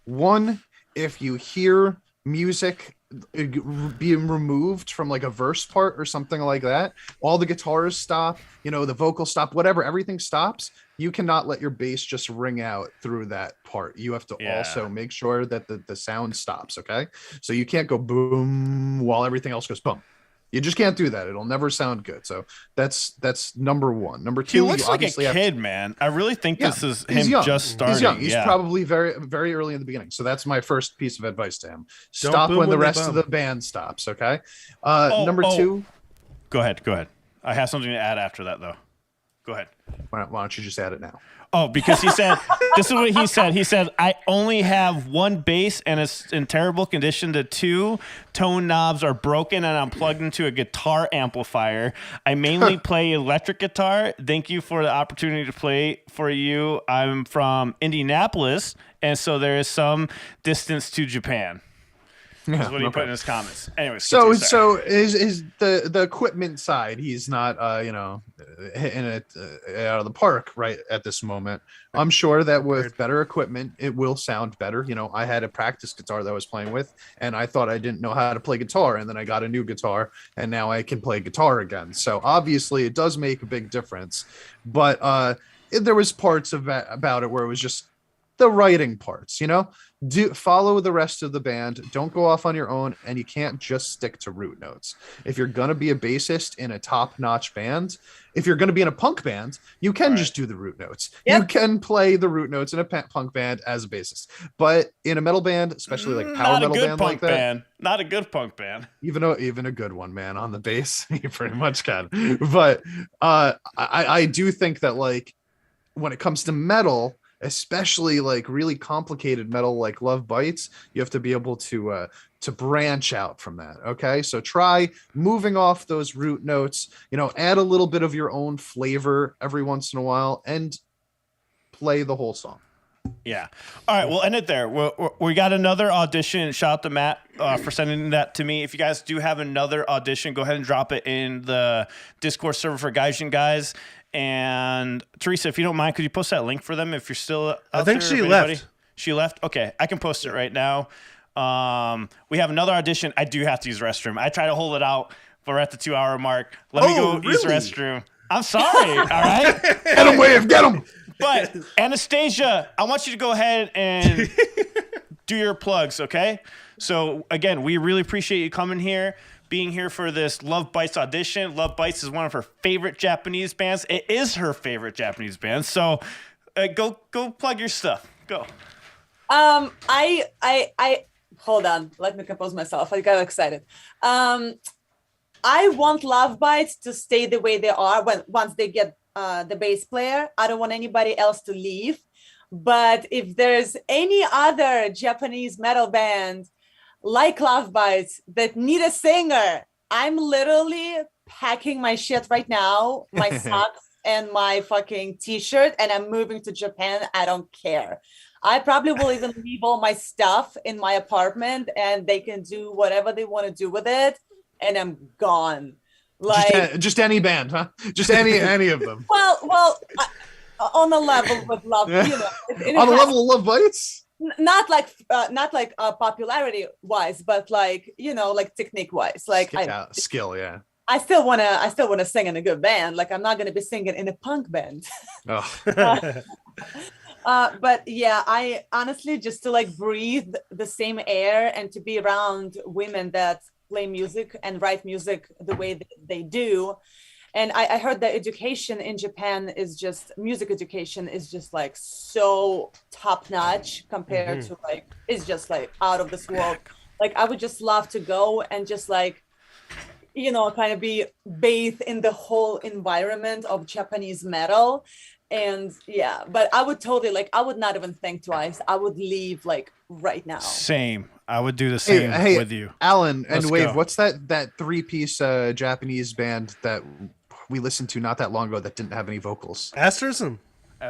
One, if you hear music being removed from like a verse part or something like that, all the guitars stop, you know, the vocal stop, whatever, everything stops. You cannot let your bass just ring out through that part. You have to also make sure that the sound stops. Okay. So you can't go boom while everything else goes boom. You just can't do that. It'll never sound good. So that's number one. Number two, he looks like a kid, man. I really think this is him just starting. He's young. He's probably very, very early in the beginning. So that's my first piece of advice to him. Stop when the rest of the band stops. Okay. Number two. Go ahead. I have something to add after that, though. Go ahead. Why don't you just add it now? Oh, because he said, this is what he said. He said, I only have one bass and it's in terrible condition. The 2 tone knobs are broken and I'm plugged into a guitar amplifier. I mainly play electric guitar. Thank you for the opportunity to play for you. I'm from Indianapolis, and so there is some distance to Japan. That's what he put in his comments. Anyways, so is the equipment side, he's not hitting it out of the park right at this moment. I'm sure that with better equipment it will sound better. You know, I had a practice guitar that I was playing with, and I thought I didn't know how to play guitar, and then I got a new guitar, and now I can play guitar again. So obviously it does make a big difference, but there was parts about it where it was just the writing parts, follow the rest of the band. Don't go off on your own, and you can't just stick to root notes. If you're going to be a bassist in a top-notch band, if you're going to be in a punk band, you can just do the root notes. Yep. You can play the root notes in a punk band as a bassist, but in a metal band, especially like power metal band like that, not a good punk band, even a good one, man, on the bass, you pretty much can. But I do think that, like, when it comes to metal, especially like really complicated metal like Lovebites, you have to be able to branch out from that. Okay, so try moving off those root notes, add a little bit of your own flavor every once in a while and play the whole song. Yeah. All right, we'll end it there. We got another audition. Shout out to Matt for sending that to me. If you guys do have another audition, go ahead and drop it in the Discord server for Gaijin Guys. And Teresa, if you don't mind, could you post that link for them if you're still out I think there, she left. She left? Okay, I can post it right now. We have another audition. I do have to use the restroom. I try to hold it out, but we're at the 2-hour mark. Let me go use the restroom. I'm sorry, all right? Get him, Wave, get him! But, Anastasia, I want you to go ahead and do your plugs, okay? So, again, we really appreciate you coming here, being here for this Lovebites audition. Lovebites is one of her favorite Japanese bands. It is her favorite Japanese band. So, go plug your stuff. Go. I hold on. Let me compose myself. I got excited. I want Lovebites to stay the way they are once they get the bass player. I don't want anybody else to leave. But if there's any other Japanese metal band like Lovebites that need a singer, I'm literally packing my shit right now, my socks and my fucking t-shirt, and I'm moving to Japan. I don't care. I probably will even leave all my stuff in my apartment and they can do whatever they want to do with it. And I'm gone. Like just any band, huh? Just any of them. Well, on a level with love, on a level of Lovebites. Not like popularity wise, but like like technique wise, like skill. Yeah. I still wanna sing in a good band. Like I'm not gonna be singing in a punk band. Oh. But yeah, I honestly just to like breathe the same air and to be around women that play music and write music the way they do. And I heard that education in Japan music education is just like so top notch compared to like, it's just like out of this world. Like I would just love to go and just like, kind of be bathed in the whole environment of Japanese metal. And yeah, but I would totally I would not even think twice. I would leave like right now. Same. I would do the same with you. Alan and Wave, what's that 3-piece Japanese band that we listened to not that long ago that didn't have any vocals? Asterism.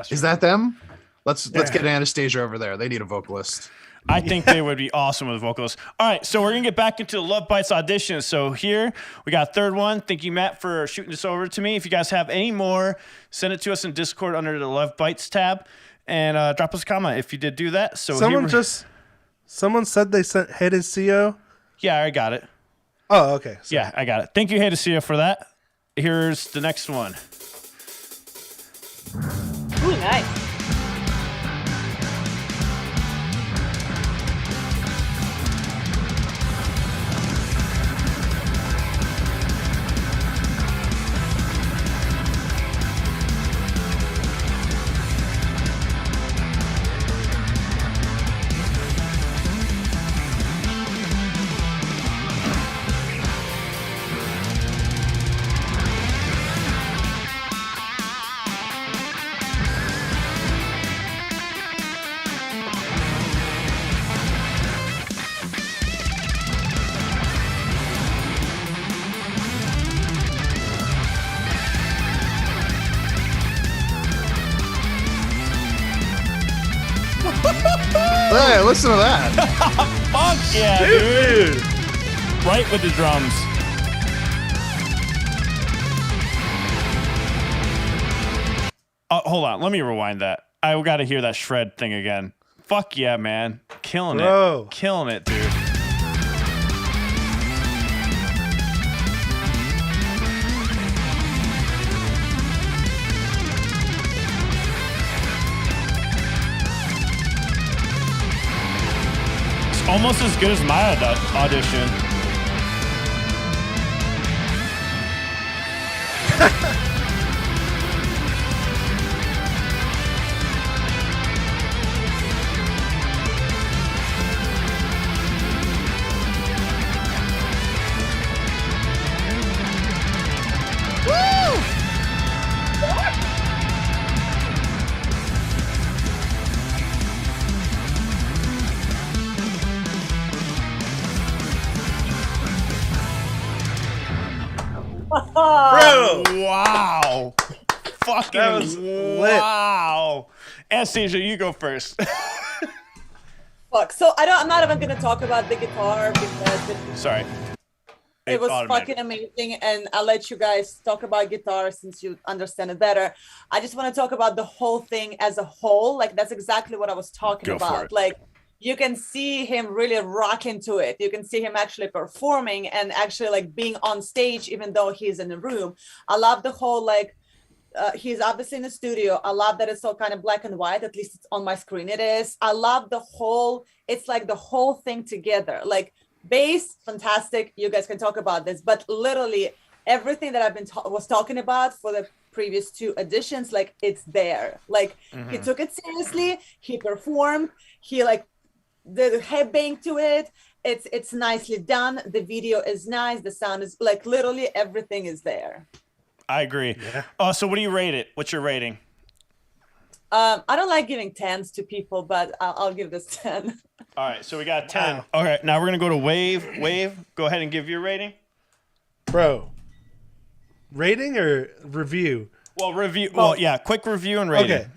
Is that them? Let's get Anastasia over there. They need a vocalist. I think they would be awesome with vocals. All right, so we're going to get back into the Lovebites audition. So here, we got a third one. Thank you, Matt, for shooting this over to me. If you guys have any more, send it to us in Discord under the Lovebites tab and drop us a comment if you did do that. So someone said they sent Anastasia. Yeah, I got it. Oh, okay. Sorry. Yeah, I got it. Thank you, Anastasia, for that. Here's the next one. Ooh, nice. Hey, listen to that. Fuck yeah, dude. Right with the drums. Hold on. Let me rewind that. I got to hear that shred thing again. Fuck yeah, man. Killing it. Killing it, dude. almost as good as my audition. Bro! Wow. Fucking That was wow. Anastasia, you go first. Fuck. So I'm not even gonna talk about the guitar because Sorry. it was automatic. fucking amazing, and I'll let you guys talk about guitar since you understand it better. I just want to talk about the whole thing as a whole. Like that's exactly what I was talking Go for about. it. Like you can see him really rocking to it. You can see him actually performing and actually like being on stage, even though he's in the room. I love the whole like. He's obviously in the studio. I love that it's all kind of black and white. At least it's on my screen. It is. I love the whole. It's like the whole thing together. Like bass, fantastic. You guys can talk about this, but literally everything that I've been was talking about for the previous two editions, like it's there. Like he took it seriously. He performed. He like the headbang to it. It's nicely done. The video is nice. The sound is like literally everything is there. I agree. Yeah. So what do you rate it? What's your rating? I don't like giving 10s to people, but I'll give this 10. All right, so we got 10. Wow. All right, now we're going to go to Wave. Wave, go ahead and give your rating. Bro. Rating or review? Well, review. Well, yeah, quick review and rating.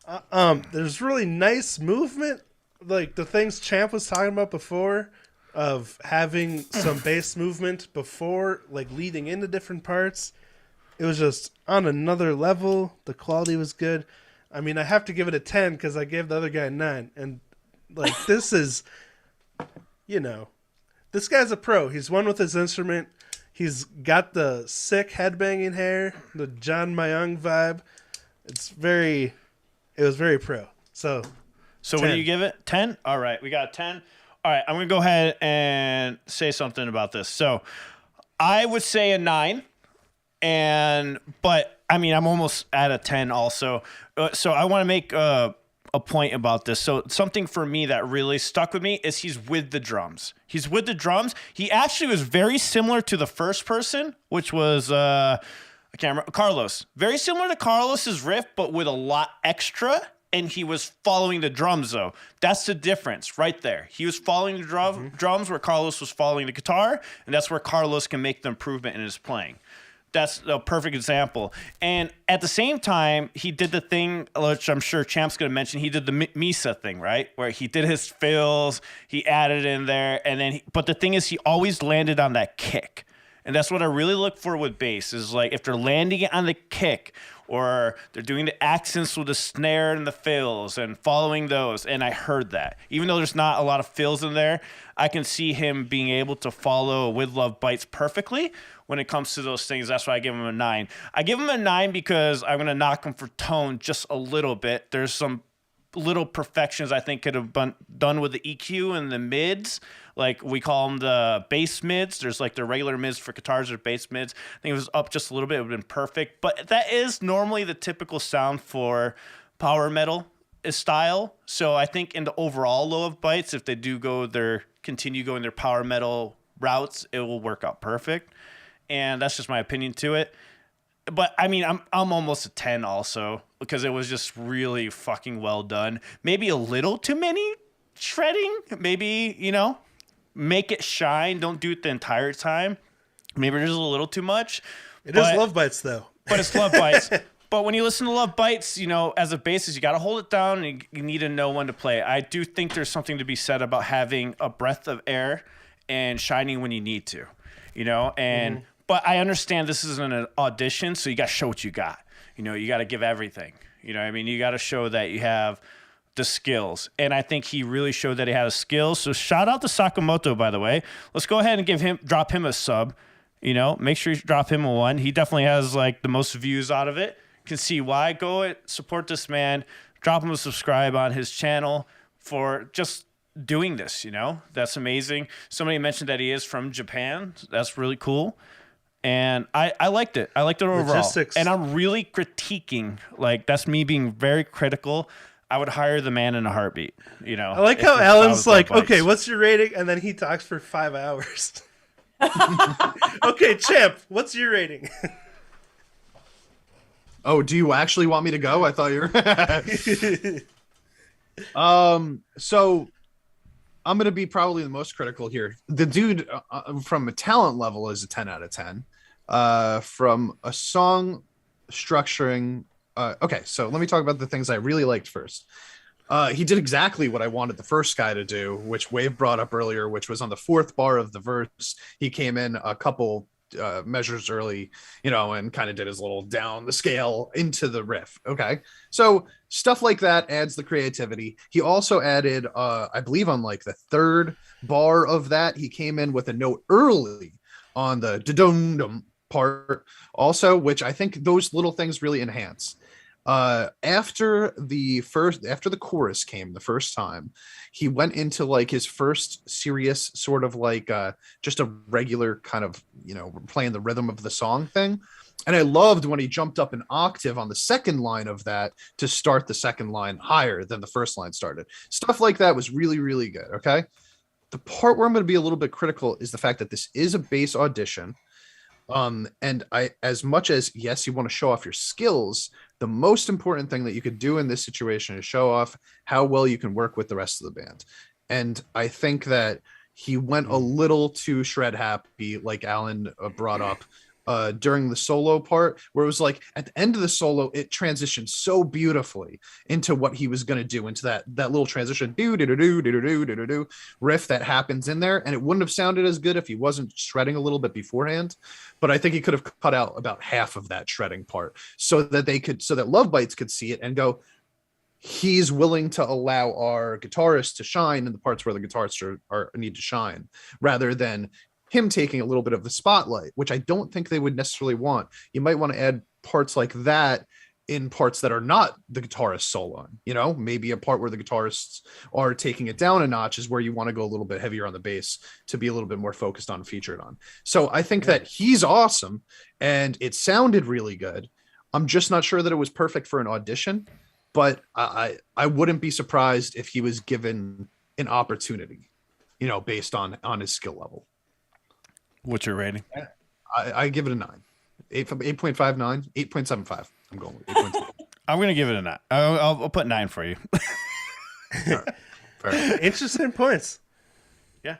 Okay. There's really nice movement, like the things Champ was talking about before, of having some bass movement before, like leading into different parts. It was just on another level. The quality was good. I mean, I have to give it a 10 because I gave the other guy a 9. And like this is, you know, this guy's a pro. He's won with his instrument. He's got the sick headbanging hair, the John Mayung vibe. It was very pro. So what 10. do you give it? 10? All right, we got 10. All right, I'm going to go ahead and say something about this. So I would say a 9. But I mean, I'm almost at a 10 also. So I want to make a point about this. So something for me that really stuck with me is he's with the drums. He's with the drums. He actually was very similar to the first person, which was, I can't remember, Carlos. Very similar to Carlos's riff, but with a lot extra. And he was following the drums, though. That's the difference right there. He was following the drums where Carlos was following the guitar. And that's where Carlos can make the improvement in his playing. That's a perfect example. And at the same time, he did the thing, which I'm sure Champ's going to mention. He did the Misa thing, right? Where he did his fills, he added in there. And then, but the thing is, he always landed on that kick. And that's what I really look for with bass is like if they're landing it on the kick or they're doing the accents with the snare and the fills and following those. And I heard that. Even though there's not a lot of fills in there, I can see him being able to follow with Lovebites perfectly when it comes to those things. That's why I give him a 9. I give him a 9 because I'm going to knock him for tone just a little bit. There's some little perfections I think could have been done with the EQ and the mids. Like we call them the bass mids. There's like the regular mids for guitars or bass mids. I think it was up just a little bit. It would have been perfect. But that is normally the typical sound for power metal style. So I think in the overall Lovebites, if they do continue going their power metal routes, it will work out perfect. And that's just my opinion to it. But I mean, I'm almost a 10 also because it was just really fucking well done. Maybe a little too many shredding. Maybe, make it shine. Don't do it the entire time. Maybe there's a little too much. It is Lovebites though. But it's Lovebites. But when you listen to Lovebites, as a bassist, you got to hold it down and you need to know when to play. I do think there's something to be said about having a breath of air and shining when you need to, and. But I understand this isn't an audition, so you got to show what you got. You got to give everything. You got to show that you have the skills. And I think he really showed that he had a skill. So shout out to Sakamoto, by the way. Let's go ahead and drop him a sub. Make sure you drop him a 1. He definitely has like the most views out of it. Can see why. Go support this man. Drop him a subscribe on his channel for just doing this, That's amazing. Somebody mentioned that he is from Japan. That's really cool. And I liked it. I liked it overall. Logistics. And I'm really critiquing. Like, that's me being very critical. I would hire the man in a heartbeat, I like how Alan's like, okay, what's your rating? And then he talks for 5 hours. Okay, Champ, what's your rating? Oh, do you actually want me to go? I thought you were... So I'm going to be probably the most critical here. The dude from a talent level is a 10 out of 10. From a song structuring... okay, so let me talk about the things I really liked first. He did exactly what I wanted the first guy to do, which Wave brought up earlier, which was on the 4th bar of the verse. He came in a couple measures early, and kind of did his little down the scale into the riff. Okay, so stuff like that adds the creativity. He also added, I believe on like the 3rd bar of that, he came in with a note early on the da-dum-dum part also, which I think those little things really enhance. After the chorus came the first time, he went into like his first serious sort of like just a regular kind of playing the rhythm of the song thing. And I loved when he jumped up an octave on the second line of that to start the second line higher than the first line started. Stuff like that was really, really good. Okay, the part where I'm going to be a little bit critical is the fact that this is a bass audition. And as much as, yes, you want to show off your skills, the most important thing that you could do in this situation is show off how well you can work with the rest of the band. And I think that he went a little too shred happy, like Alan brought up, during the solo part, where it was like at the end of the solo, it transitioned so beautifully into what he was going to do, into that little transition do riff that happens in there. And it wouldn't have sounded as good if he wasn't shredding a little bit beforehand. But I think he could have cut out about half of that shredding part so that Lovebites could see it and go, he's willing to allow our guitarist to shine in the parts where the guitarists need to shine, rather than him taking a little bit of the spotlight, which I don't think they would necessarily want. You might want to add parts like that in parts that are not the guitarist soloing, maybe a part where the guitarists are taking it down a notch is where you want to go a little bit heavier on the bass to be a little bit more focused on, featured on. So I think that he's awesome and it sounded really good. I'm just not sure that it was perfect for an audition, but I wouldn't be surprised if he was given an opportunity, based on his skill level. What's your rating? I give it a 9. 8.59, 8.75. I'm going with 8.7. I'm going to give it a 9. I'll put 9 for you. Fair. Interesting points. Yeah.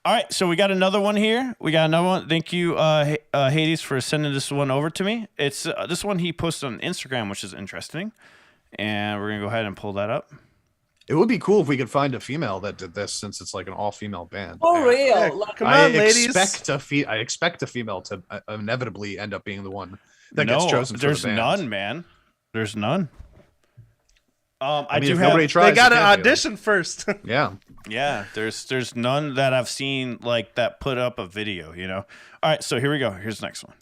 All right. So we got another one here. Thank you, Hades, for sending this one over to me. It's this one he posted on Instagram, which is interesting. And we're going to go ahead and pull that up. It would be cool if we could find a female that did this, since it's like an all-female band. For real. Yeah, come on, ladies. I expect a female to inevitably end up being the one that gets chosen for the band. There's none, man. There's none. I mean, if nobody tries, they got to audition first. Yeah. Yeah, there's none that I've seen like that put up a video, All right, so here we go. Here's the next one.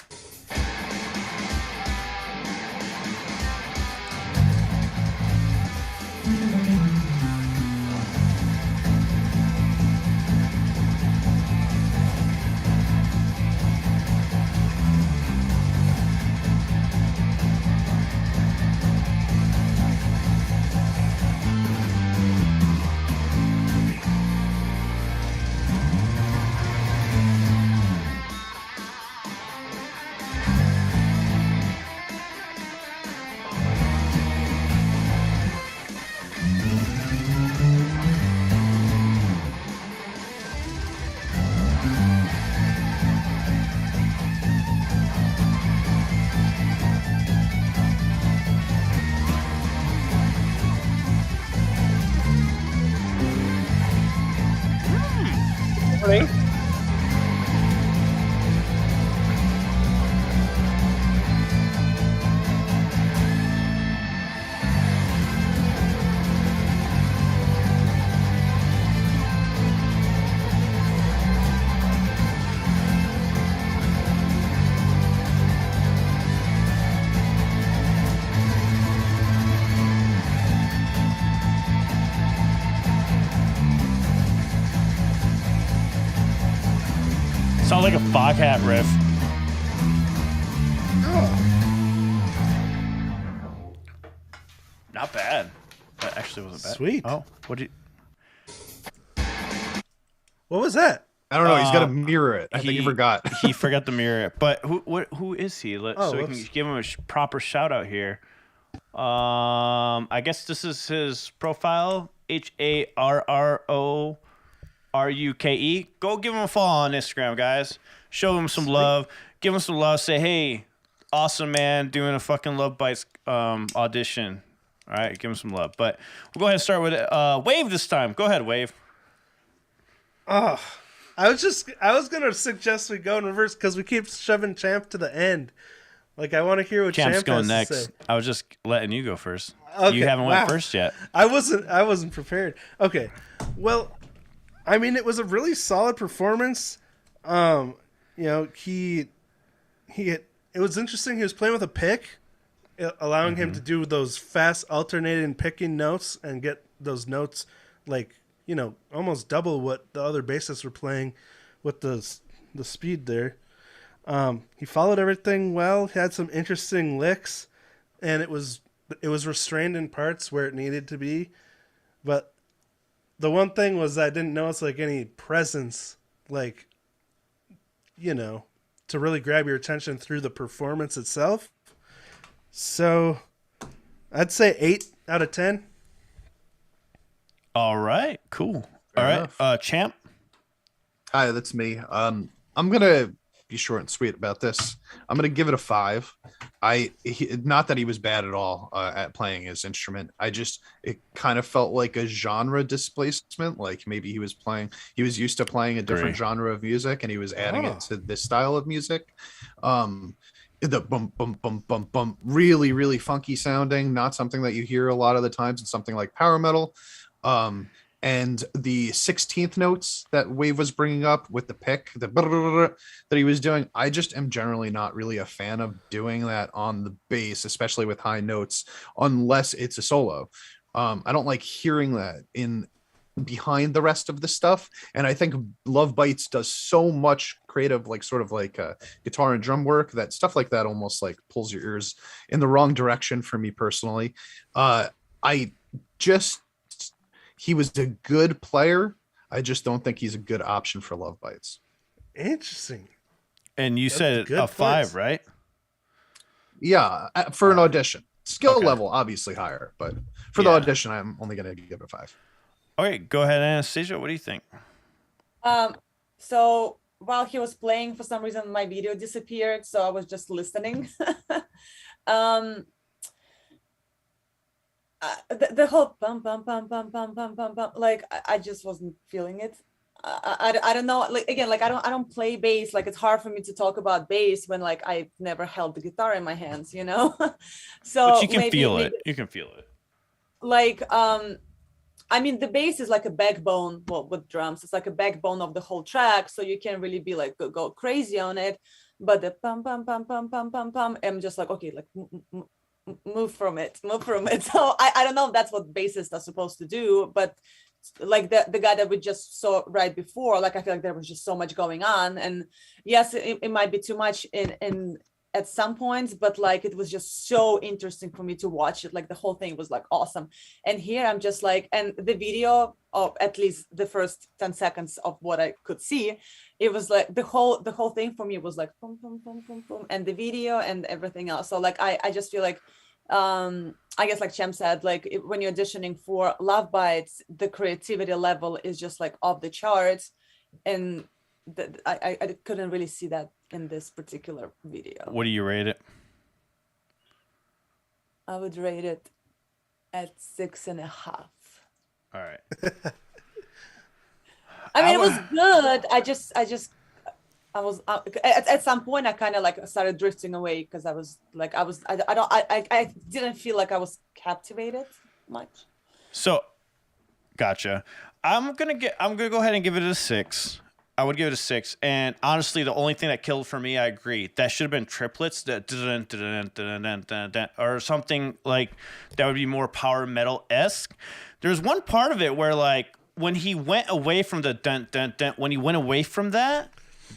sound like a Foghat riff. Not bad. That actually wasn't bad. Sweet. Oh, what did What was that? I don't know. He's got to mirror it. I think he forgot. He forgot to mirror it. But who is he? So we can give him a proper shout out here. I guess this is his profile. HARRORUKE. Go give him a follow on Instagram, guys. Show him some love. Give him some love. Say, hey, awesome man, doing a fucking Lovebites audition. All right, give him some love. But we'll go ahead and start with Wave this time. Go ahead, Wave. Oh, I was gonna suggest we go in reverse because we keep shoving Champ to the end. Like, I want to hear what Champ's Champ going has next. to say. I was just letting you go first. Okay, You haven't went first yet. I wasn't prepared. Okay, well, I mean, it was a really solid performance. You know, it was interesting. He was playing with a pick, allowing him to do those fast alternating picking notes and get those notes, like, you know, almost double what the other bassists were playing with the speed there. He followed everything well. He had some interesting licks, and it was restrained in parts where it needed to be. But the one thing was I didn't notice like any presence, like, you know, to really grab your attention through the performance itself. So I'd say 8 out of 10. All right, cool. All right, Champ. Hi, that's me. I'm gonna be short and sweet about this. I'm gonna give it a 5. Not that he was bad at all at playing his instrument. It kind of felt like a genre displacement. Like maybe he was used to playing a different genre of music, and he was adding it to this style of music. The bum bum bum bum bum, really really funky sounding. Not something that you hear a lot of the times in something like power metal. And the 16th notes that Wave was bringing up with the pick, that he was doing, I just am generally not really a fan of doing that on the bass, especially with high notes, unless it's a solo. I don't like hearing that in behind the rest of the stuff. And I think Lovebites does so much creative, like sort of like guitar and drum work, that stuff like that almost like pulls your ears in the wrong direction for me personally. He was a good player. I just don't think he's a good option for Lovebites. Interesting. And you said a 5, right? Yeah, for an audition. Skill level, obviously higher, but for the audition, I'm only going to give it a 5. All right, go ahead, Anastasia. What do you think? So while he was playing, for some reason, my video disappeared, so I was just listening. The whole bum bum bum bum bum bum bum bum, like I just wasn't feeling it. I don't know, like again, like I don't play bass. Like it's hard for me to talk about bass when like I've never held the guitar in my hands, you know. So but you can feel it. You can feel it. Like I mean, the bass is like a backbone. Well, with drums, it's like a backbone of the whole track, so you can't really be like go crazy on it. But the bum bum bum bum bum bum bum, I'm just like, okay, like move from it. So I don't know if that's what bassists are supposed to do, but like the guy that we just saw right before, like I feel like there was just so much going on, and yes, it might be too much in at some points, but like it was just so interesting for me to watch it. Like the whole thing was like awesome. And here I'm just like, and the video of at least the first 10 seconds of what I could see, it was like the whole thing for me was like boom, boom, boom, boom, boom, and the video and everything else. So like I just feel like I guess like Chem said, like when you're auditioning for Lovebites, the creativity level is just like off the charts, and I couldn't really see that in this particular video. What do you rate it? I would rate it at 6.5. All right. I mean, it was good. I was at some point I kind of like started drifting away because I didn't feel like I was captivated much. So, gotcha. I'm gonna go ahead and give it a 6. I would give it a 6. And honestly, the only thing that killed for me, I agree, that should have been triplets, that or something like that would be more power metal-esque. There's one part of it where like when he went away from the when he went away from that,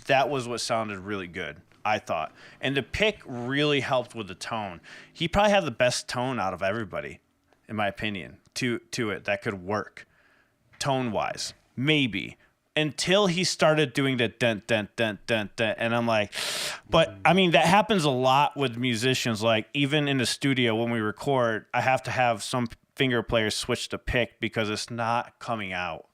that was what sounded really good, I thought. And the pick really helped with the tone. He probably had the best tone out of everybody, in my opinion, to it that could work tone-wise. Maybe. Until he started doing the dun, dun, dun, dun, dun. And I'm like, but I mean, that happens a lot with musicians. Like, even in the studio when we record, I have to have some finger players switch to pick because it's not coming out.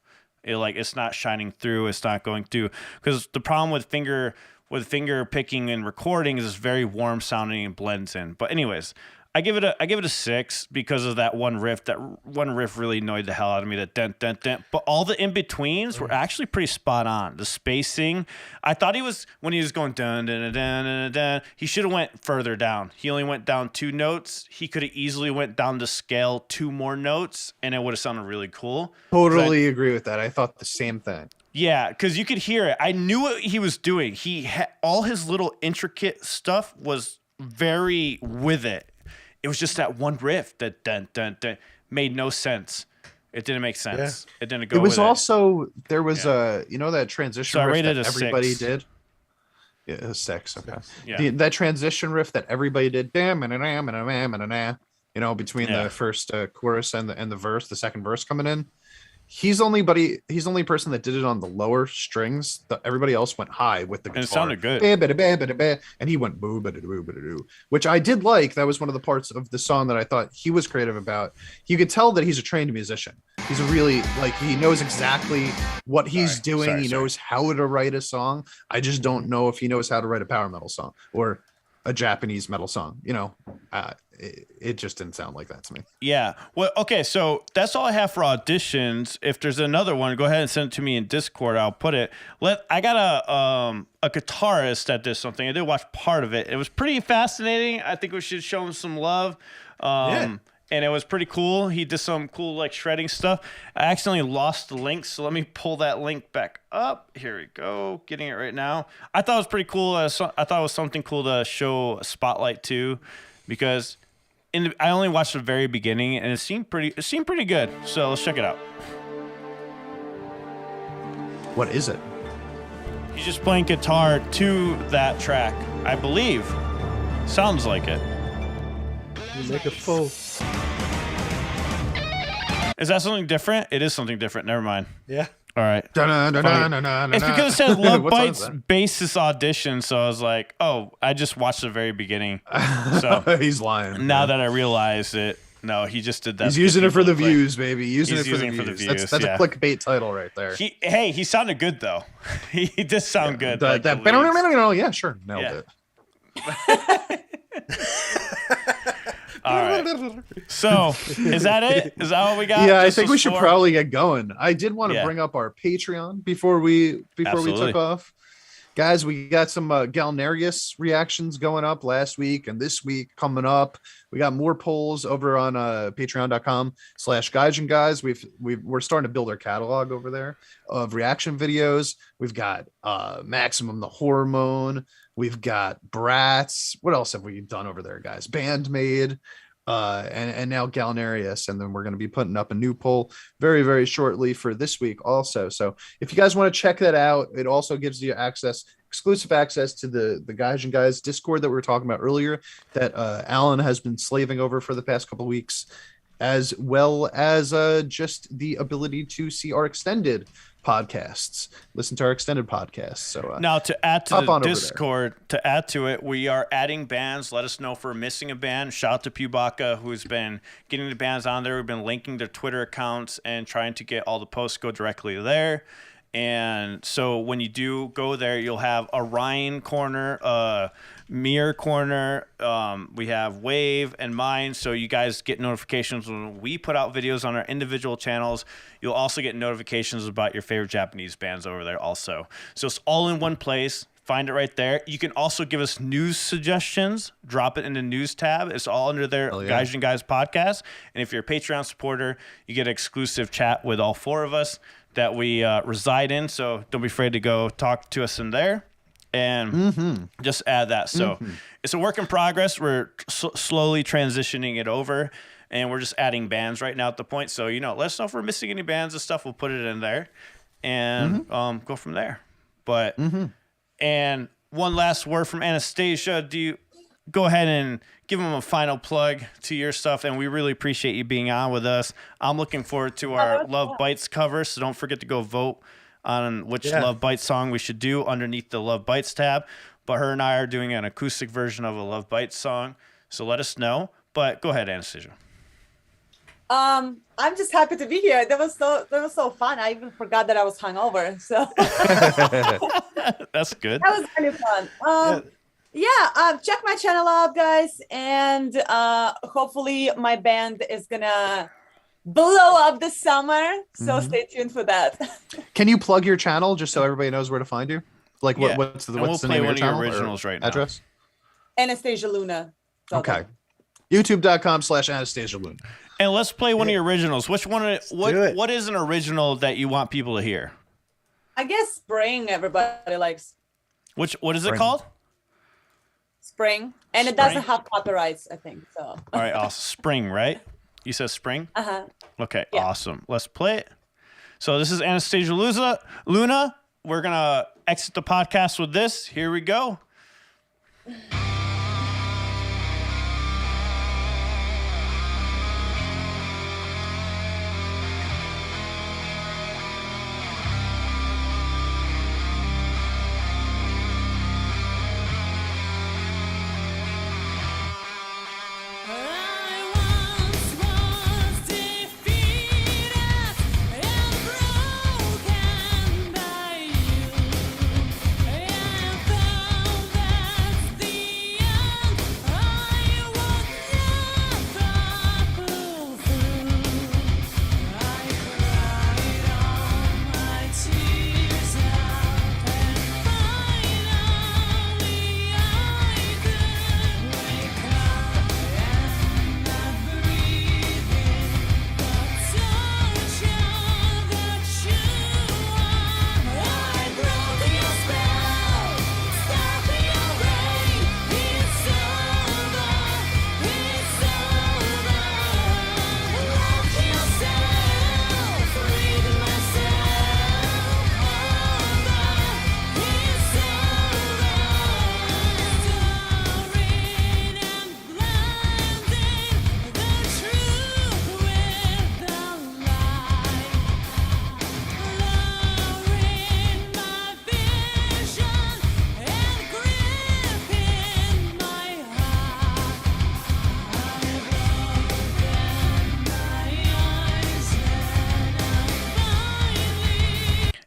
It's not shining through. It's not going through. Because the problem with finger picking and recording is it's very warm sounding and blends in. But anyways, I give it a 6 because of that one riff. That one riff really annoyed the hell out of me. That dun dun dun. But all the in betweens were actually pretty spot on. The spacing, I thought when he was going dun dun dun dun dun dun, he should have went further down. He only went down 2 notes. He could have easily went down the scale 2 more notes, and it would have sounded really cool. Totally agree with that. I thought the same thing. Yeah, because you could hear it. I knew what he was doing. He all his little intricate stuff was very with it. It was just that one riff that dun dun dun made no sense. It didn't make sense. Yeah. It didn't go. It was also there was that transition riff that everybody 6. did. Yeah, a 6. Okay. Yeah. That transition riff that everybody did. Between the first chorus and the verse, the second verse coming in. He's the only person that did it on the lower strings. Everybody else went high with the guitar. And it sounded good. And he went boo, which I did like. That was one of the parts of the song that I thought he was creative about. You could tell that he's a trained musician. He's a really, he knows exactly what he's doing. He knows how to write a song. I just don't know if he knows how to write a power metal song or a Japanese metal song. It just didn't sound like that to me. Yeah. Well, okay. So that's all I have for auditions. If there's another one, go ahead and send it to me in Discord. I'll put it. I got a guitarist that did something. I did watch part of it. It was pretty fascinating. I think we should show him some love. And it was pretty cool. He did some cool shredding stuff. I accidentally lost the link, so let me pull that link back up. Here we go. Getting it right now. I thought it was pretty cool. I thought it was something cool to show a spotlight to, because I only watched the very beginning, and it seemed pretty good. So let's check it out. What is it? He's just playing guitar to that track, I believe. Sounds like it. You make a full. Is that something different? It is something different. Never mind. Yeah. All right. It's because it says Lovebites basis audition, so I was like, oh, I just watched the very beginning. So he's lying. Now that I realize it, no, he just did that. He's using it for the views, baby. Using it for the views. That's a clickbait title right there. He sounded good though. He did sound good. Yeah, sure. Nailed it. All right. So, is that it? Is that what we got? Yeah, I think we should probably get going. I did want to bring up our Patreon before we took off. Guys, we got some Galnerius reactions going up last week and this week coming up. We got more polls over on patreon.com/Gaijin We're starting to build our catalog over there of reaction videos. We've got Maximum the Hormone. We've got Brats. What else have we done over there, guys? Bandmade, and now Galnerius. And then we're going to be putting up a new poll very, very shortly for this week also. So if you guys want to check that out, it also gives you exclusive access to the Gaijin Guys Discord that we were talking about earlier that Alan has been slaving over for the past couple of weeks, as well as just the ability to see our extended podcasts, listen to our extended podcasts. So now to add to the Discord, to add to it, we are adding bands. Let us know if we're missing a band. Shout out to Pubaka, who's been getting the bands on there. We've been linking their Twitter accounts and trying to get all the posts go directly there. And so when you do go there, you'll have a Ryan corner, Mirror corner. We have Wave and mine. So you guys get notifications when we put out videos on our individual channels. You'll also get notifications about your favorite Japanese bands over there also. So it's all in one place. Find it right there. You can also give us news suggestions. Drop it in the news tab. It's all under there, Gaijin Guys podcast. And if you're a Patreon supporter, you get an exclusive chat with all 4 of us that we reside in. So don't be afraid to go talk to us in there and just add that. So it's a work in progress. We're slowly transitioning it over, and we're just adding bands right now at the point. So, let us know if we're missing any bands and stuff. We'll put it in there and go from there. But And one last word from Anastasia. Do you go ahead and give them a final plug to your stuff? And we really appreciate you being on with us. I'm looking forward to our Lovebites cover, so don't forget to go vote on which Lovebites song we should do underneath the Lovebites tab. But her and I are doing an acoustic version of a Lovebites song, so let us know. But go ahead, Anastasia. I'm just happy to be here. That was so fun. I even forgot that I was hungover. So that's good. That was really fun. Check my channel out, guys, and hopefully my band is gonna blow up this summer. So stay tuned for that. Can you plug your channel just so everybody knows where to find you? Like what's the name of your channel? Originals right now. Address? Anastasia Luna. Okay. YouTube.com/Anastasia Luna. And let's play one of your originals. Which one? What is an original that you want people to hear? I guess Spring. Everybody likes. What is it called? Spring, and it doesn't have copyrights, I think. So. All right, awesome. Spring, right? You said Spring. Okay, awesome. Let's play it. So this is Anastasia Luna. We're gonna exit the podcast with this. Here we go.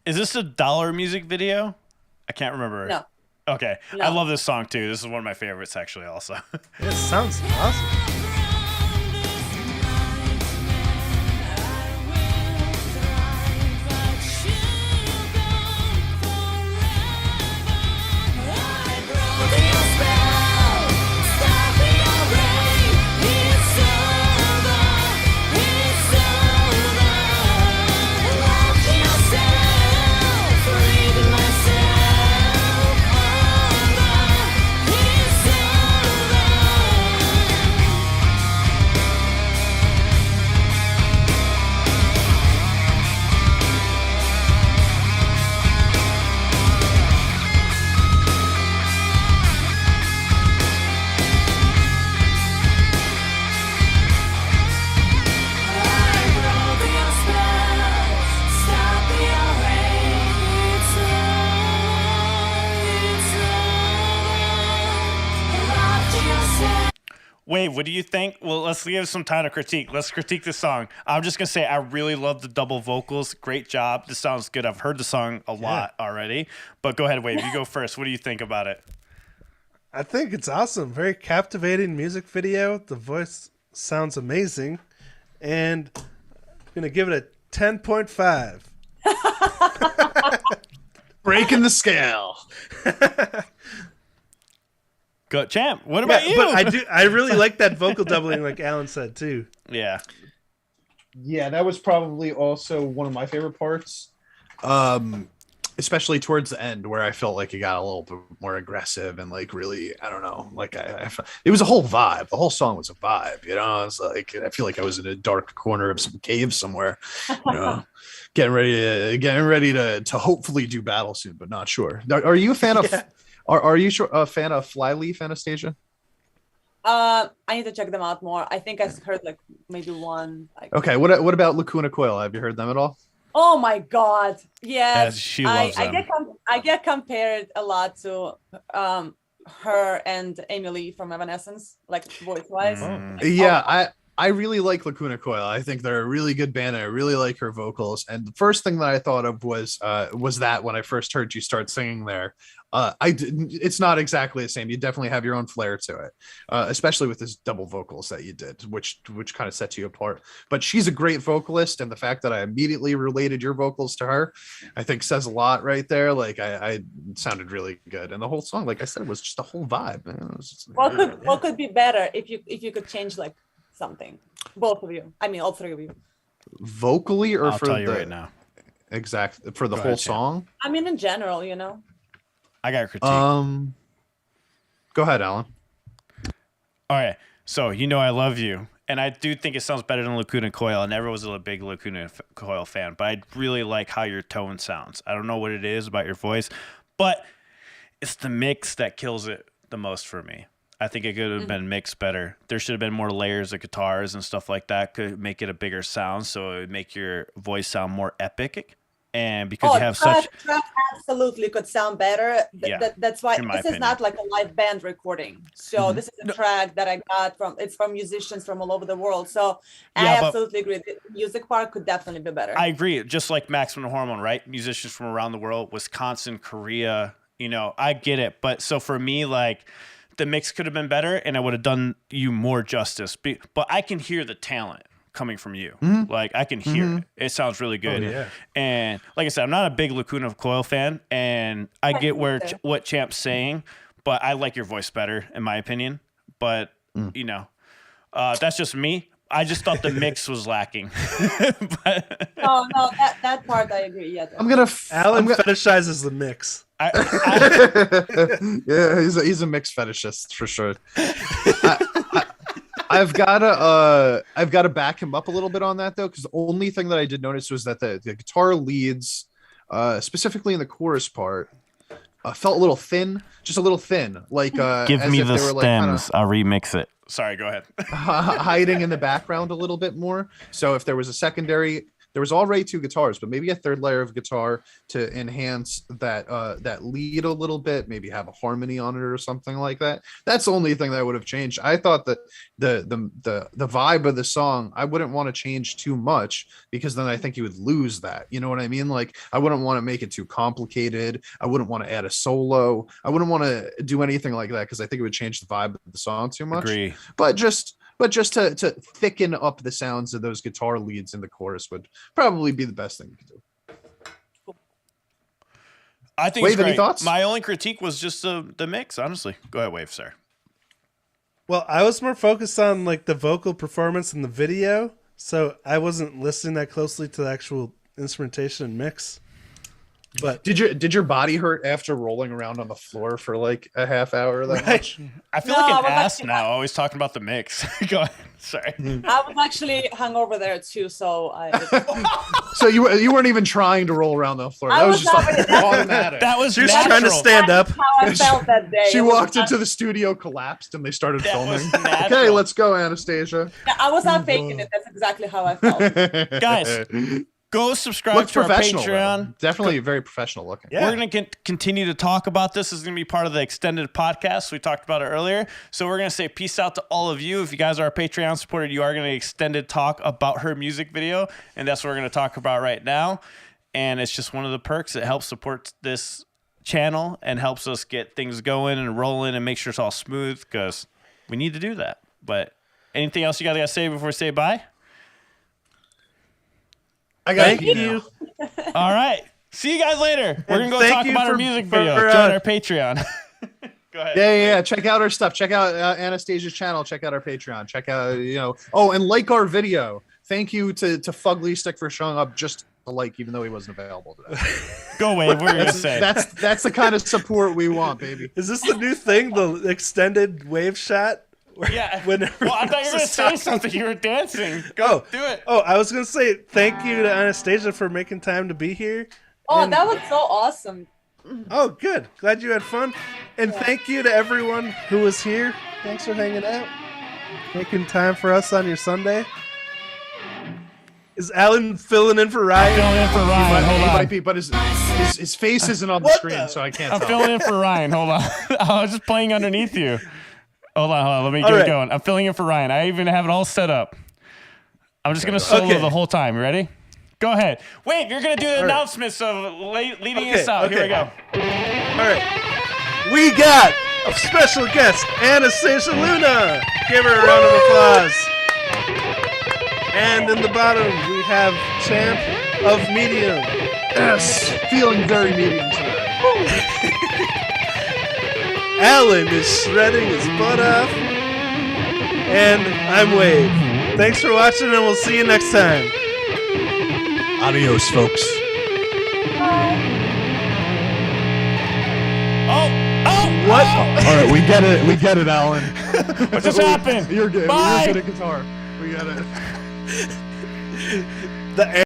Is this a dollar music video? I can't remember. No. Okay. No. I love this song too. This is one of my favorites actually also. It sounds awesome. Wait, what do you think? Well, let's give some time to critique. Let's critique this song. I'm just going to say I really love the double vocals. Great job. This sounds good. I've heard the song a lot already. But go ahead, Wave. You go first. What do you think about it? I think it's awesome. Very captivating music video. The voice sounds amazing. And I'm going to give it a 10.5. Breaking the scale. Go, Champ. What about you? But I really like that vocal doubling, like Alan said too. Yeah. Yeah, that was probably also one of my favorite parts. especially towards the end where I felt like it got a little bit more aggressive and like really, I don't know, like it was a whole vibe. The whole song was a vibe, you know. It's like I feel like I was in a dark corner of some cave somewhere, you know, getting ready to hopefully do battle soon, but not sure. Are you a fan of? Are you a fan of Flyleaf, Anastasia? I need to check them out more. I think I heard like maybe one. Like... Okay, what about Lacuna Coil? Have you heard them at all? Oh my God! Yes, she loves them. I get compared a lot to her and Emily from Evanescence, like voice-wise. Yeah, I really like Lacuna Coil. I think they're a really good band. I really like her vocals. And the first thing that I thought of was that when I first heard you start singing there. It's not exactly the same. You definitely have your own flair to it, especially with this double vocals that you did, which kind of sets you apart. But she's a great vocalist, and the fact that I immediately related your vocals to her, I think says a lot right there. Like I sounded really good, and the whole song, like I said, was just a whole vibe. What could be better if you could change like something? Both of you. I mean, all three of you. Vocally, or I'll tell you right now. Exactly for the whole song. I mean, in general, you know. I got a critique. Go ahead, Alan. All right. So, I love you. And I do think it sounds better than Lacuna Coil. I never was a big Lacuna Coil fan, but I really like how your tone sounds. I don't know what it is about your voice, but it's the mix that kills it the most for me. I think it could have been mixed better. There should have been more layers of guitars and stuff like that. Could make it a bigger sound, so it would make your voice sound more epic. And because you have track absolutely could sound better. That's why this opinion. Is not like a live band recording. So this is a track that I got from musicians from all over the world. So I absolutely agree. The music part could definitely be better. I agree. Just like Maximum Hormone, right? Musicians from around the world, Wisconsin, Korea, I get it. But so for me, like the mix could have been better and I would have done you more justice. But I can hear the talent coming from you. Like I can hear it. It sounds really good. Oh, yeah. And like I said, I'm not a big Lacuna Coil fan, and I get what Champ's saying, but I like your voice better in my opinion. But that's just me. I just thought the mix was lacking. No, that part I agree. Yeah, Alan fetishizes the mix. Yeah, he's a mix fetishist for sure. I've got to back him up a little bit on that though, because the only thing that I did notice was that the guitar leads, specifically in the chorus part, felt a little thin, just a little thin. Like give me the stems. I'll remix it. Sorry, go ahead. Hiding in the background a little bit more. So if there was a secondary. There was already two guitars, but maybe a third layer of guitar to enhance that lead a little bit, maybe have a harmony on it or something like that. That's the only thing that I would have changed. I thought that the vibe of the song, I wouldn't want to change too much because then I think you would lose that. You know what I mean? Like I wouldn't want to make it too complicated. I wouldn't want to add a solo. I wouldn't want to do anything like that because I think it would change the vibe of the song too much. Agree. But just to thicken up the sounds of those guitar leads in the chorus would probably be the best thing you could do. I think Wave, any thoughts? My only critique was just the mix, honestly. Go ahead, Wave, sir. Well, I was more focused on like the vocal performance in the video, so I wasn't listening that closely to the actual instrumentation and mix. But did your body hurt after rolling around on the floor for like a half hour? That much? I feel like an ass now, always talking about the mix. Go ahead. Sorry. I was actually hungover there too, so So you weren't even trying to roll around the floor. That was just automatic. That was she was trying to stand up. How I felt that day. She walked into the studio, collapsed, and they started filming. Okay, let's go, Anastasia. Yeah, I was not faking it. That's exactly how I felt. Guys. Go subscribe to our Patreon. Though. Definitely very professional looking. Yeah. We're going to continue to talk about this. This is going to be part of the extended podcast. We talked about it earlier. So we're going to say peace out to all of you. If you guys are a Patreon supporter, you are going to extended talk about her music video. And that's what we're going to talk about right now. And it's just one of the perks. It helps support this channel and helps us get things going and rolling and make sure it's all smooth because we need to do that. But anything else you guys got to say before we say bye? Thank you. All right. See you guys later. We're going to go talk about our music video. Join our Patreon. Go ahead. Yeah. Check out our stuff. Check out Anastasia's channel. Check out our Patreon. Check out, and like our video. Thank you to Fugly Stick for showing up just like, even though he wasn't available today. Go away. What are you gonna say? That's the kind of support we want, baby. Is this the new thing? The extended wave shot? Yeah. Well, I thought you were gonna say something. You were dancing. Go do it. Oh, I was gonna say thank you to Anastasia for making time to be here. Oh, that was so awesome. Oh, good. Glad you had fun. And thank you to everyone who was here. Thanks for hanging out, making time for us on your Sunday. Is Alan filling in for Ryan? Filling in for Ryan. Hold on. He might be, but his face isn't on the screen, so I can't tell. I'm filling in for Ryan. Hold on. I was just playing underneath you. Hold on. Let me get it going. I'm filling in for Ryan. I even have it all set up. I'm just going to solo the whole time. You ready? Go ahead. Wait, you're going to do the announcements of leading us out. Here we go. All right. We got a special guest, Anastasia Luna. Give her a round of applause. And in the bottom, we have Champ of Medium. Yes, feeling very medium today. Alan is shredding his butt off. And I'm Wade. Thanks for watching, and we'll see you next time. Adios, folks. Bye. Oh! What? All right, we get it, Alan. What just happened? You're good. Bye. You're good at guitar. We get it. The